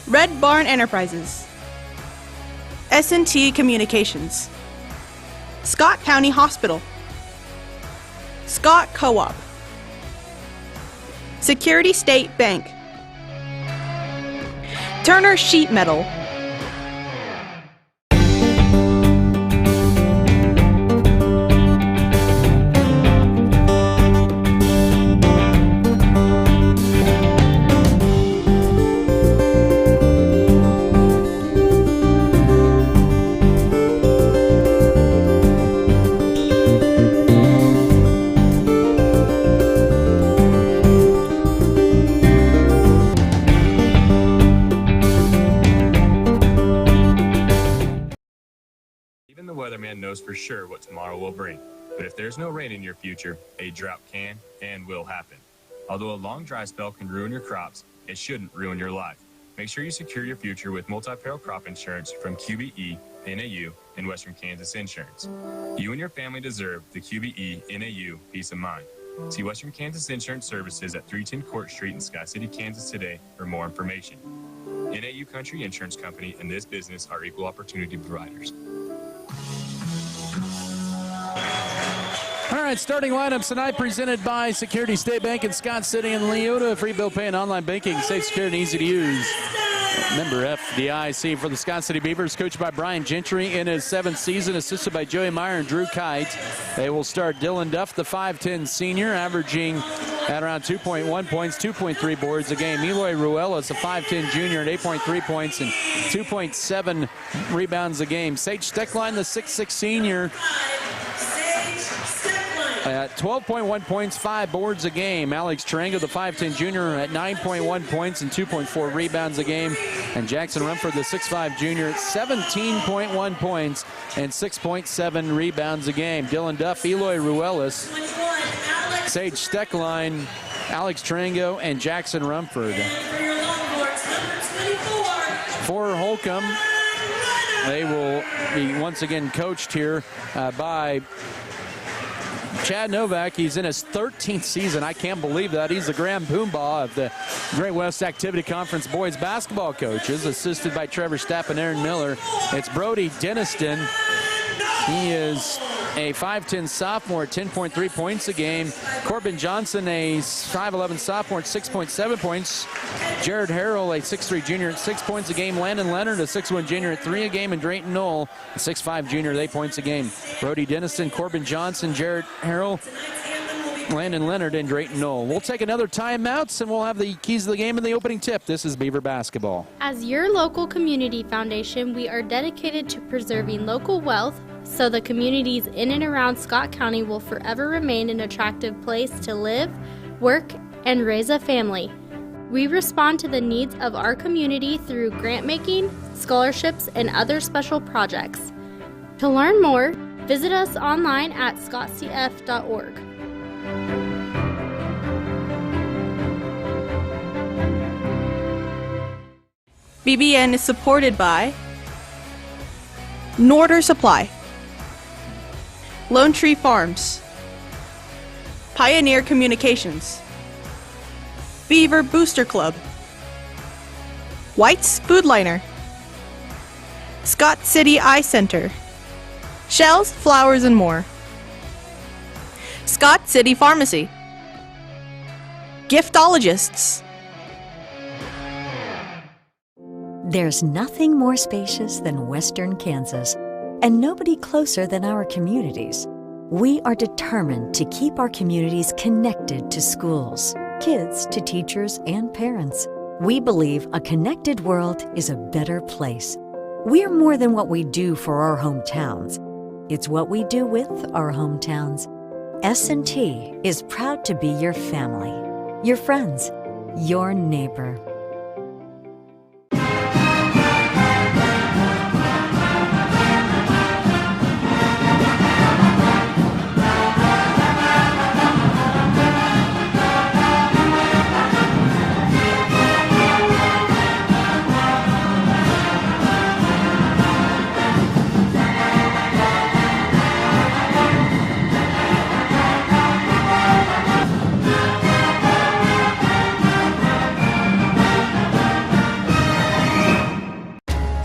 Red Barn Enterprises, S&T Communications, Scott County Hospital, Scott Co-op, Security State Bank, Turner Sheet Metal, Even the weatherman knows for sure what tomorrow will bring. But if there's no rain in your future, a drought can and will happen. Although a long dry spell can ruin your crops, it shouldn't ruin your life. Make sure you secure your future with multi-peril crop insurance from QBE, NAU, and Western Kansas Insurance. You and your family deserve the QBE, NAU peace of mind. See Western Kansas Insurance Services at 310 Court Street in Scott City, Kansas today for more information. NAU Country Insurance Company and this business are equal opportunity providers. All right, starting lineups tonight presented by Security State Bank in Scott City and Leota. Free bill pay and online banking, safe, secure, and easy to use. Member FDIC for the Scott City Beavers, coached by Brian Gentry in his 7th season, assisted by Joey Meyer and Drew Kite. They will start Dylan Duff, the 5'10 senior, averaging at around 2.1 points, 2.3 boards a game. Eloy Ruelas, a 5'10 junior, at 8.3 points and 2.7 rebounds a game. Sage Steckline, the 6'6 senior, at 12.1 points, 5 boards a game. Alex Tarango, the 5'10 junior, at 9.1 points and 2.4 rebounds a game. And Jackson Rumford, the 6'5 junior, at 17.1 points and 6.7 rebounds a game. Dylan Duff, Eloy Ruelas, Sage Steckline, Alex Tarango, and Jackson Rumford. For Holcomb, they will be once again coached here by Chad Novak. He's in his 13th season. I can't believe that. He's the Graham Poombaugh of the Great West Activity Conference boys basketball coaches, assisted by Trevor Stapp and Aaron Miller. It's Brody Denniston. He is a 5'10 sophomore at 10.3 points a game. Corbin Johnson, a 5'11 sophomore at 6.7 points. Jared Harrell, a 6'3 junior at 6 points a game. Landon Leonard, a 6'1 junior at 3 a game. And Drayton Knoll, a 6'5 junior at 8 points a game. Brody Denniston, Corbin Johnson, Jared Harrell, Landon Leonard, and Drayton Knoll. We'll take another timeout, and we'll have the keys of the game in the opening tip. This is Beaver Basketball. As your local community foundation, we are dedicated to preserving local wealth so the communities in and around Scott County will forever remain an attractive place to live, work, and raise a family. We respond to the needs of our community through grant making, scholarships, and other special projects. To learn more, visit us online at scottcf.org. BBN is supported by Norder Supply, Lone Tree Farms, Pioneer Communications, Beaver Booster Club, White's Food Liner, Scott City Eye Center, Shells, Flowers, and more, Scott City Pharmacy, Giftologists. There's nothing more spacious than Western Kansas, and nobody closer than our communities. We are determined to keep our communities connected to schools, kids to teachers and parents. We believe a connected world is a better place. We are more than what we do for our hometowns. It's what we do with our hometowns. S&T is proud to be your family, your friends, your neighbor.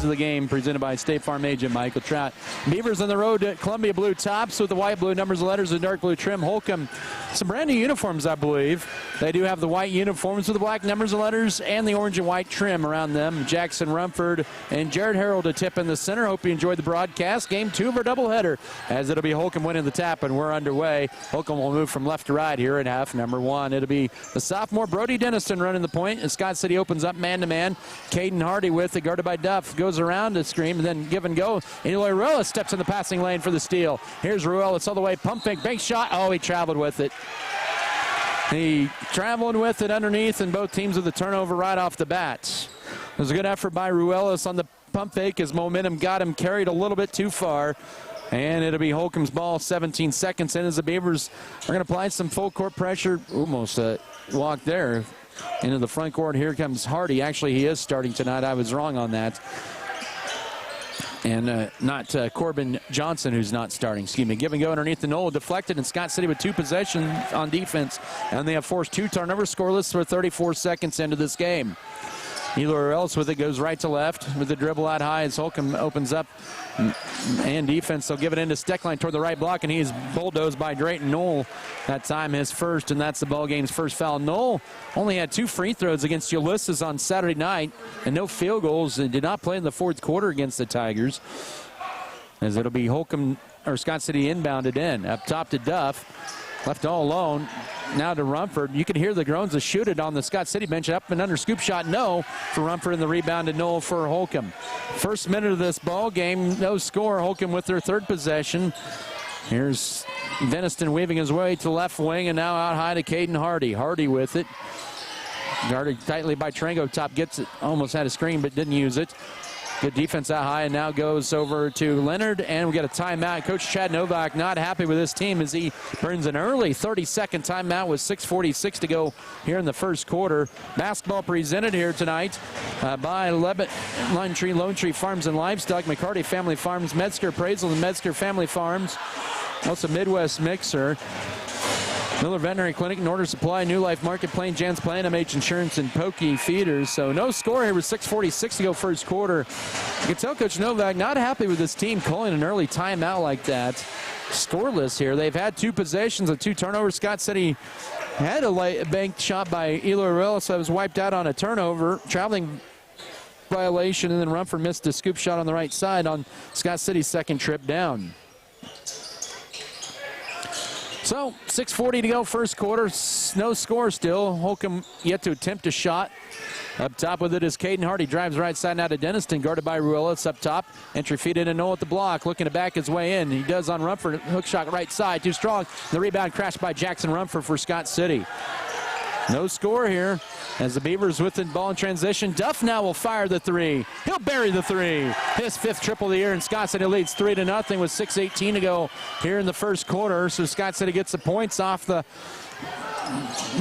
of the game presented by State Farm agent Michael Trout. Beavers on the road to Columbia blue tops with the white blue numbers and letters and dark blue trim. Holcomb, some brand new uniforms, I believe. They do have the white uniforms with the black numbers and letters and the orange and white trim around them. Jackson Rumford and Jared Harrell to tip in the center. Hope you enjoyed the broadcast. Game 2 of our doubleheader, as it'll be Holcomb winning the tap, and we're underway. Holcomb will move from left to right here in half number 1. It'll be the sophomore Brody Denniston running the point, and Scott City opens up man-to-man. Caden Hardy with it, guarded by Duff, goes around to scream, and then give and go. Eloy Ruelas steps in the passing lane for the steal. Here's Ruelas all the way, pump fake, bank shot. Oh, he traveled with it. He traveled with it underneath, and both teams with the turnover right off the bat. It was a good effort by Ruelas on the pump fake. His momentum got him carried a little bit too far. And it'll be Holcomb's ball, 17 seconds in as the Beavers are going to apply some full court pressure. Almost a walk there into the front court. Here comes Hardy. Actually, he is starting tonight. I was wrong on that. And not Corbin Johnson, who's not starting. Excuse me. Give and go underneath the knoll. Deflected, and Scott City with 2 possessions on defense. And they have forced 2 turnovers, scoreless for 34 seconds into this game. Eloy else with it, goes right to left with the dribble out high as Holcomb opens up. And defense, they'll give it into Steckline toward the right block, and he's bulldozed by Drayton Knoll. That time his first, and that's the ball game's first foul. Knoll only had 2 free throws against Ulysses on Saturday night, and no field goals, and did not play in the fourth quarter against the Tigers. As it'll be Holcomb, or Scott City inbounded in. Up top to Duff. Left all alone. Now to Rumford. You can hear the groans of shoot it on the Scott City bench. Up and under, scoop shot, no for Rumford, and the rebound to Knoll for Holcomb. First minute of this ball game, no score. Holcomb with their 3rd possession. Here's Denniston weaving his way to left wing, and now out high to Caden Hardy. Hardy with it. Guarded tightly by Trango. Top gets it. Almost had a screen, but didn't use it. Good defense out high, and now goes over to Leonard, and we got a timeout. Coach Chad Novak not happy with this team as he burns an early 30-second timeout with 6:46 to go here in the first quarter. Basketball presented here tonight by Levitt, Lone Tree Farms and Livestock, McCarty Family Farms, Metzger Appraisal, and Metzger Family Farms. Also Midwest Mixer. Miller Veterinary Clinic, Norder Supply, New Life Market, Plain Jan's Plan, MH Insurance, and Pokey Feeders. So no score here with 6:46 to go first quarter. You can tell Coach Novak not happy with this team calling an early timeout like that. Scoreless here. They've had 2 possessions and 2 turnovers. Scott City had a banked shot by Eloy Ruelas, so it was wiped out on a turnover. Traveling violation, and then Rumford missed a scoop shot on the right side on Scott City's second trip down. So, 6:40 to go first quarter. No score still. Holcomb yet to attempt a shot. Up top with it is Caden Hardy. Drives right side now to Denniston, guarded by Ruelas up top. Entry feed in and Knoll at the block, looking to back his way in. He does on Rumford. Hook shot right side, too strong. The rebound crashed by Jackson Rumford for Scott City. No score here as the Beavers with the ball in transition. Duff now will fire the 3. He'll bury the 3. His 5th triple of the year, and Scott City leads 3-0 with 6:18 to go here in the first quarter. So Scott City gets the points off the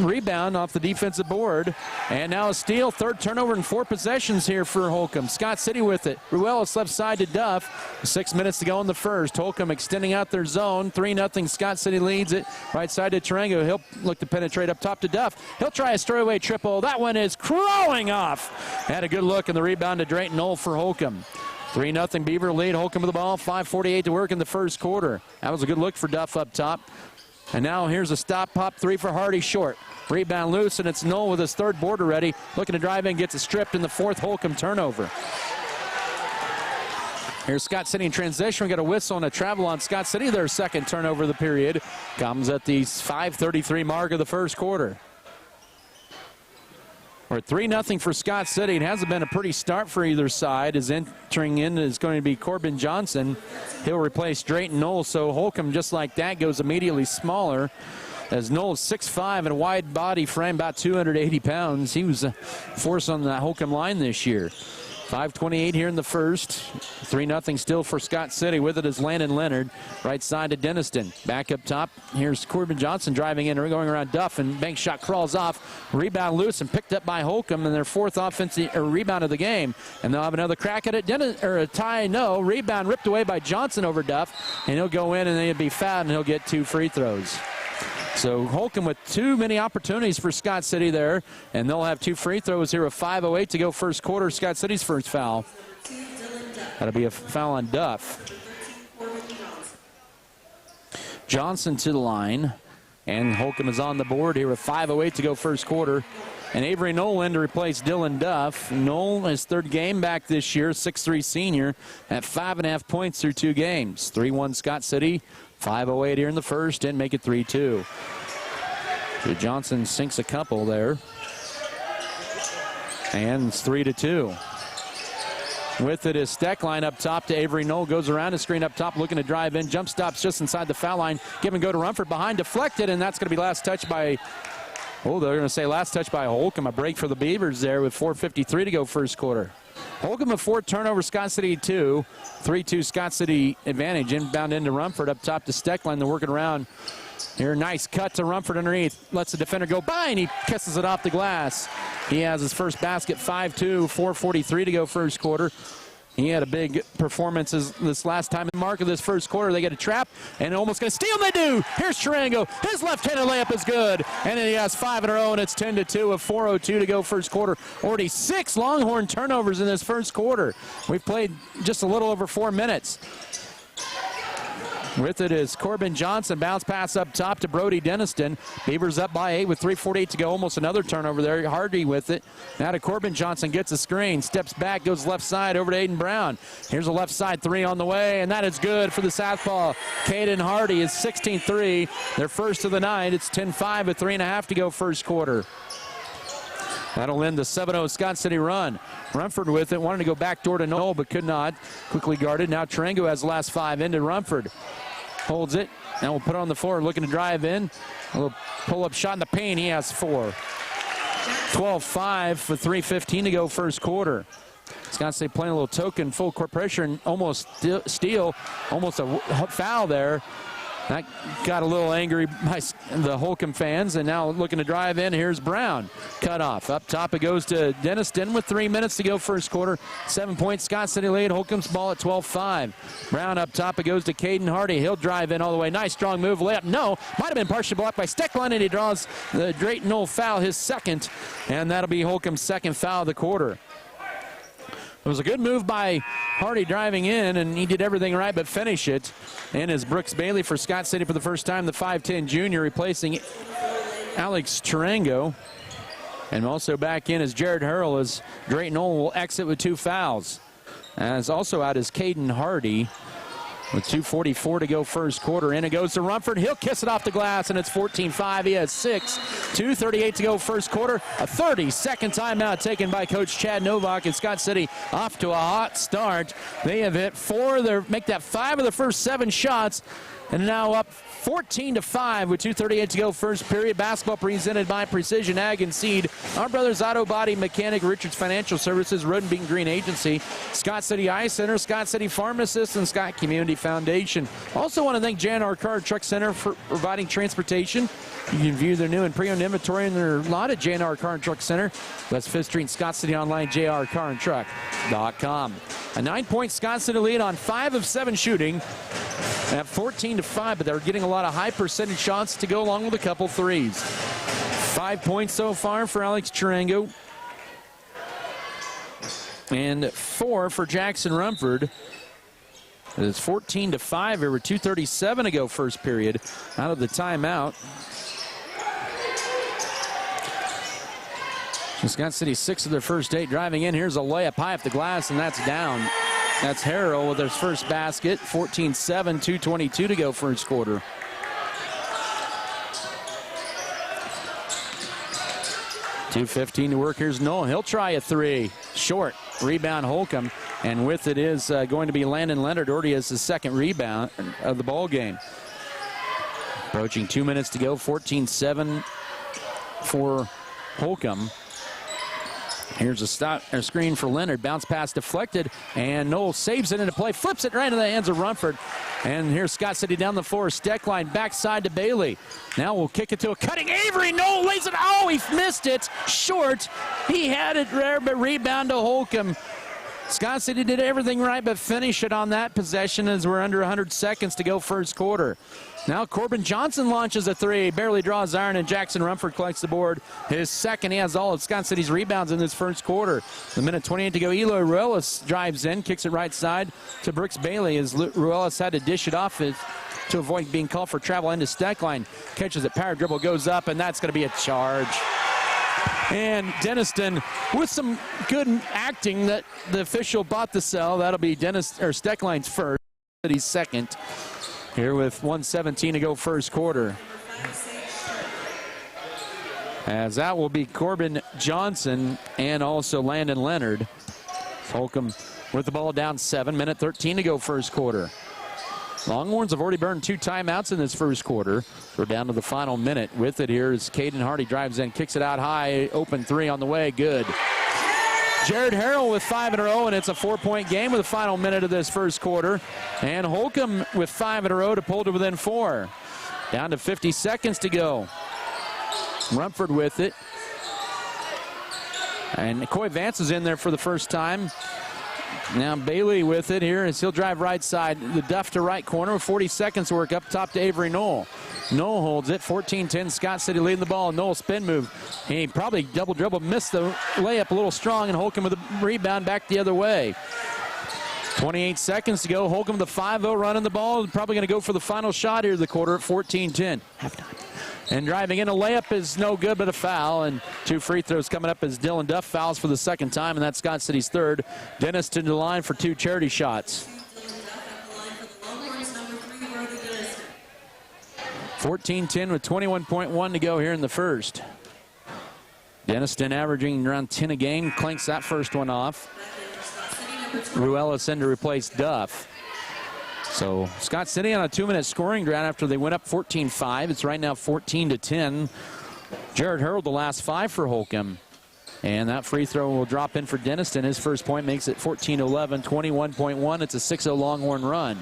rebound off the defensive board. And now a steal, 3rd turnover and 4 possessions here for Holcomb. Scott City with it. Ruelas left side to Duff. 6 minutes to go in the first. Holcomb extending out their zone. 3-0. Scott City leads it. Right side to Tarango. He'll look to penetrate up top to Duff. He'll try a straightaway triple. That one is crawling off. Had a good look, and the rebound to Drayton Knoll for Holcomb. 3-0 Beaver lead. Holcomb with the ball. 5:48 to work in the first quarter. That was a good look for Duff up top. And now here's a stop pop 3 for Hardy short. Rebound loose, and it's Knoll with his 3rd board already. Looking to drive in, gets it stripped in the 4th Holcomb turnover. Here's Scott City in transition. We got a whistle and a travel on Scott City. Their 2nd turnover of the period comes at the 5:33 mark of the first quarter. We're at 3-0 for Scott City. It hasn't been a pretty start for either side. As entering in is going to be Corbin Johnson. He'll replace Drayton Knoll. So Holcomb, just like that, goes immediately smaller. As Knoll is 6'5" and a wide body frame, about 280 pounds. He was a force on the Holcomb line this year. 5:28 here in the first. 3-0 still for Scott City. With it is Landon Leonard. Right side to Denniston. Back up top. Here's Corbin Johnson driving in, going around Duff, and bank shot crawls off. Rebound loose and picked up by Holcomb, and their 4th offensive rebound of the game. And they'll have another crack at it. A tie, no. Rebound ripped away by Johnson over Duff, and he'll go in, and he'll be fouled, and he'll get 2 free throws. So Holcomb with too many opportunities for Scott City there, and they'll have 2 free throws here with 5:08 to go first quarter. Scott City's first foul. That'll be a foul on Duff. Johnson to the line, and Holcomb is on the board here with 5:08 to go first quarter. And Avery Nolan to replace Dylan Duff. Nolan, his third game back this year, 6'3 senior, at 5.5 points through 2 games. 3-1 Scott City, 5:08 here in the first, and make it 3-2. So Johnson sinks a couple there. And it's 3-2. With it is Steckline up top to Avery Knoll. Goes around the screen up top, looking to drive in. Jump stops just inside the foul line. Give and go to Rumford behind, deflected, and that's going to be last touch by, they're going to say last touch by Holcomb. A break for the Beavers there with 4:53 to go first quarter. Holcomb with 4 turnovers, Scott City 2. 3-2 Scott City advantage. Inbound into Rumford up top to Steckline. They're working around. Here, nice cut to Rumford underneath. Lets the defender go by, and he kisses it off the glass. He has his first basket, 5-2, 4:43 to go first quarter. He had a big performance this last time. In the mark of this first quarter, they get a trap, and almost going to steal, and they do. Here's Chirango. His left-handed layup is good. And then he has 5 in a row, and it's 10-2 with 4:02 to go first quarter. Already 6 Longhorn turnovers in this first quarter. We've played just a little over 4 minutes. With it is Corbin Johnson. Bounce pass up top to Brody Deniston. Beavers up by 8 with 3:48 to go. Almost another turnover there. Hardy with it. Now to Corbin Johnson. Gets a screen. Steps back. Goes left side over to Aiden Brown. Here's a left side 3 on the way. And that is good for the southpaw. Caden Hardy is 16-3. Their first of the night. It's 10-5 with 3.5 to go first quarter. That'll end the 7-0 Scott City run. Rumford with it. Wanted to go back door to Knoll, but could not. Quickly guarded. Now Chirango has the last 5 into Rumford. Holds it. Now we'll put it on the floor. Looking to drive in. A little pull-up shot in the paint. He has 4. 12-5 with 3:15 to go first quarter. Scott City playing a little token, full court pressure, and almost steal. Almost a foul there. That got a little angry by the Holcomb fans, and now looking to drive in. Here's Brown. Cut off. Up top it goes to Deniston with 3 minutes to go first quarter. 7 points. Scott City lead. Holcomb's ball at 12-5. Brown up top. It goes to Caden Hardy. He'll drive in all the way. Nice strong move. Layup. No. Might have been partially blocked by Steckline, and he draws the Drayton Knoll foul, his second, and that'll be Holcomb's second foul of the quarter. It was a good move by Hardy driving in, and he did everything right but finish it. And is Brooks Bailey for Scott City for the first time, the 5'10 junior, replacing Alex Chirango. And also back in is Jared Hurl, as Drayton Knoll will exit with 2 fouls. As also out is Caden Hardy with 2:44 to go first quarter. In it goes to Rumford. He'll kiss it off the glass, and it's 14-5. He has 6. 2:38 to go first quarter. A 30-second timeout taken by Coach Chad Novak, and Scott City off to a hot start. They have hit 4. Make that 5 of the first 7 shots, and now up 14-5 with 2:38 to go first period. Basketball presented by Precision Ag and Seed, Our Brothers Auto Body Mechanic, Richards Financial Services, Road and Beaton Green Agency, Scott City Eye Center, Scott City Pharmacist, and Scott Community Foundation. Also want to thank J&R Car and Truck Center for providing transportation. You can view their new and pre-owned inventory in their lot at J&R Car and Truck Center. That's 5th Street, Scott City, online, jrcarandtruck.com. A 9-point Scott City lead on 5 of 7 shooting at 14-5, but they're getting a lot of high percentage shots to go along with a couple threes. 5 points so far for Alex Chirango, and 4 for Jackson Rumford. It's 14-5 here with 2:37 to go first period out of the timeout. Scott City 6 of their first 8 driving in. Here's a layup high up the glass, and that's down. That's Harrell with his first basket. 14-7, 2:22 to go first quarter. .215 to work. Here's Noel. He'll try a 3. Short. Rebound Holcomb. And with it is going to be Landon Leonard. Already has his second rebound of the ball game. Approaching 2 minutes to go. 14-7 for Holcomb. Here's a screen for Leonard. Bounce pass deflected, and Noel saves it into play. Flips it right into the hands of Rumford. And here's Scott City down the floor. Steckline backside to Bailey. Now we'll kick it to a cutting Avery. Noel lays it. Oh, he missed it. Short. He had it there, but rebound to Holcomb. Scott City did everything right but finish it on that possession as we're under 100 seconds to go first quarter. Now Corbin Johnson launches a three, barely draws iron, and Jackson Rumford collects the board. His second. He has all of Scott City's rebounds in this first quarter. The minute 28 to go, Eloy Ruelas drives in, kicks it right side to Brooks Bailey as Ruelas had to dish it off to avoid being called for travel into stack line. Catches it, power dribble goes up, and that's going to be a charge. And Denniston with some good acting that the official bought the sell. That'll be Steckline's first, City's second. Here with 1:17 to go first quarter. As that will be Corbin Johnson and also Landon Leonard. Holcomb with the ball down 7, minute 13 to go first quarter. Longhorns have already burned 2 timeouts in this first quarter. We're down to the final minute. With it here is Caden Hardy, drives in, kicks it out high, open three on the way, good. Jared Harrell with 5 in a row, and it's a 4-point game with the final minute of this first quarter. And Holcomb with 5 in a row to pull to within 4. Down to 50 seconds to go. Rumford with it. And Coy Vance is in there for the first time. Now Bailey with it here as he'll drive right side. The Duff to right corner with 40 seconds to work up top to Avery Knoll. Knoll holds it, 14-10, Scott City leading the ball. Knoll spin move. He probably double dribble, missed the layup a little strong, and Holcomb with a rebound back the other way. 28 seconds to go. Holcomb the 5-0 running the ball. Probably going to go for the final shot here of the quarter at 14-10. Halftime. And driving in, a layup is no good, but a foul. And 2 free throws coming up as Dylan Duff fouls for the second time, and that's Scott City's third. Dennis to the line for 2 charity shots. 14-10 with 21.1 to go here in the first. Denniston averaging around 10 a game, clanks that first one off. Ruelas in to replace Duff. So Scott City on a 2-minute scoring drought after they went up 14-5. It's right now 14-10. Jared Harrell the last 5 for Holcomb. And that free throw will drop in for Denniston. His first point makes it 14-11, 21.1. It's a 6-0 Longhorn run.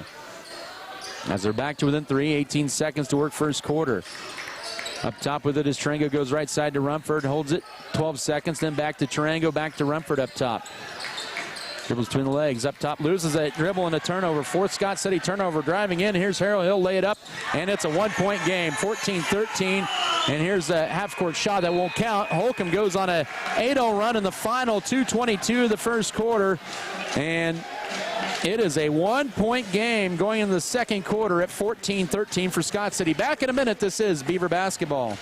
As they're back to within 3, 18 seconds to work first quarter. Up top with it as Tarango goes right side to Rumford, holds it 12 seconds, then back to Tarango, back to Rumford up top. Dribbles between the legs, up top, loses a dribble and a turnover. 4th Scott City turnover, driving in. Here's Harrell, he'll lay it up, and it's a 1-point game, 14-13. And here's a half-court shot that won't count. Holcomb goes on a 8-0 run in the final, 2:22 of the first quarter. And it is a 1-point game going in the second quarter at 14-13 for Scott City. Back in a minute, this is Beaver basketball.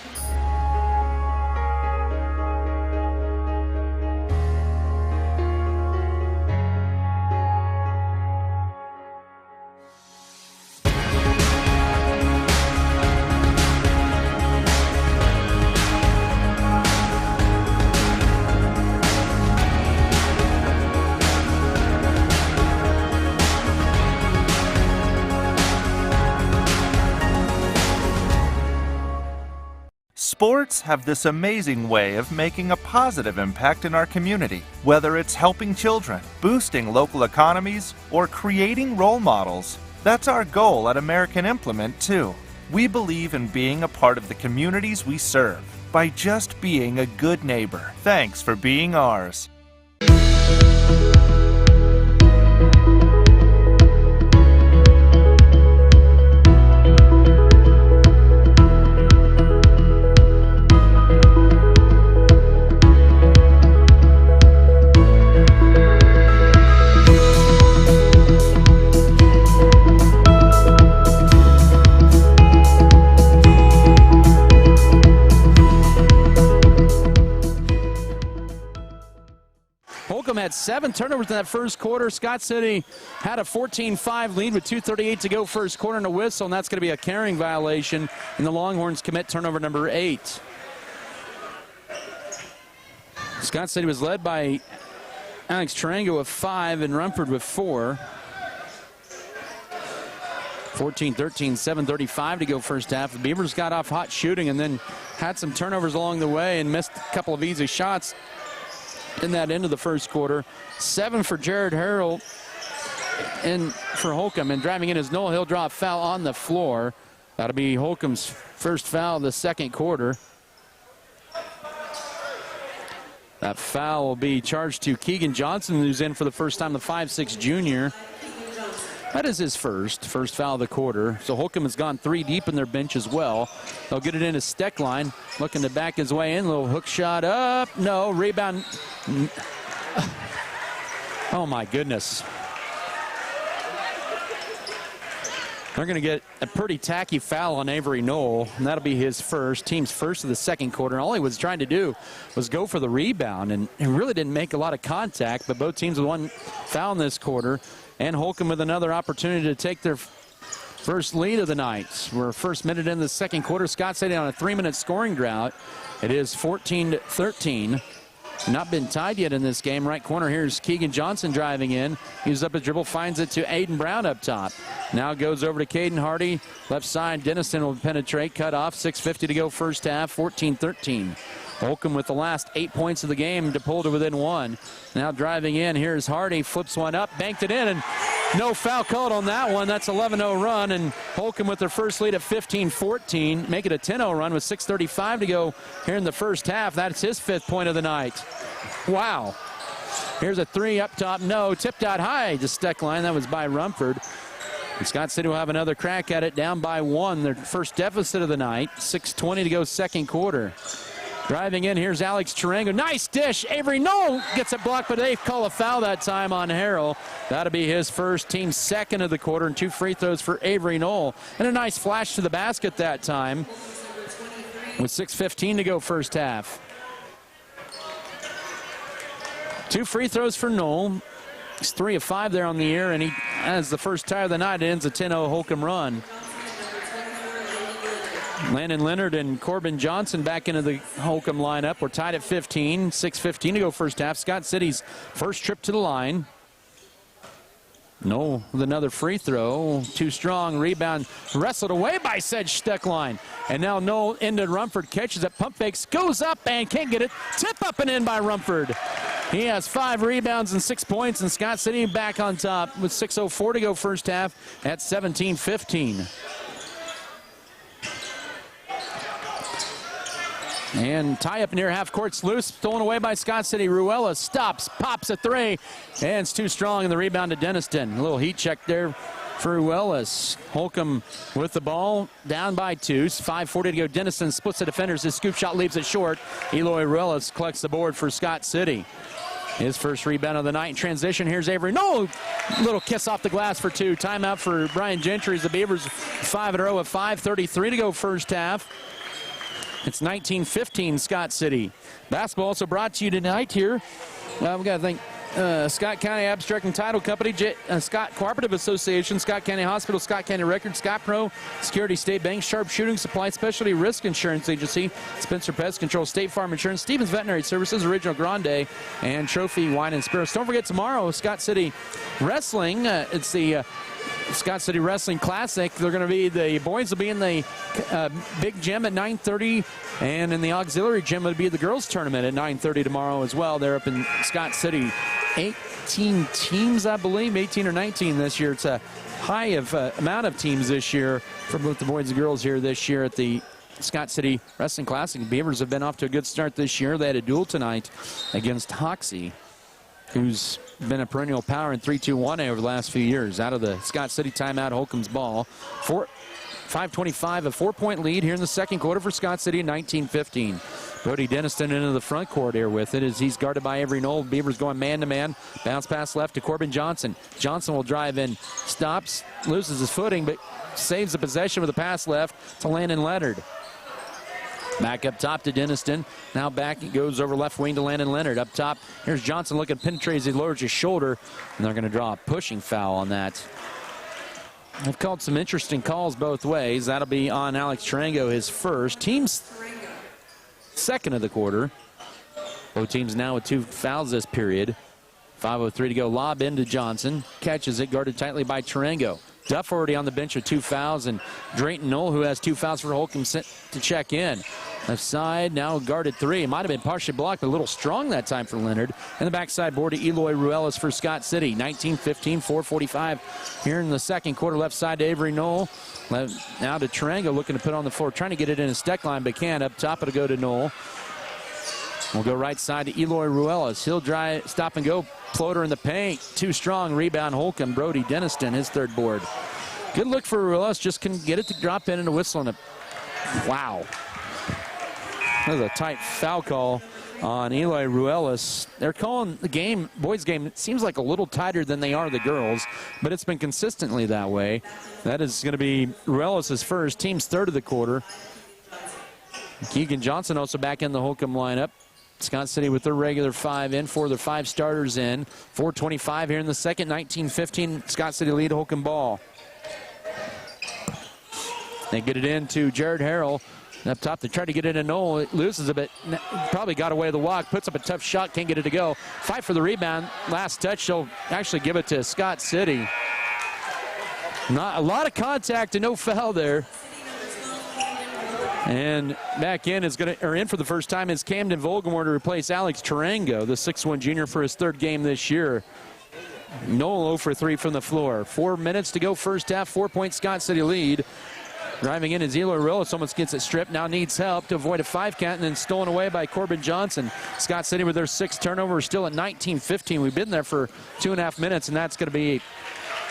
Sports have this amazing way of making a positive impact in our community, whether it's helping children, boosting local economies, or creating role models. That's our goal at American Implement, too. We believe in being a part of the communities we serve by just being a good neighbor. Thanks for being ours. Had 7 turnovers in that first quarter. Scott City had a 14-5 lead with 2:38 to go first quarter and a whistle, and that's going to be a carrying violation, and the Longhorns commit turnover number 8. Scott City was led by Alex Tarango with 5 and Rumford with 4. 14-13, 7:35 to go first half. The Beavers got off hot shooting and then had some turnovers along the way and missed a couple of easy shots in that end of the first quarter. 7 for Jared Harrell and for Holcomb, and driving in is Noel. He'll draw a foul on the floor. That'll be Holcomb's first foul of the second quarter. That foul will be charged to Keegan Johnson, who's in for the first time, the 5'6" junior. That is his first foul of the quarter. So Holcomb has gone 3 deep in their bench as well. They'll get it into Steckline, looking to back his way in. Little hook shot up. No, rebound. Oh, my goodness. They're going to get a pretty tacky foul on Avery Knoll, and that'll be his team's first of the second quarter. And all he was trying to do was go for the rebound, and he really didn't make a lot of contact, but both teams with 1 foul in this quarter. And Holcomb with another opportunity to take their first lead of the night. We're first minute in the second quarter. Scott City on a 3-minute scoring drought. It is 14-13. Not been tied yet in this game. Right corner, here's Keegan Johnson driving in. Uses up a dribble, finds it to Aiden Brown up top. Now goes over to Caden Hardy. Left side, Denniston will penetrate. Cut off, 6:50 to go first half, 14-13. Holcomb with the last 8 points of the game to pull to within 1. Now driving in, here's Hardy, flips one up, banked it in, and no foul called on that one. That's 11-0 run, and Holcomb with their first lead at 15-14. Make it a 10-0 run with 6:35 to go here in the first half. That's his 5th point of the night. Wow. Here's a 3 up top, no, tipped out high to Steckline. That was by Rumford. And Scott City will have another crack at it, down by 1. Their first deficit of the night. 6:20 to go second quarter. Driving in, here's Alex Tarango. Nice dish. Avery Knoll gets it blocked, but they call a foul that time on Harrell. That'll be his first, team second of the quarter, and 2 free throws for Avery Knoll. And a nice flash to the basket that time with 6:15 to go first half. 2 free throws for Knoll. He's 3 of 5 there on the year, and he has the first tie of the night. It ends a 10-0 Holcomb run. Landon Leonard and Corbin Johnson back into the Holcomb lineup. We're tied at 15, 6:15 to go first half. Scott City's first trip to the line. Knoll with another free throw. Too strong. Rebound wrestled away by Sedge Steckline. And now Knoll into Rumford. Catches it. Pump fakes. Goes up and can't get it. Tip up and in by Rumford. He has 5 rebounds and 6 points. And Scott City back on top with 6:04 to go first half at 17-15. And tie up near half court's loose, stolen away by Scott City. Ruella stops, pops a 3, and it's too strong in the rebound to Denniston. A little heat check there for Ruelas. Holcomb with the ball, down by 2. 5:40 to go. Denniston splits the defenders. His scoop shot leaves it short. Eloy Ruelas collects the board for Scott City. His first rebound of the night in transition. Here's Avery. No! Little kiss off the glass for 2. Timeout for Brian Gentry as the Beavers 5 in a row with 5:33 to go first half. It's 19-15 Scott City. Basketball also brought to you tonight here. We got to thank Scott County Abstract and Title Company, Scott Cooperative Association, Scott County Hospital, Scott County Records, Scott Pro, Security State Bank, Sharp Shooting Supply, Specialty Risk Insurance Agency, Spencer Pest Control, State Farm Insurance, Stevens Veterinary Services, Original Grande, and Trophy Wine and Spirits. Don't forget tomorrow, Scott City Wrestling. It's the Scott City Wrestling Classic. They're going to be, the boys will be in the big gym at 9:30, and in the auxiliary gym it'll be the girls tournament at 9:30 tomorrow as well. They're up in Scott City. 18 teams, I believe, 18 or 19 this year. It's a high amount of teams this year for both the boys and girls here this year at the Scott City Wrestling Classic. Beavers have been off to a good start this year. They had a duel tonight against Hoxie, who's been a perennial power in 3-2-1A over the last few years. Out of the Scott City timeout, Holcomb's ball. 5:25, a 4-point lead here in the second quarter for Scott City, 19-15. Brody Denniston into the front court here with it as he's guarded by Avery Knoll. Beavers going man-to-man. Bounce pass left to Corbin Johnson. Johnson will drive in, stops, loses his footing, but saves the possession with a pass left to Landon Leonard. Back up top to Denniston. Now back, it goes over left wing to Landon Leonard. Up top, here's Johnson looking to penetrate as he lowers his shoulder, and they're going to draw a pushing foul on that. They've called some interesting calls both ways. That'll be on Alex Tarango, his first. Team's second of the quarter. Both teams now with 2 fouls this period. 5:03 to go. Lob into Johnson. Catches it, guarded tightly by Tarango. Duff already on the bench with 2 fouls, and Drayton Knoll, who has 2 fouls for Holcomb, sent to check in. Left side, now guarded 3. It might have been partially blocked, but a little strong that time for Leonard. And the backside board to Eloy Ruelas for Scott City. 19-15, 4:45 here in the second quarter. Left side to Avery Knoll. Now to Tarango, looking to put on the floor, trying to get it in a Steckline, but can't. Up top, it'll go to Knoll. We'll go right side to Eloy Ruelas. He'll drive, stop and go. Floater in the paint. Too strong. Rebound Holcomb. Brody Denniston, his third board. Good look for Ruelas. Just couldn't get it to drop in and a whistle. And wow. That was a tight foul call on Eloy Ruelas. They're calling the game, boys game, it seems like a little tighter than they are the girls, but it's been consistently that way. That is going to be Ruelas' first, team's third of the quarter. Keegan Johnson also back in the Holcomb lineup. Scott City with their regular 5 in, 4 of their 5 starters in. 4:25 here in the second, 19-15 Scott City lead, Holcomb ball. They get it into Jared Harrell. Up top, they try to get it in Knoll. It loses a bit. Probably got away with the walk. Puts up a tough shot. Can't get it to go. Fight for the rebound. Last touch. They'll actually give it to Scott City. Not a lot of contact and no foul there. And back in is going to, or in for the first time, is Camden Volgamore to replace Alex Tarango, the 6'1 junior, for his third game this year. Knoll 0 for 3 from the floor. 4 minutes to go first half. 4-point Scott City lead. Driving in is Eloy Ruelas. Someone gets it stripped. Now needs help to avoid a 5 count and then stolen away by Corbin Johnson. Scott City with their 6th turnover, still at 19-15. We've been there for 2.5 minutes, and that's going to be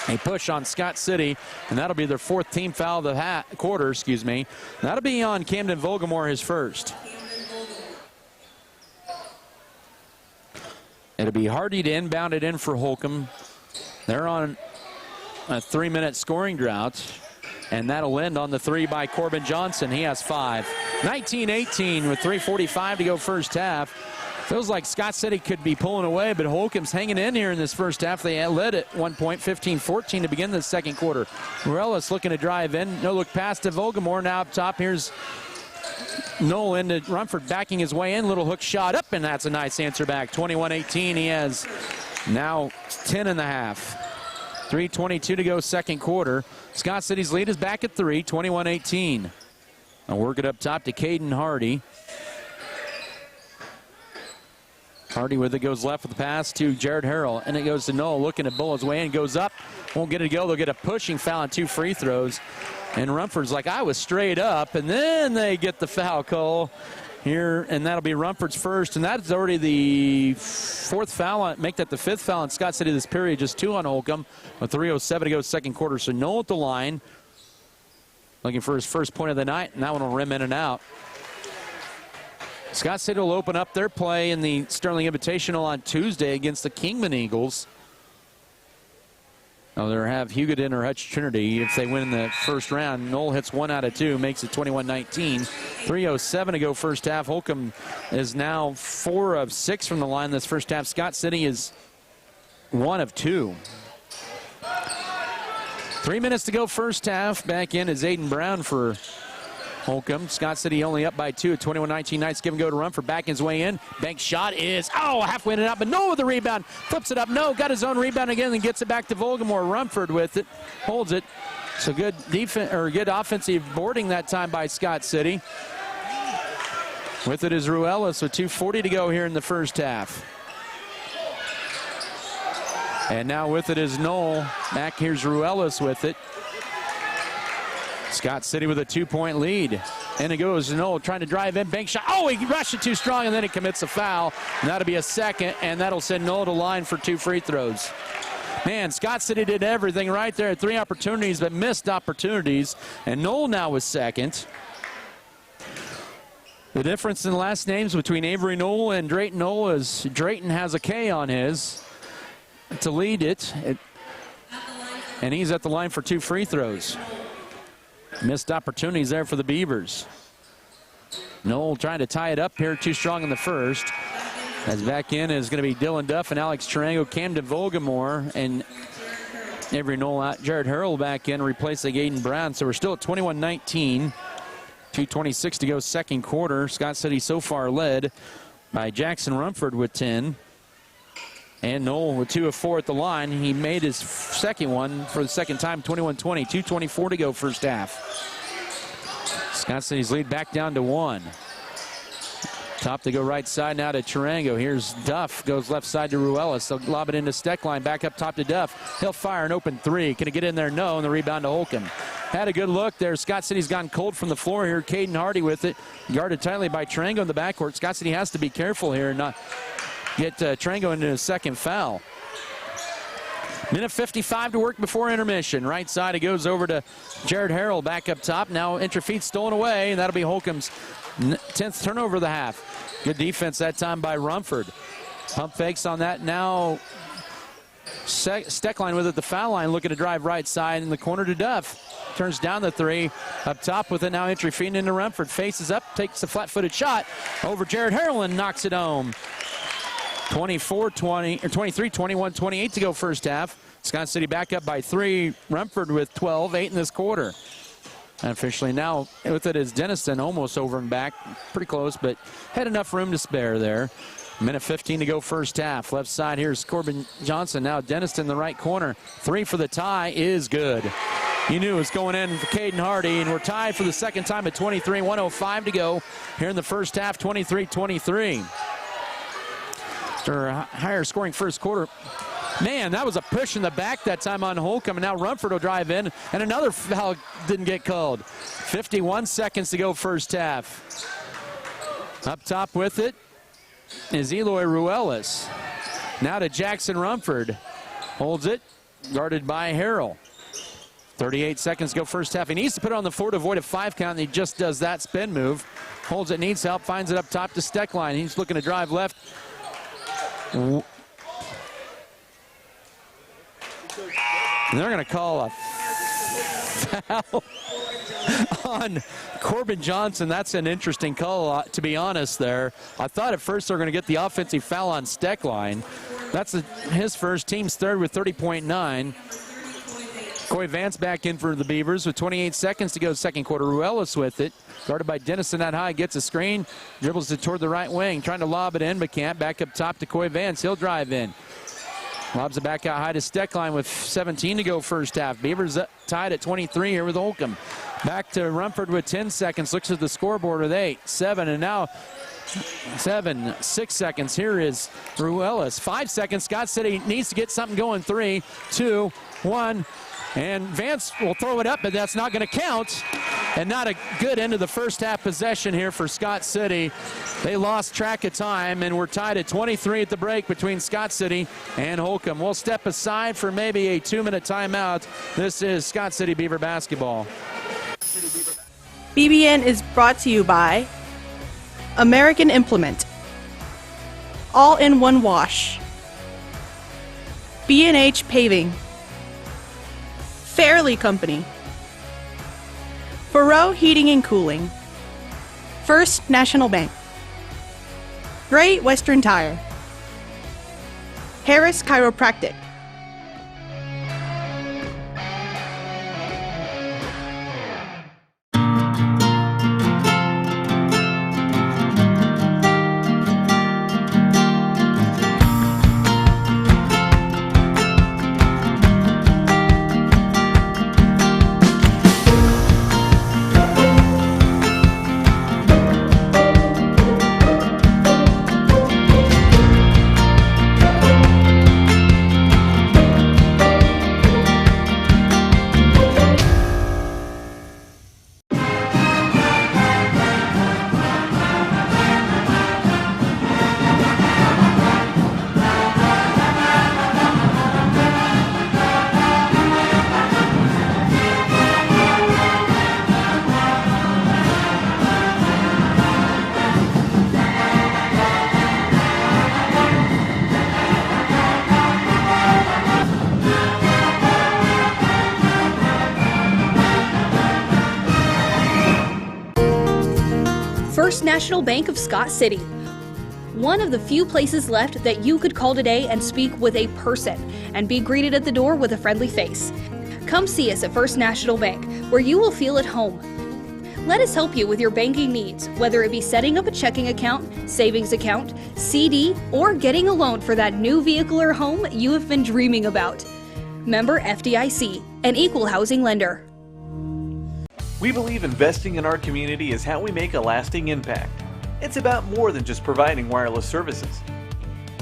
a push on Scott City, and that'll be their 4th team foul of the quarter, excuse me. That'll be on Camden Volgamore, his first. It'll be Hardy to inbound it in for Holcomb. They're on a 3-minute scoring drought. And that'll end on the 3 by Corbin Johnson. He has 5. 19-18 with 3:45 to go first half. Feels like Scott City could be pulling away, but Holcomb's hanging in here in this first half. They led at 1 point, 15-14 to begin the second quarter. Ruelas looking to drive in. No look pass to Volgamore. Now up top, here's Knoll into Rumford backing his way in. Little hook shot up, and that's a nice answer back. 21-18. He has now 10.5. 3:22 to go second quarter. Scott City's lead is back at 3, 21-18. I'll work it up top to Caden Hardy. Hardy with it goes left with the pass to Jared Harrell, and it goes to Knoll looking to bull his way in, goes up, won't get it to go. They'll get a pushing foul on 2 free throws. And Rumford's like, I was straight up, and then they get the foul call here, and that'll be Rumford's first, and that's already the 4th foul, make that the 5th foul on Scott City this period, just 2 on Holcomb, with 3:07 to go second quarter. So Knoll at the line, looking for his first point of the night, and that one will rim in and out. Scott City will open up their play in the Sterling Invitational on Tuesday against the Kingman Eagles. Now they'll have Hugoton or Hutch Trinity if they win in the first round. Knoll hits 1 out of 2, makes it 21-19. 3:07 to go first half. Holcomb is now 4 of 6 from the line this first half. Scott City is 1 of 2. 3 minutes to go first half. Back in is Aiden Brown for Holcomb. Scott City only up by 2 at 21-19. Nice give and go to Rumford. Back his way in. Bank shot is, halfway in and out, but no with the rebound. Flips it up. No, got his own rebound again and gets it back to Volgamore. Rumford with it. Holds it. So good defense, or good offensive boarding that time by Scott City. With it is Ruelas with 2:40 to go here in the first half. And now with it is Knoll. Back here's Ruelas with it. Scott City with a 2-point lead. And it goes Knoll trying to drive in. Bank shot. He rushed it too strong, and then he commits a foul. And that'll be a second, and that'll send Knoll to line for 2 free throws. Man, Scott City did everything right there. 3 opportunities, but missed opportunities. And Knoll now was second. The difference in the last names between Avery Knoll and Drayton Knoll is Drayton has a K on his to lead it. And he's at the line for 2 free throws. Missed opportunities there for the Beavers. Knoll trying to tie it up here, too strong in the first. As back in is going to be Dylan Duff and Alex Tarango, Camden Volgamore, and Avery Knoll out. Jared Harrell back in, replacing Aiden Brown. So we're still at 21-19. 2:26 to go second quarter. Scott City so far led by Jackson Rumford with 10. And Knoll with 2 of 4 at the line. He made his second one for the second time, 21-20. 2:24 to go first half. Scott City's lead back down to 1. Top to go right side now to Tarango. Here's Duff, goes left side to Ruelas. They'll lob it into Steckline, back up top to Duff. He'll fire an open 3. Can he get in there? No, and the rebound to Holcomb. had a good look there. Scott City's gone cold from the floor here. Caden Hardy with it, guarded tightly by Trango in the backcourt. Scott City has to be careful here and not get Trango into his second foul. Minute 55 to work before intermission. Right side, it goes over to Jared Harrell back up top. Now entry feed stolen away, and that'll be Holcomb's 10th turnover of the half. Good defense that time by Rumford. Pump fakes on that. Now Steckline with it, the foul line, looking to drive right side in the corner to Duff. Turns down the three. Up top with it now, entry feeding into Rumford. Faces up, takes a flat-footed shot over Jared Harrell and knocks it home. 23-20, or 21-28 to go first half. Scott City back up by 3. Rumford with 12, 8 in this quarter. And officially now with it is Denniston almost over and back. Pretty close, but had enough room to spare there. Minute 15 to go first half. Left side, here's Corbin Johnson. Now Denniston in the right corner. 3 for the tie is good. You knew it was going in for Caden Hardy, and we're tied for the second time at 23. 1:05 to go here in the first half, 23-23. After a higher scoring first quarter. Man, that was a push in the back that time on Holcomb, and now Rumford will drive in, and another foul didn't get called. 51 seconds to go first half. Up top with it is Eloy Ruelas. Now to Jackson Rumford. Holds it, guarded by Harrell. 38 seconds to go first half. He needs to put it on the floor to avoid a 5 count, and he just does that spin move. Holds it, needs help, finds it up top to Steckline. He's looking to drive left. And they're going to call a foul on Corbin Johnson. That's an interesting call, to be honest there. I thought at first they were going to get the offensive foul on Steckline. That's his first, team's third with 30.9. Coy Vance back in for the Beavers with 28 seconds to go second quarter. Ruelas with it. Guarded by Dennison that high, gets a screen, dribbles it toward the right wing, trying to lob it in, but can't. Back up top to Coy Vance. He'll drive in. Lobs it back out high to Steckline with 17 to go first half. Beavers tied at 23 here with Holcomb. Back to Rumford with 10 seconds. Looks at the scoreboard with 8, 7, and now 7, 6 seconds. Here is Ruelas. 5 seconds. Scott City needs to get something going. 3, 2, 1. And Vance will throw it up, but that's not going to count. And not a good end of the first half possession here for Scott City. They lost track of time, and we're tied at 23 at the break between Scott City and Holcomb. We'll step aside for maybe a 2-minute timeout. This is Scott City Beaver basketball. BBN is brought to you by American Implement, All-in-One Wash, B&H Paving, Fairley Company, Faroe Heating and Cooling, First National Bank, Great Western Tire, Harris Chiropractic. First National Bank of Scott City. One of the few places left that you could call today and speak with a person and be greeted at the door with a friendly face. Come see us at First National Bank, where you will feel at home. Let us help you with your banking needs, whether it be setting up a checking account, savings account, CD, or getting a loan for that new vehicle or home you have been dreaming about. Member FDIC, an equal housing lender. We believe investing in our community is how we make a lasting impact. It's about more than just providing wireless services.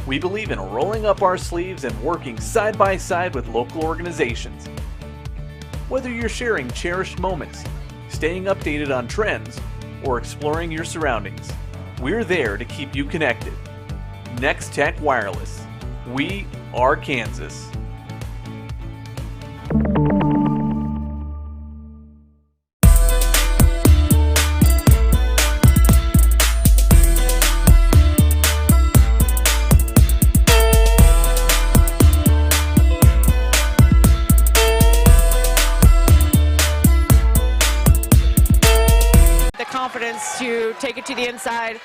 We believe in rolling up our sleeves and working side by side with local organizations. Whether you're sharing cherished moments, staying updated on trends, or exploring your surroundings, we're there to keep you connected. Next Tech Wireless. We are Kansas. Confidence to take it to the inside.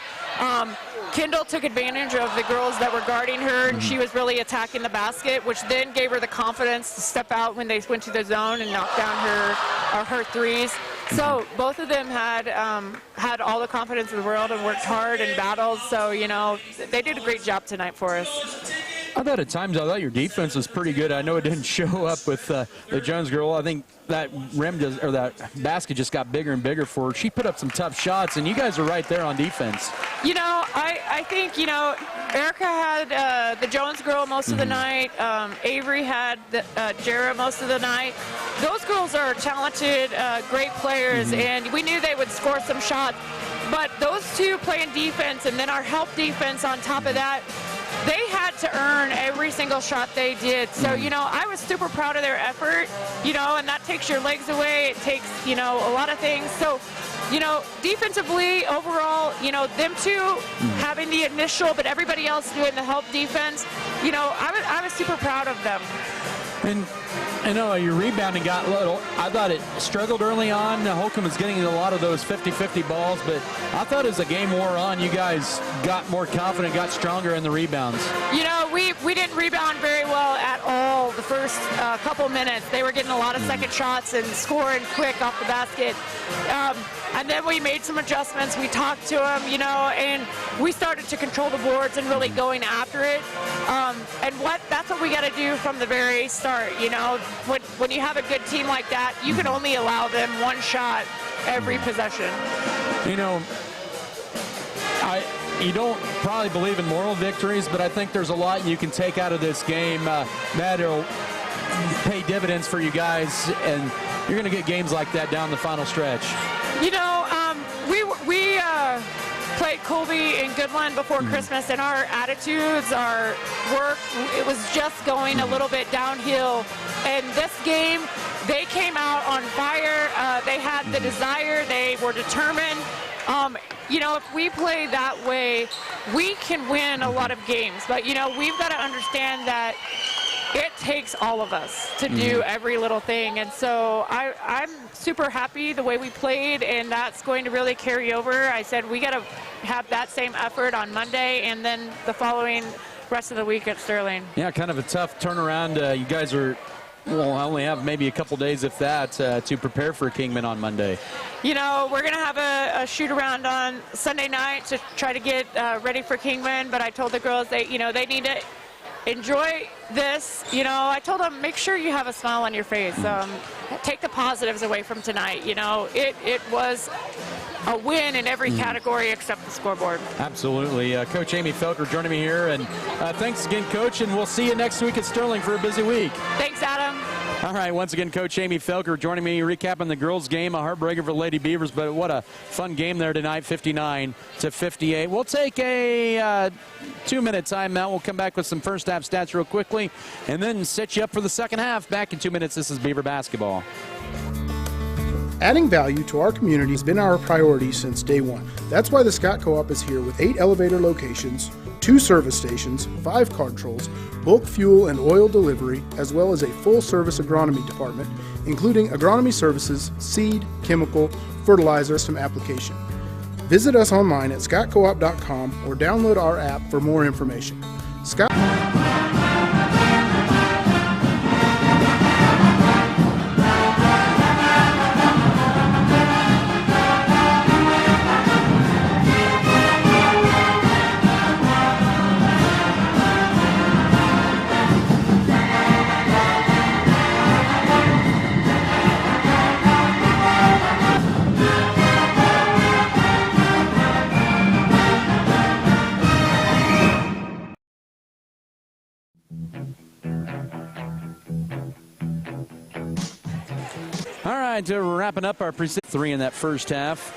Kendall took advantage of the girls that were guarding her, and she was really attacking the basket, which then gave her the confidence to step out when they went to the zone and knock down her threes. So both of them had all the confidence in the world and worked hard and battled. So, you know, they did a great job tonight for us. I thought at times your defense was pretty good. I know it didn't show up with the Jones girl. I think that that basket just got bigger and bigger for her. She put up some tough shots, and you guys are right there on defense. You know, I think, you know, Erica had the Jones girl most of the night. Avery had Jara most of the night. Those girls are talented, great players, and we knew they would score some shots. But those two playing defense, and then our help defense on top of that, they had to earn every single shot they did. So, you know, I was super proud of their effort, you know, and that takes your legs away. It takes, you know, a lot of things. So, you know, defensively, overall, you know, them two having the initial, but everybody else doing the help defense, you know, I was super proud of them. And I know your rebounding got little. I thought it struggled early on. Holcomb was getting a lot of those 50-50 balls, but I thought as the game wore on, you guys got more confident, got stronger in the rebounds. You know, we didn't rebound very well at all the first couple minutes. They were getting a lot of second shots and scoring quick off the basket. And then we made some adjustments. We talked to them, you know, and we started to control the boards and really going after it. And that's what we got to do from the very start, you know. When you have a good team like that, you can only allow them one shot every possession. You know, you don't probably believe in moral victories, but I think there's a lot you can take out of this game that'll pay dividends for you guys, and you're going to get games like that down the final stretch. You know, we played Colby and Goodland before Christmas, and our attitudes, our work, it was just going a little bit downhill. And this game, they came out on fire. They had the desire. They were determined. You know, if we play that way, we can win a lot of games. But, you know, we've got to understand that it takes all of us to do every little thing. And so I'm super happy the way we played, and that's going to really carry over. I said we got to have that same effort on Monday and then the following rest of the week at Sterling. Yeah, kind of a tough turnaround. You guys are, well, I only have maybe a couple days, if that, to prepare for Kingman on Monday. You know, we're going to have a shoot-around on Sunday night to try to get ready for Kingman, but I told the girls they need to enjoy this. You know, I told them, make sure you have a smile on your face. Take the positives away from tonight. You know, it was a win in every category except the scoreboard. Absolutely. Coach Amy Felker joining me here, and thanks again, Coach, and we'll see you next week at Sterling for a busy week. Thanks, Adam. All right, once again, Coach Amy Felker joining me, recapping the girls' game, a heartbreaker for Lady Beavers, but what a fun game there tonight, 59-58. We'll take a 2-minute timeout. We'll come back with some first-half stats real quickly, and then set you up for the second half. Back in 2 minutes, this is Beaver basketball. Adding value to our community has been our priority since day one. That's why the Scott Co-op is here with 8 elevator locations, 2 service stations, 5 card trolls, bulk fuel and oil delivery, as well as a full-service agronomy department, including agronomy services, seed, chemical, fertilizer, system application. Visit us online at scottcoop.com or download our app for more information. Scott All right, we're wrapping up our precinct 3 in that first half.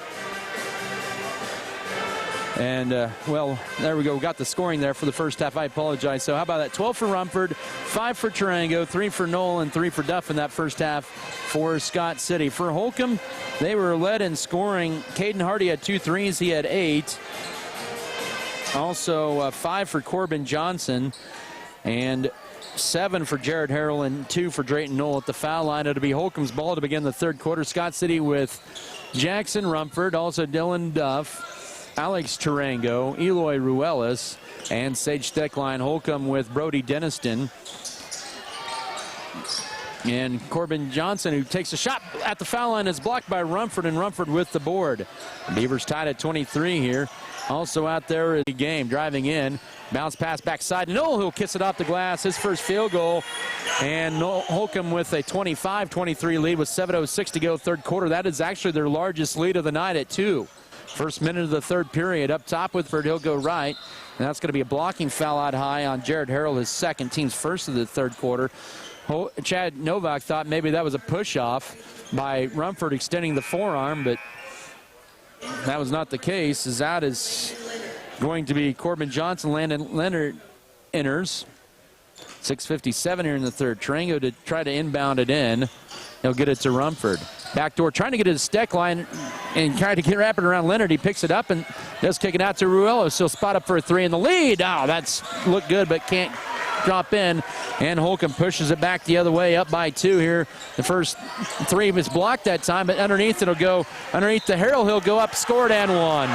And, well, there we go. We got the scoring there for the first half. I apologize. So how about that? 12 for Rumford, 5 for Tarango, 3 for Knoll, and 3 for Duff in that first half for Scott City. For Holcomb, they were led in scoring. Caden Hardy had 2 threes. He had 8. Also 5 for Corbin Johnson and 7 for Jared Harrell and 2 for Drayton Knoll. At the foul line, it'll be Holcomb's ball to begin the third quarter. Scott City with Jackson Rumford, also Dylan Duff, Alex Tarango, Eloy Ruelas, and Sage Steckline. Holcomb with Brody Deniston. And Corbin Johnson, who takes a shot at the foul line, is blocked by Rumford, and Rumford with the board. The Beavers tied at 23 here. Also out there in the game, driving in. Bounce pass backside. Knoll, who'll kiss it off the glass. His first field goal. And Holcomb with a 25-23 lead with 7:06 to go third quarter. That is actually their largest lead of the night at 2. First minute of the third period. Up top with Ford, he'll go right. And that's going to be a blocking foul out high on Jared Harrell, his second, team's first of the third quarter. Chad Novak thought maybe that was a push-off by Rumford extending the forearm, but that was not the case, as that is going to be Corbin Johnson. Landon Leonard enters. 6:57 here in the third. Tarango to try to inbound it in. He'll get it to Rumford. Backdoor, trying to get it to Steckline and trying to wrap it around Leonard. He picks it up and does kick it out to Ruelas. He'll spot up for a 3 in the lead. Oh, that's looked good, but can't drop in. And Holcomb pushes it back the other way, up by 2 here. The first 3 was blocked that time, but underneath it'll go underneath the Harrell. He'll go up, scored, and 1.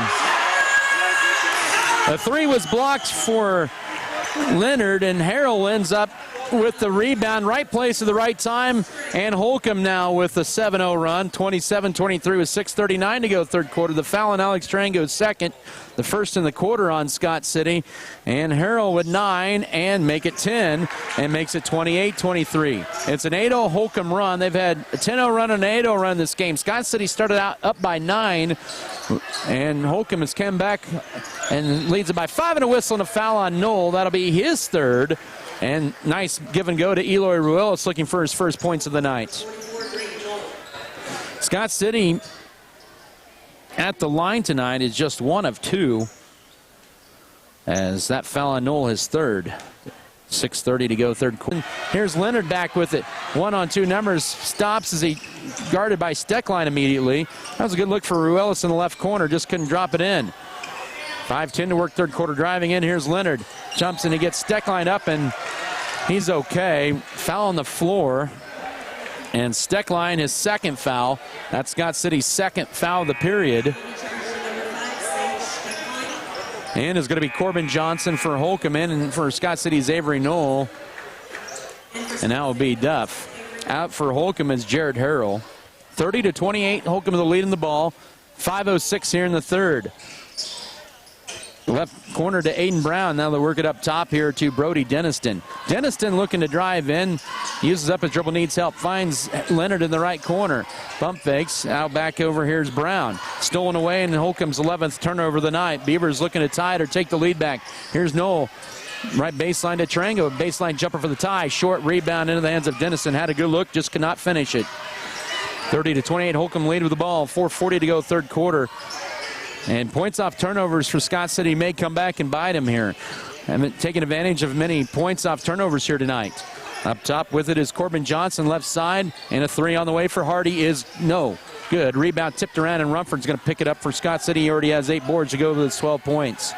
The 3 was blocked for Leonard, and Harrell ends up with the rebound, right place at the right time, and Holcomb now with the 7-0 run, 27-23 with 6:39 to go third quarter. The foul on Alex Tarango's second, the first in the quarter on Scott City, and Harrell with 9 and make it 10 and makes it 28-23. It's an 8-0 Holcomb run. They've had a 10-0 run and an 8-0 run this game. Scott City started out up by 9, and Holcomb has come back and leads it by 5 and a whistle and a foul on Knoll. That'll be his third. And nice give and go to Eloy Ruelas, looking for his first points of the night. Scott City at the line tonight is just 1 of 2, as that foul on Knoll, his third. 6:30 to go third quarter. Here's Leonard back with it. 1-on-2 numbers. Stops as he guarded by Steckline immediately. That was a good look for Ruelas in the left corner. Just couldn't drop it in. 5:10 to work third quarter. Driving in. Here's Leonard. Jumps and he gets Steckline up, and he's okay. Foul on the floor. And Steckline, his second foul. That's Scott City's second foul of the period. And it's going to be Corbin Johnson for Holcomb in, and for Scott City's Avery Knoll. And that will be Duff. Out for Holcomb is Jared Harrell. 30-28, Holcomb with the lead in the ball. 5:06 here in the third. Left corner to Aiden Brown. Now they work it up top here to Brody Deniston. Deniston looking to drive in. Uses up his dribble, needs help. Finds Leonard in the right corner. Bump fakes. Out back over here's Brown. Stolen away, and Holcomb's 11th turnover of the night. Beavers looking to tie it or take the lead back. Here's Knoll. Right baseline to Tarango. Baseline jumper for the tie. Short rebound into the hands of Deniston. Had a good look, just could not finish it. 30-28, Holcomb lead with the ball. 4:40 to go third quarter. And points off turnovers for Scott City may come back and bite him here. Haven't taken advantage of many points off turnovers here tonight. Up top with it is Corbin Johnson, left side, and a 3 on the way for Hardy is no good. Rebound tipped around, and Rumford's going to pick it up for Scott City. He already has 8 boards to go with his 12 points.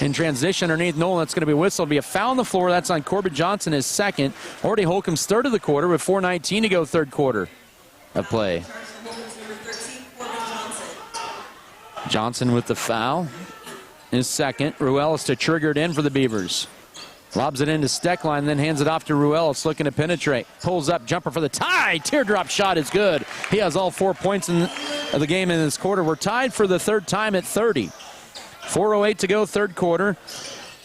In transition underneath Knoll, that's going to be a whistle. It'll be a foul on the floor. That's on Corbin Johnson, his second. Already Holcomb's third of the quarter with 4:19 to go third quarter of play. Johnson with the foul. His second. Ruelas to trigger it in for the Beavers. Lobs it into Steckline, then hands it off to Ruelas, looking to penetrate. Pulls up, jumper for the tie. Teardrop shot is good. He has all 4 points of the game in this quarter. We're tied for the third time at 30. 4:08 to go third quarter.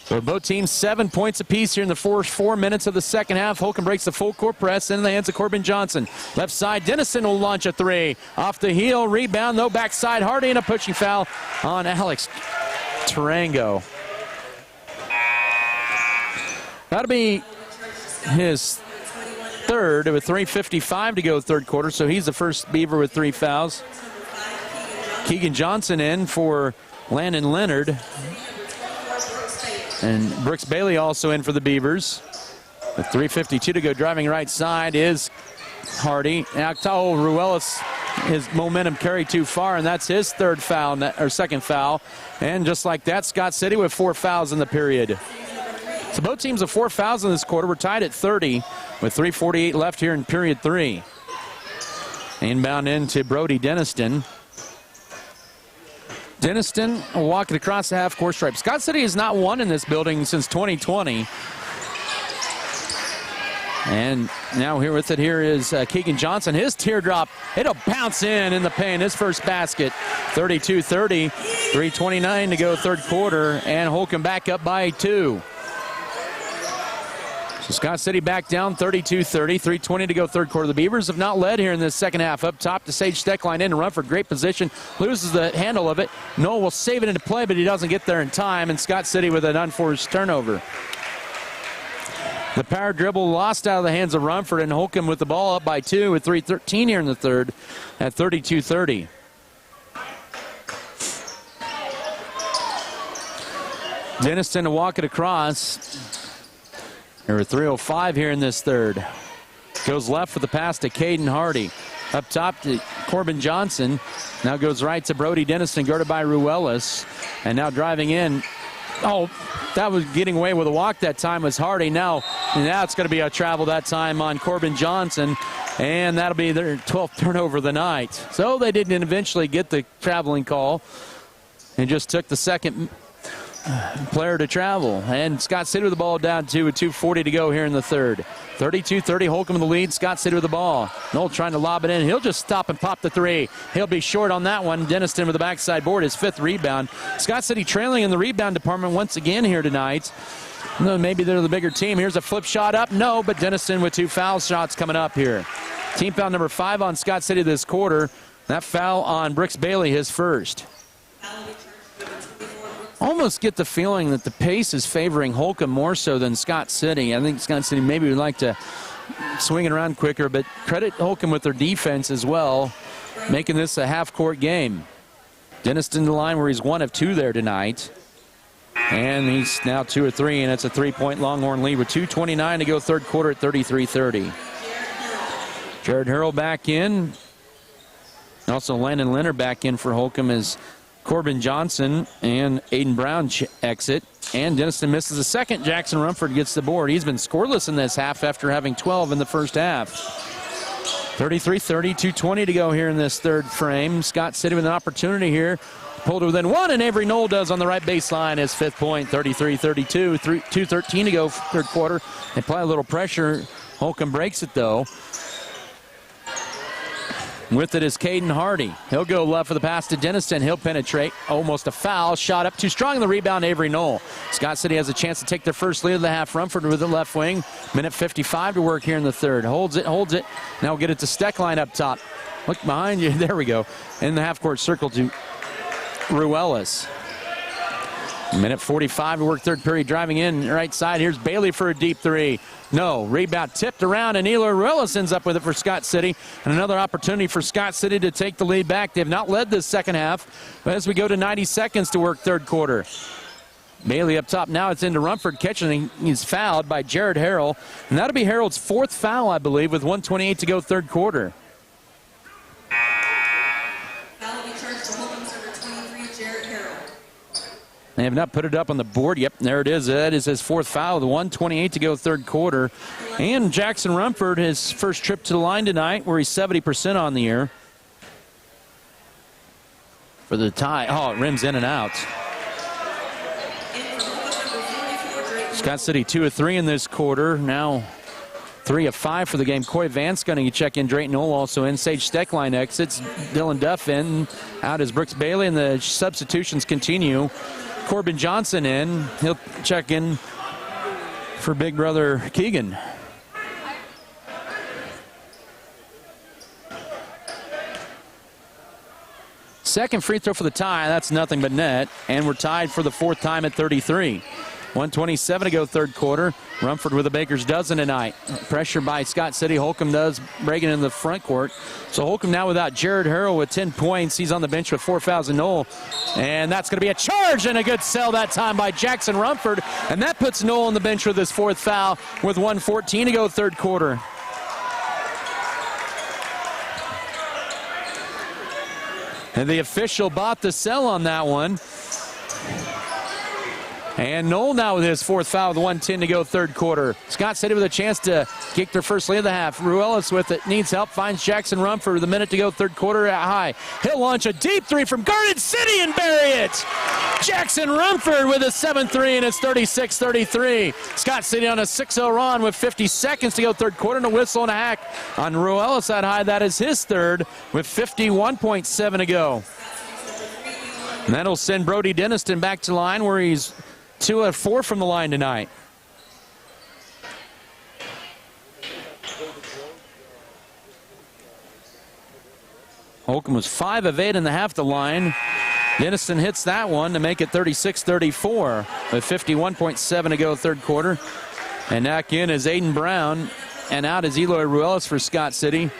So both teams 7 points apiece here in the first 4 minutes of the second half. Holcomb breaks the full court press in the hands of Corbin Johnson. Left side, Denison will launch a 3. Off the heel, rebound, no backside. Hardy, and a pushing foul on Alex Tarango. That'll be his third. third with 3:55 to go third quarter, so he's the first Beaver with 3 fouls. Keegan Johnson in for Landon Leonard. And Brooks Bailey also in for the Beavers. With 3:52 to go, driving right side is Hardy. Now, Ruelas, his momentum carried too far, and that's his third foul, or second foul. And just like that, Scott City with 4 fouls in the period. So both teams with 4 fouls in this quarter. We're tied at 30 with 3:48 left here in period 3. Inbound into Brody Denniston. Denniston walking across the half-court stripe. Scott City has not won in this building since 2020. And now here with it here is Keegan Johnson. His teardrop, it'll bounce in the paint. His first basket, 32-30, 3:29 to go third quarter, and Holcomb back up by 2. So Scott City back down 32-30, 3:20 to go third quarter. The Beavers have not led here in this second half. Up top to Sage Steckline in to run for great position. Loses the handle of it. Noel will save it into play, but he doesn't get there in time, and Scott City with an unforced turnover. The power dribble lost out of the hands of Rumford, and Holcomb with the ball up by 2 with 3:13 here in the third at 32-30. Denniston to walk it across. There were 3:05 here in this third. Goes left for the pass to Caden Hardy. Up top to Corbin Johnson. Now goes right to Brody Denniston, guarded by Ruelas. And now driving in. Oh, that was getting away with a walk that time was Hardy. Now it's going to be a travel that time on Corbin Johnson. And that'll be their 12th turnover of the night. So they didn't eventually get the traveling call. And just took the second player to travel. And Scott City with the ball down to with 2:40 to go here in the third. 32-30, Holcomb in the lead. Scott City with the ball. Noel trying to lob it in. He'll just stop and pop the 3. He'll be short on that one. Denniston with the backside board, his 5th rebound. Scott City trailing in the rebound department once again here tonight. Maybe they're the bigger team. Here's a flip shot up. No, but Denniston with 2 foul shots coming up here. Team foul number 5 on Scott City this quarter. That foul on Brooks Bailey, his first. Almost get the feeling that the pace is favoring Holcomb more so than Scott City. I think Scott City maybe would like to swing it around quicker, but credit Holcomb with their defense as well, making this a half-court game. Denniston in the line where he's 1 of 2 there tonight. And he's now 2 of 3, and it's a 3-point Longhorn lead with 2:29 to go third quarter at 33-30. Jared Harrell back in. Also Landon Leonard back in for Holcomb as Corbin Johnson and Aiden Brown exit. And Denniston misses a second. Jackson Rumford gets the board. He's been scoreless in this half after having 12 in the first half. 33-30, 2:20 to go here in this third frame. Scott City with an opportunity here. Pulled within 1, and Avery Knoll does on the right baseline his 5th point. 33-32, 2:13 to go third quarter. They apply a little pressure. Holcomb breaks it, though. With it is Caden Hardy. He'll go left for the pass to Denniston. He'll penetrate. Almost a foul. Shot up too strong in the rebound, Avery Knoll. Scott City has a chance to take their first lead of the half. Rumford with the left wing. Minute 55 to work here in the third. Holds it. Now we'll get it to Steckline up top. Look behind you. There we go. In the half-court circle to Ruelas. Minute 45 to work third period. Driving in right side. Here's Bailey for a deep 3. No. Rebound tipped around, and Eloy Ruelas ends up with it for Scott City. And another opportunity for Scott City to take the lead back. They have not led this second half. But as we go to 90 seconds to work third quarter. Bailey up top. Now it's into Rumford catching. He's fouled by Jared Harrell. And that'll be Harrell's 4th foul, I believe, with 1:28 to go third quarter. They have not put it up on the board. Yep, there it is. That is his 4th foul with 1:28 to go third quarter. And Jackson Rumford, his first trip to the line tonight, where he's 70% on the year. For the tie. Oh, it rims in and out. Scott City 2 of 3 in this quarter. Now 3 of 5 for the game. Coy Vance going to check in. Drayton Knoll also in. Sage Steckline exits. Dylan Duff in. Out is Brooks Bailey, and the substitutions continue. Corbin Johnson in. He'll check in for big brother Keegan. Second free throw for the tie. That's nothing but net. And we're tied for the 4th time at 33. 1:27 to go third quarter. Rumford with a baker's dozen tonight. Pressure by Scott City. Holcomb does breaking in the front court. So Holcomb now without Jared Harrell with 10 points. He's on the bench with 4 fouls and Knoll. And that's going to be a charge and a good sell that time by Jackson Rumford. And that puts Knoll on the bench with his 4th foul with 1:14 to go third quarter. And the official bought the sell on that one. And Knoll now with his 4th foul with 1:10 to go third quarter. Scott City with a chance to kick their first lead of the half. Ruelas with it, needs help, finds Jackson Rumford with a minute to go third quarter at high. He'll launch a deep 3 from Garden City and bury it. Jackson Rumford with a 7-3 and it's 36-33. Scott City on a 6-0 run with 50 seconds to go third quarter and a whistle and a hack on Ruelas at high. That is his 3rd with 51.7 to go. And that'll send Brody Denniston back to line where he's 2 of 4 from the line tonight. Holcomb was 5 of 8 in the half the line. Denniston hits that one to make it 36-34 with 51.7 to go third quarter. And back in is Aiden Brown and out is Eloy Ruelas for Scott City.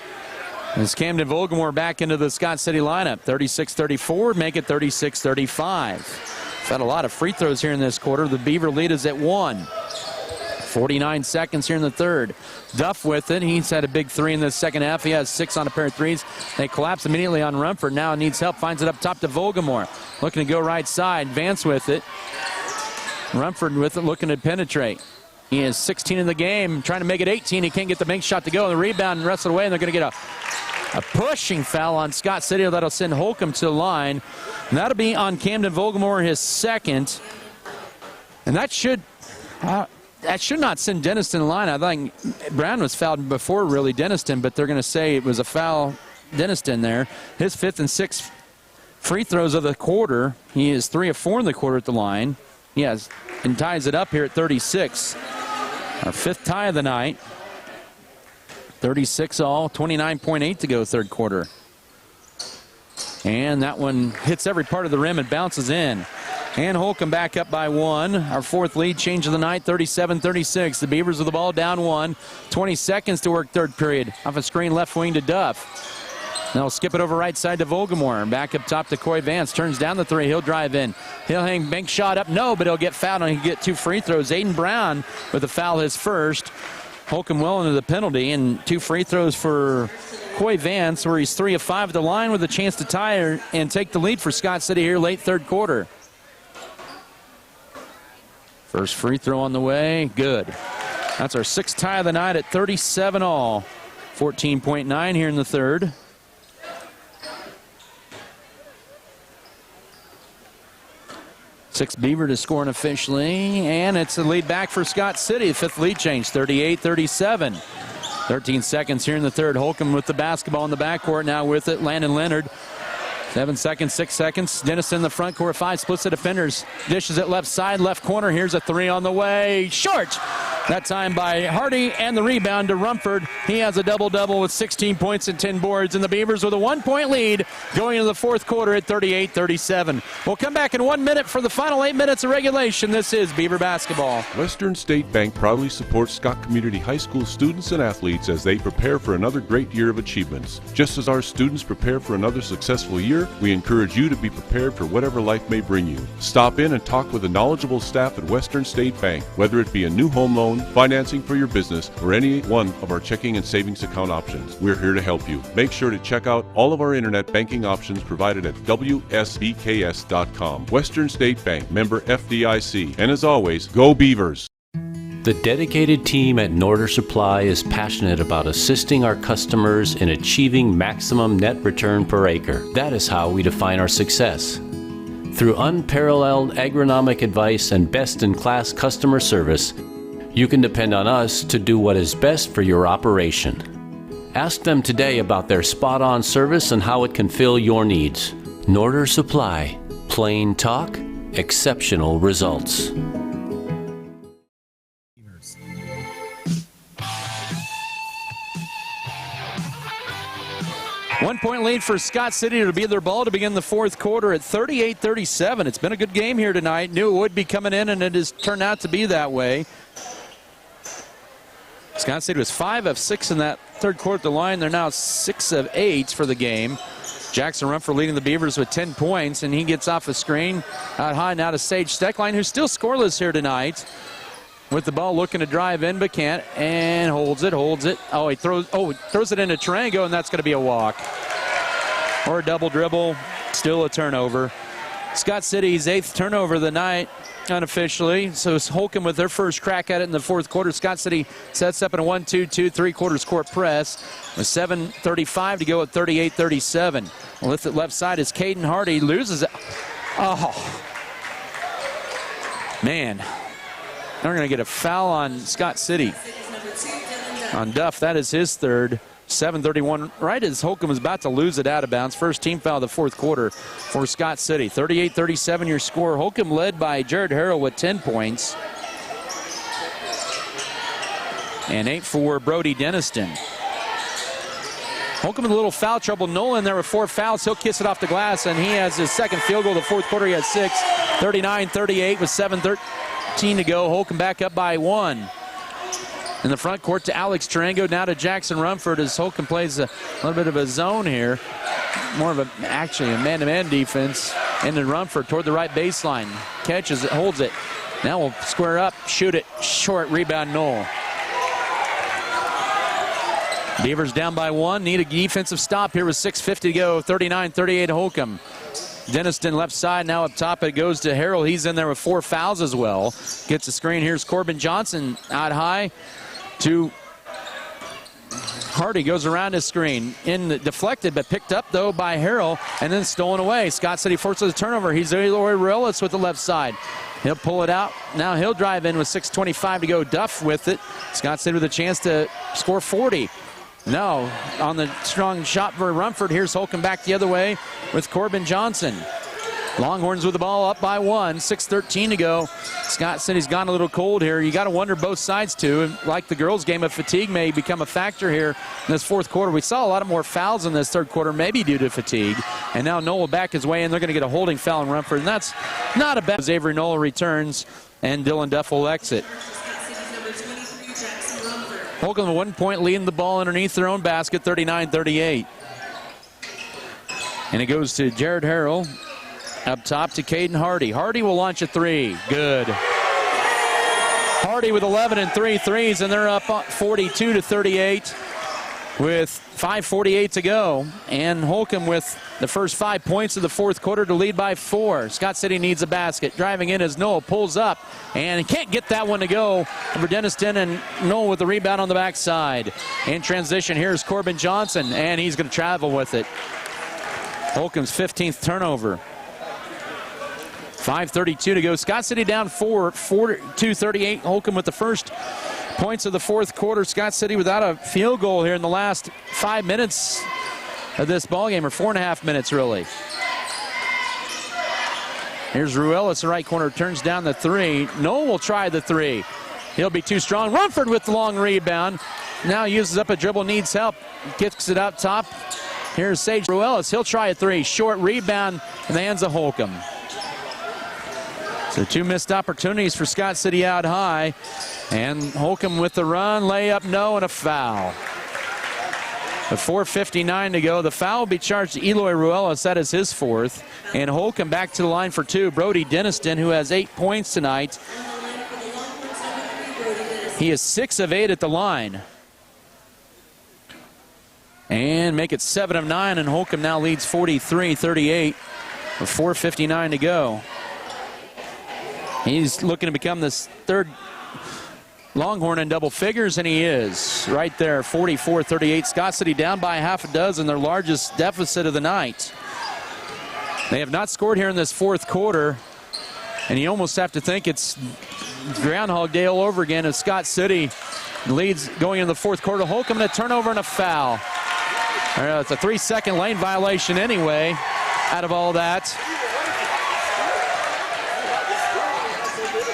As Camden Volgamore back into the Scott City lineup. 36-34, make it 36-35. Had a lot of free throws here in this quarter. The Beaver lead is at 1. 49 seconds here in the third. Duff with it. He's had a big 3 in the second half. He has 6 on a pair of threes. They collapse immediately on Rumford. Now needs help. Finds it up top to Volgamore. Looking to go right side. Vance with it. Rumford with it, looking to penetrate. He is 16 in the game, trying to make it 18. He can't get the bank shot to go. The rebound and wrestled away, and they're going to get a pushing foul on Scott City that'll send Holcomb to the line. And that'll be on Camden Volgamore, his 2nd. And that should not send Denniston to the line. I think Brown was fouled before really Denniston, but they're going to say it was a foul Denniston there. His 5th and 6th free throws of the quarter. He is 3 of 4 in the quarter at the line. Yes, and ties it up here at 36. Our 5th tie of the night. 36 all, 29.8 to go third quarter. And that one hits every part of the rim and bounces in. And Holcomb back up by 1. Our 4th lead change of the night, 37-36. The Beavers with the ball down 1. 20 seconds to work third period. Off a screen left wing to Duff. Now skip it over right side to Volgamore. Back up top to Coy Vance. Turns down the 3. He'll drive in. He'll hang bank shot up. No, but he'll get fouled and he'll get 2 free throws. Aiden Brown with a foul, his 1st. Holcomb well into the penalty, and 2 free throws for Coy Vance, where he's 3 of 5 at the line with a chance to tie and take the lead for Scott City here late third quarter. First free throw on the way. Good. That's our 6th tie of the night at 37 all. 14.9 here in the third. Sixth Beaver to scoring officially, and it's a lead back for Scott City. 5th lead change, 38-37. 13 seconds here in the third. Holcomb with the basketball in the backcourt now with it. Landon Leonard. 7 seconds, 6 seconds. Dennis in the front court, 5 splits the defenders. Dishes it left side, left corner. Here's a 3 on the way. Short! That time by Hardy, and the rebound to Rumford. He has a double-double with 16 points and 10 boards. And the Beavers with a 1-point lead going into the fourth quarter at 38-37. We'll come back in 1 minute for the final 8 minutes of regulation. This is Beaver basketball. Western State Bank proudly supports Scott Community High School students and athletes as they prepare for another great year of achievements. Just as our students prepare for another successful year, we encourage you to be prepared for whatever life may bring you. Stop in and talk with the knowledgeable staff at Western State Bank, whether it be a new home loan, financing for your business, or any one of our checking and savings account options. We're here to help you. Make sure to check out all of our internet banking options provided at WSBKS.com. Western State Bank, member FDIC. And as always, go Beavers! The dedicated team at Norder Supply is passionate about assisting our customers in achieving maximum net return per acre. That is how we define our success. Through unparalleled agronomic advice and best-in-class customer service, you can depend on us to do what is best for your operation. Ask them today about their spot-on service and how it can fill your needs. Norder Supply. Plain talk, exceptional results. 1 point lead for Scott City to be their ball to begin the fourth quarter at 38-37. It's been a good game here tonight. Knew it would be coming in, and it has turned out to be that way. Scott City was 5 of 6 in that third quarter at the line. They're now 6 of 8 for the game. Jackson Rumford leading the Beavers with 10 points, and he gets off the screen out high now to Sage Steckline, who's still scoreless here tonight. With the ball looking to drive in, but can't, and holds it. Oh, he throws it into Tarango, and that's going to be a walk. Or a double dribble, still a turnover. Scott City's 8th turnover of the night, unofficially. So it's Holcomb with their first crack at it in the fourth quarter. Scott City sets up in a 1-2-2 3/4 court press with 7:35 to go at 38-37. Lift it left side as Caden Hardy loses it. Oh, man. They're going to get a foul on Scott City. On Duff, that is his third. 7:31, right as Holcomb is about to lose it out of bounds. First team foul of the fourth quarter for Scott City. 38-37 your score. Holcomb led by Jared Harrell with 10 points. And 8 for Brody Denniston. Holcomb in a little foul trouble. Nolan there with 4 fouls. He'll kiss it off the glass, and he has his second field goal of the fourth quarter. He has 6. 39-38 with 7:13 to go. Holcomb back up by 1. In the front court to Alex Tarango, now to Jackson Rumford as Holcomb plays a little bit of a zone here. More of a man-to-man defense. And then Rumford toward the right baseline. Catches it, holds it. Now we'll square up, shoot it, short, rebound, Knoll. Beavers down by 1, need a defensive stop here with 6:50 to go. 39-38 Holcomb. Denniston left side, now up top it goes to Harrell. He's in there with 4 fouls as well. Gets the screen. Here's Corbin Johnson out high to Hardy. Goes around his screen. Deflected, but picked up, though, by Harrell and then stolen away. Scott City forces a turnover. He's Eloy Relis with the left side. He'll pull it out. Now he'll drive in with 6:25 to go. Duff with it. Scott City with a chance to score 40. No, on the strong shot for Rumford. Here's Holcomb back the other way with Corbin Johnson. Longhorns with the ball up by 1, 6:13 to go. Scott City's gone a little cold here. You got to wonder both sides too. Like the girls' game, if fatigue may become a factor here in this fourth quarter. We saw a lot of more fouls in this third quarter, maybe due to fatigue. And now Nola back his way in. They're going to get a holding foul on Rumford, and that's not a bad. As Avery Nola returns, and Dylan Duff will exit. Holcomb a 1 point lead in the ball underneath their own basket, 39-38. And it goes to Jared Harrell. Up top to Caden Hardy. Hardy will launch a 3. Good. Hardy with 11 and 3 threes, and they're up 42-38 with 5:48 to go. And Holcomb with the first 5 points of the fourth quarter to lead by 4. Scott City needs a basket. Driving in as Noel pulls up and can't get that one to go over Denniston, and Noel with the rebound on the backside. In transition, here's Corbin Johnson, and he's going to travel with it. Holcomb's 15th turnover. 5:32 to go. Scott City down 42-38. Holcomb with the first points of the fourth quarter. Scott City without a field goal here in the last 5 minutes of this ballgame, or 4.5 minutes really. Here's Ruelas, the right corner, turns down the 3. Noel will try the 3. He'll be too strong. Rumford with the long rebound. Now uses up a dribble, needs help. Gets it up top. Here's Sage Ruelas. He'll try a 3. Short rebound in the hands of Holcomb. So 2 missed opportunities for Scott City out high. And Holcomb with the run, layup, no, and a foul. With 4:59 to go, the foul will be charged to Eloy Ruelas. That is his 4th. And Holcomb back to the line for 2. Brody Denniston, who has 8 points tonight. He is 6 of 8 at the line. And make it 7 of 9, and Holcomb now leads 43-38 with 4:59 to go. He's looking to become this third Longhorn in double figures, and he is right there, 44-38. Scott City down by half a dozen, their largest deficit of the night. They have not scored here in this fourth quarter, and you almost have to think it's Groundhog Day all over again as Scott City leads going into the fourth quarter. Holcomb and a turnover and a foul. It's a 3-second lane violation anyway out of all that.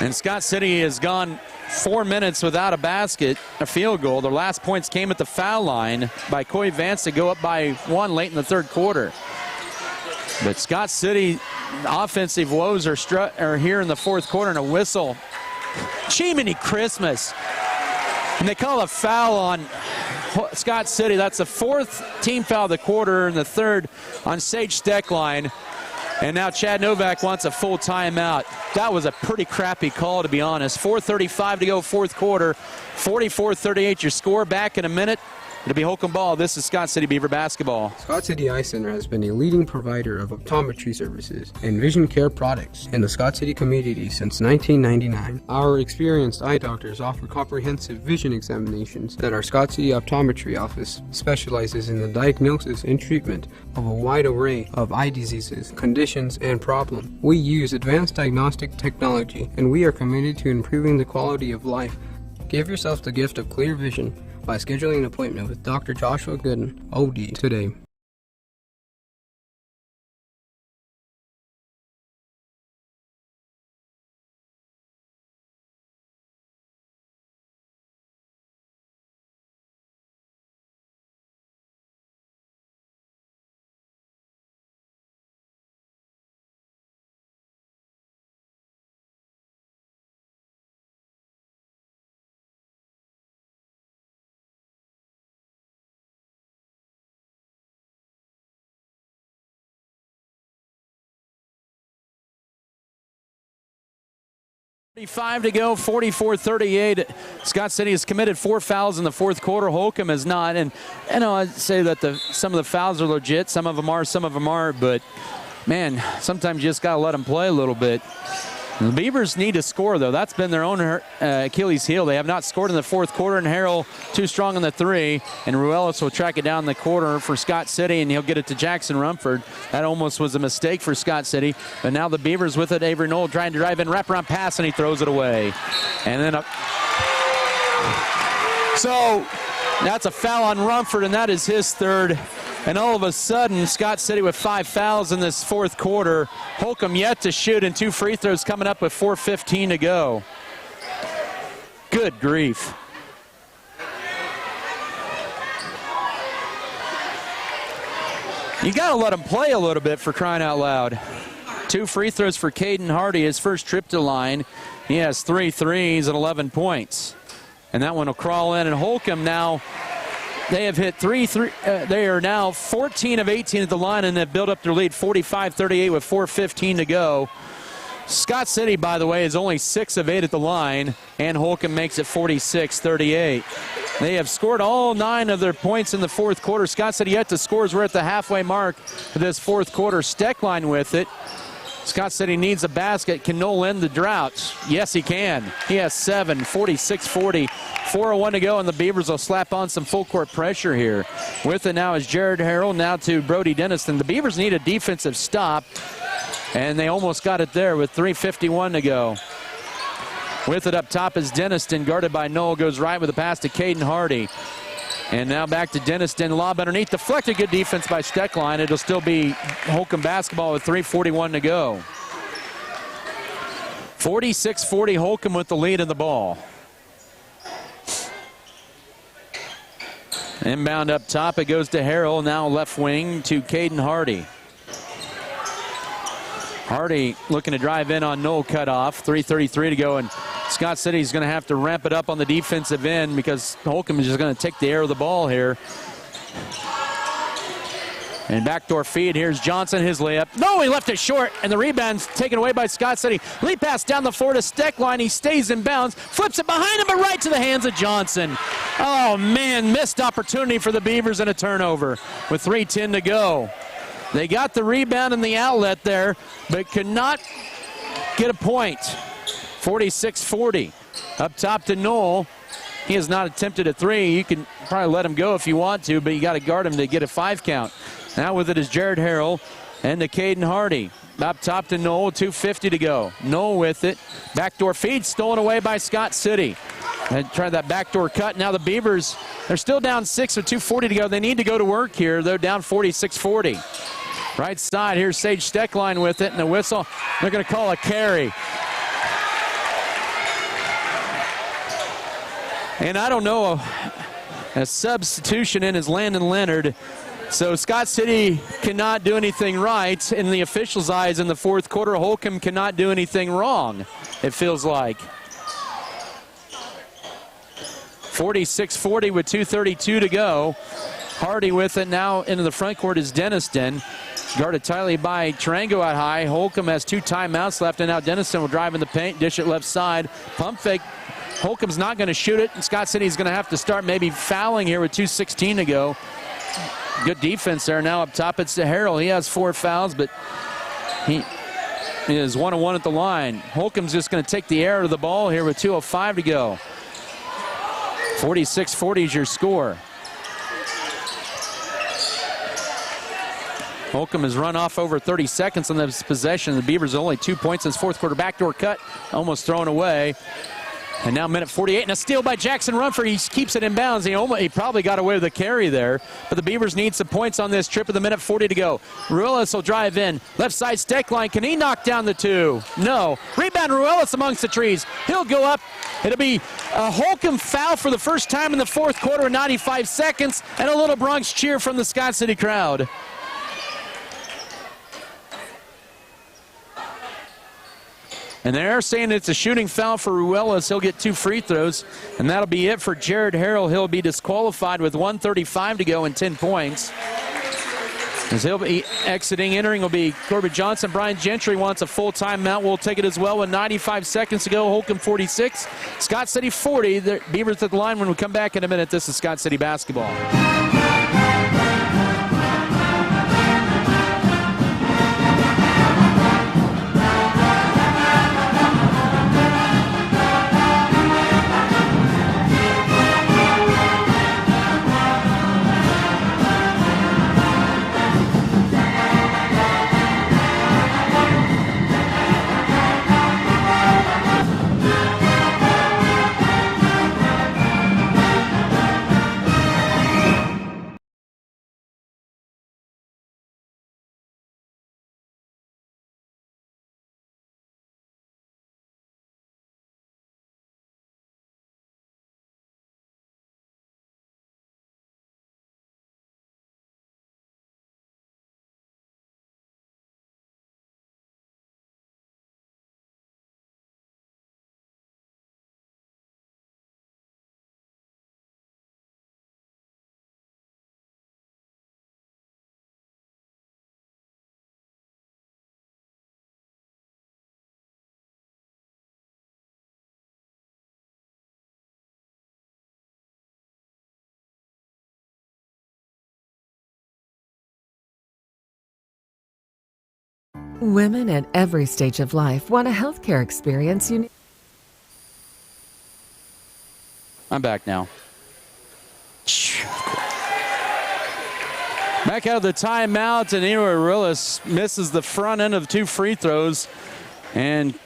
And Scott City has gone 4 minutes without a field goal. Their last points came at the foul line by Coy Vance to go up by 1 late in the third quarter. But Scott City offensive woes are here in the fourth quarter, and a whistle. Chimney Christmas. And they call a foul on Scott City. That's the 4th team foul of the quarter and the 3rd on Sage Steckline. And now Chad Novak wants a full timeout. That was a pretty crappy call, to be honest. 4:35 to go, fourth quarter. 44-38 your score. Back in a minute. It'll be Holcomb ball. This is Scott City Beaver basketball. Scott City Eye Center has been a leading provider of optometry services and vision care products in the Scott City community since 1999. Our experienced eye doctors offer comprehensive vision examinations that our Scott City Optometry office specializes in the diagnosis and treatment of a wide array of eye diseases, conditions, and problems. We use advanced diagnostic technology, and we are committed to improving the quality of life. Give yourself the gift of clear vision by scheduling an appointment with Dr. Joshua Gooden, OD, today. To go, 44-38. Scott City has committed 4 fouls in the fourth quarter. Holcomb has not. And I'd say that some of the fouls are legit. Some of them are, some of them aren't. But, man, sometimes you just got to let them play a little bit. The Beavers need to score, though. That's been their own Achilles heel. They have not scored in the fourth quarter, and Harrell too strong in the 3. And Ruelas will track it down the corner for Scott City, and he'll get it to Jackson Rumford. That almost was a mistake for Scott City. But now the Beavers with it. Avery Knoll trying to drive in, wraparound pass, and he throws it away. And then so that's a foul on Rumford, and that is his 3rd. And all of a sudden, Scott City with 5 fouls in this fourth quarter. Holcomb yet to shoot, and 2 free throws coming up with 4:15 to go. Good grief. You got to let him play a little bit, for crying out loud. 2 free throws for Caden Hardy, his first trip to line. He has 3 threes and 11 points. And that one will crawl in, and Holcomb now, they have hit 3. They are now 14 of 18 at the line, and have built up their lead 45-38 with 4:15 to go. Scott City, by the way, is only 6 of 8 at the line, and Holcomb makes it 46-38. They have scored all 9 of their points in the fourth quarter. Scott City yet to score as we're at the halfway mark for this fourth quarter. Steckline with it. Scott City needs a basket. Can Knoll end the drought? Yes, he can. He has 7, 46-40. 4:01 to go, and the Beavers will slap on some full court pressure here. With it now is Jared Harrell, now to Brody Denniston. The Beavers need a defensive stop, and they almost got it there with 3:51 to go. With it up top is Denniston, guarded by Knoll, goes right with a pass to Caden Hardy. And now back to Denniston, lob underneath, deflected, good defense by Steckline. It'll still be Holcomb basketball with 3:41 to go. 46-40, Holcomb with the lead in the ball. Inbound up top, it goes to Harrell, now left wing to Caden Hardy. Hardy looking to drive in on Knoll cutoff, 3:33 to go, and Scott City's going to have to ramp it up on the defensive end because Holcomb is just going to take the air of the ball here. And backdoor feed, here's Johnson, his layup. No, he left it short, and the rebound's taken away by Scott City. Lead pass down the floor to Steckline. He stays in bounds, flips it behind him, but right to the hands of Johnson. Oh, man, missed opportunity for the Beavers and a turnover with 3:10 to go. They got the rebound and the outlet there, but could not get a point. 46-40. Up top to Knoll. He has not attempted a 3. You can probably let him go if you want to, but you got to guard him to get a 5 count. Now with it is Jared Harrell and to Caden Hardy. Up top to Knoll, 2:50 to go. Knoll with it. Backdoor feed stolen away by Scott City. And try that backdoor cut. Now the Beavers, they're still down 6 with 2:40 to go. They need to go to work here. They're down 46-40. Right side, here's Sage Steckline with it, and the whistle. They're going to call a carry. And I don't know, a substitution in is Landon Leonard. So Scott City cannot do anything right in the officials' eyes in the fourth quarter. Holcomb cannot do anything wrong, it feels like. 46-40 with 2:32 to go. Hardy with it now into the front court is Denniston. Guarded tightly by Tarango out high. Holcomb has 2 timeouts left, and now Denniston will drive in the paint, dish it left side. Pump fake. Holcomb's not going to shoot it, and Scott City's going to have to start maybe fouling here with 2:16 to go. Good defense there. Now up top it's to Harrell. He has 4 fouls, but he is 1-1 at the line. Holcomb's just going to take the air out of the ball here with 2:05 to go. 46-40 is your score. Holcomb has run off over 30 seconds on this possession. The Beavers only 2 points in this fourth quarter. Backdoor cut, almost thrown away. And now minute 48, and a steal by Jackson Rumford. He keeps it in bounds. He probably got away with the carry there, but the Beavers need some points on this trip with a minute 40 to go. Ruelas will drive in. Left side stick line. Can he knock down the 2? No. Rebound Ruelas amongst the trees. He'll go up. It'll be a Holcomb foul for the first time in the fourth quarter in 95 seconds, and a little Bronx cheer from the Scott City crowd. And they're saying it's a shooting foul for Ruelas. He'll get 2 free throws, and that'll be it for Jared Harrell. He'll be disqualified with 1:35 to go and 10 points. As he'll be exiting, entering will be Corbett Johnson. Brian Gentry wants a full timeout. We'll take it as well with 95 seconds to go. Holcomb 46, Scott City 40. The Beavers at the line when we come back in a minute. This is Scott City basketball. Women at every stage of life want a healthcare experience unique. I'm back now. Back out of the timeout, and Eloy Ruelas misses the front end of 2 free throws. And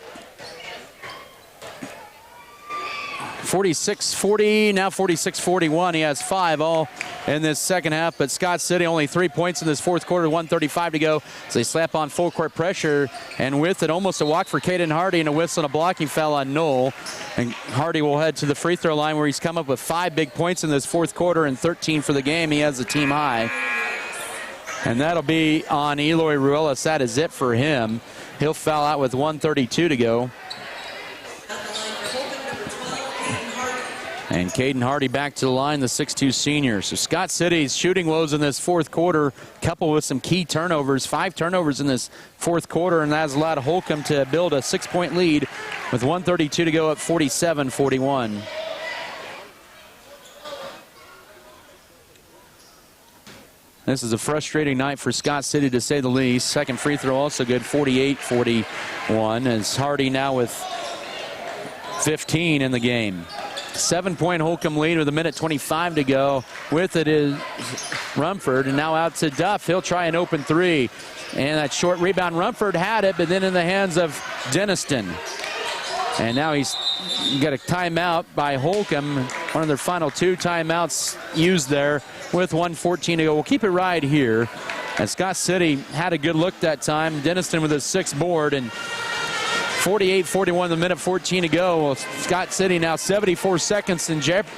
46-40, now 46-41. He has 5 all in this second half, but Scott City only 3 points in this fourth quarter, 1:35 to go. So they slap on full court pressure, and with it, almost a walk for Caden Hardy and a whistle and a blocking foul on Knoll. And Hardy will head to the free throw line where he's come up with 5 big points in this fourth quarter and 13 for the game. He has a team high. And that'll be on Eloy Ruelas. That is it for him. He'll foul out with 1:32 to go. And Caden Hardy back to the line, the 6'2 senior. So Scott City's shooting woes in this fourth quarter, coupled with some key turnovers, 5 turnovers in this fourth quarter, and that has allowed Holcomb to build a 6-point lead with 1:32 to go at 47-41. This is a frustrating night for Scott City, to say the least. Second free throw also good, 48-41, as Hardy now with 15 in the game. 7-point Holcomb lead with a minute 25 to go. With it is Rumford, and now out to Duff. He'll try an open 3. And that short rebound, Rumford had it, but then in the hands of Denniston. And now he's got a timeout by Holcomb. One of their final 2 timeouts used there with 1:14 to go. We'll keep it right here. And Scott City had a good look that time. Denniston with his 6th board, and 48-41, the minute 14 to go. Well, Scott City now 74 seconds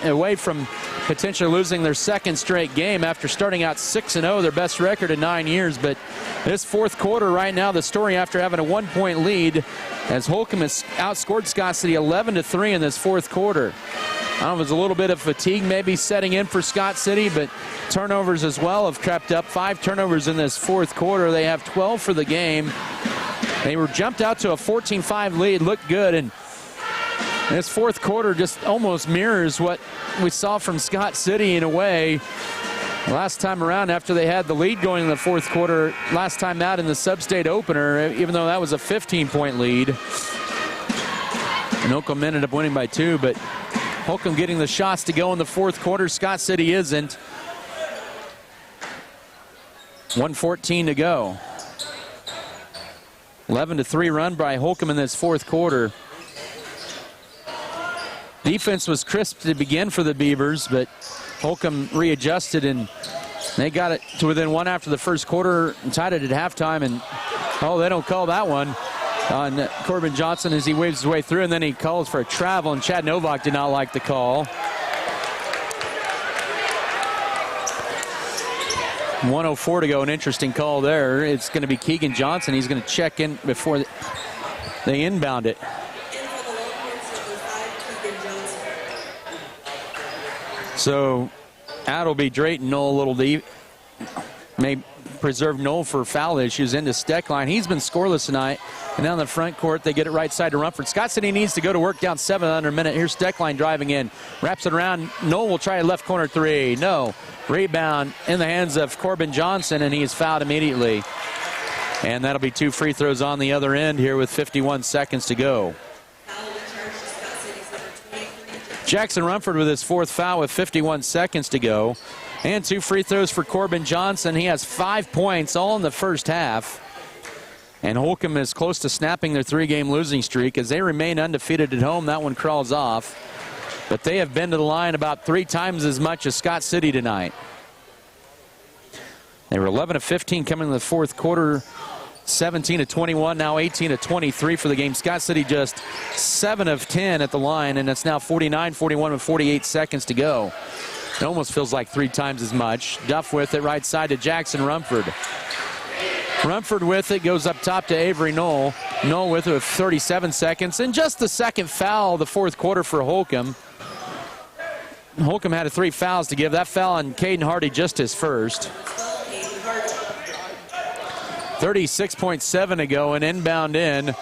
away from potentially losing their second straight game after starting out 6-0, their best record in 9 years. But this fourth quarter right now, the story after having a 1-point lead, as Holcomb has outscored Scott City 11-3 in this fourth quarter. I don't know if it's a little bit of fatigue maybe setting in for Scott City, but turnovers as well have crept up. 5 turnovers in this fourth quarter. They have 12 for the game. They were jumped out to a 14-5 lead, looked good, and this fourth quarter just almost mirrors what we saw from Scott City in a way. Last time around, after they had the lead going in the fourth quarter, last time out in the sub-state opener, even though that was a 15-point lead. And Holcomb ended up winning by 2, but Holcomb getting the shots to go in the fourth quarter. Scott City isn't. 1:14 to go. 11-3 run by Holcomb in this fourth quarter. Defense was crisp to begin for the Beavers, but Holcomb readjusted and they got it to within 1 after the first quarter and tied it at halftime. And they don't call that one on Corbin Johnson as he waves his way through, and then he calls for a travel, and Chad Novak did not like the call. 1:04 to go, an interesting call there. It's going to be Keegan Johnson. He's going to check in before they inbound it. So that'll be Drayton Knoll a little deep. May preserve Knoll for foul issues into Steckline. He's been scoreless tonight. And down the front court, they get it right side to Rumford. Scott City needs to go to work down 7 under a minute. Here's Steckline driving in. Wraps it around. Knoll will try a left corner 3. No. Rebound in the hands of Corbin Johnson, and he is fouled immediately. And that'll be 2 free throws on the other end here with 51 seconds to go. Jackson Rumford with his 4th foul with 51 seconds to go. And 2 free throws for Corbin Johnson. He has 5 points all in the first half. And Holcomb is close to snapping their 3-game losing streak as they remain undefeated at home. That one crawls off. But they have been to the line about 3 times as much as Scott City tonight. They were 11-15 coming in the fourth quarter, 17-21, now 18-23 for the game. Scott City just 7 of 10 at the line, and it's now 49-41 with 48 seconds to go. It almost feels like 3 times as much. Duff with it, right side to Jackson Rumford. Rumford with it, goes up top to Avery Knoll. Knoll with it with 37 seconds, and just the second foul of the fourth quarter for Holcomb. Holcomb had 3 fouls to give. That foul on Caden Hardy, just his first. 36.7 to go, and inbound in.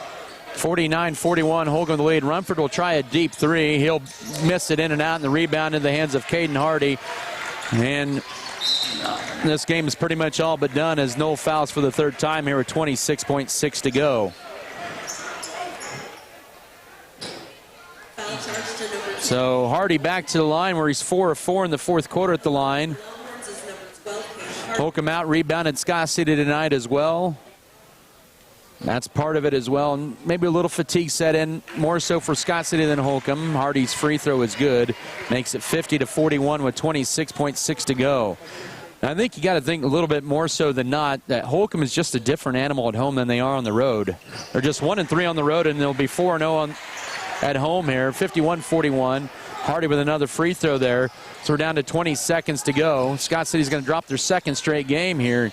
49-41, Holcomb the lead. Rumford will try a deep 3. He'll miss it in and out, and the rebound in the hands of Caden Hardy. And this game is pretty much all but done as Knoll fouls for the 3rd time here with 26.6 to go. So Hardy back to the line where he's 4 of 4 in the fourth quarter at the line. Holcomb out rebounded Scott City tonight as well. That's part of it as well. And maybe a little fatigue set in, more so for Scott City than Holcomb. Hardy's free throw is good. Makes it 50-41 with 26.6 to go. I think you got to think a little bit more so than not that Holcomb is just a different animal at home than they are on the road. They're just 1-3 on the road, and they'll be 4-0 at home here. 51-41. Hardy with another free throw there. So we're down to 20 seconds to go. Scott City's going to drop their 2nd straight game here.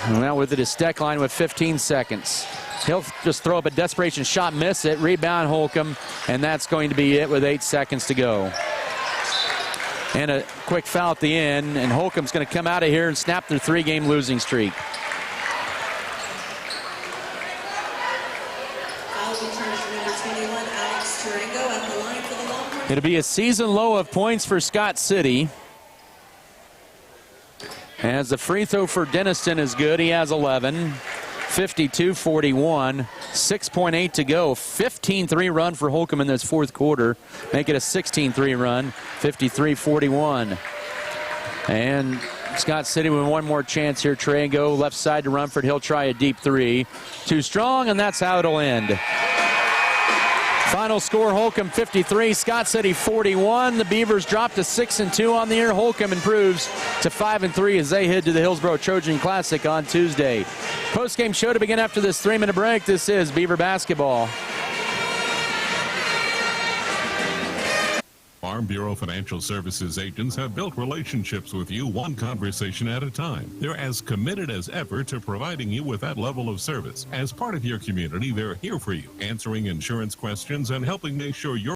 Now with it is Steckline with 15 seconds. He'll just throw up a desperation shot, miss it, rebound Holcomb, and that's going to be it with 8 seconds to go. And a quick foul at the end, and Holcomb's going to come out of here and snap their 3-game losing streak. It'll be a season low of points for Scott City. As the free throw for Denniston is good, he has 11. 52-41, 6.8 to go. 15-3 run for Holcomb in this fourth quarter. Make it a 16-3 run, 53-41. And Scott City with one more chance here. Trango left side to Rumford. He'll try a deep 3. Too strong, and that's how it'll end. Final score, Holcomb 53, Scott City 41. The Beavers dropped to 6-2 on the year. Holcomb improves to 5-3 as they head to the Hillsborough Trojan Classic on Tuesday. Postgame show to begin after this 3-minute break. This is Beaver basketball. Farm Bureau Financial Services agents have built relationships with you one conversation at a time. They're as committed as ever to providing you with that level of service. As part of your community, they're here for you, answering insurance questions and helping make sure you're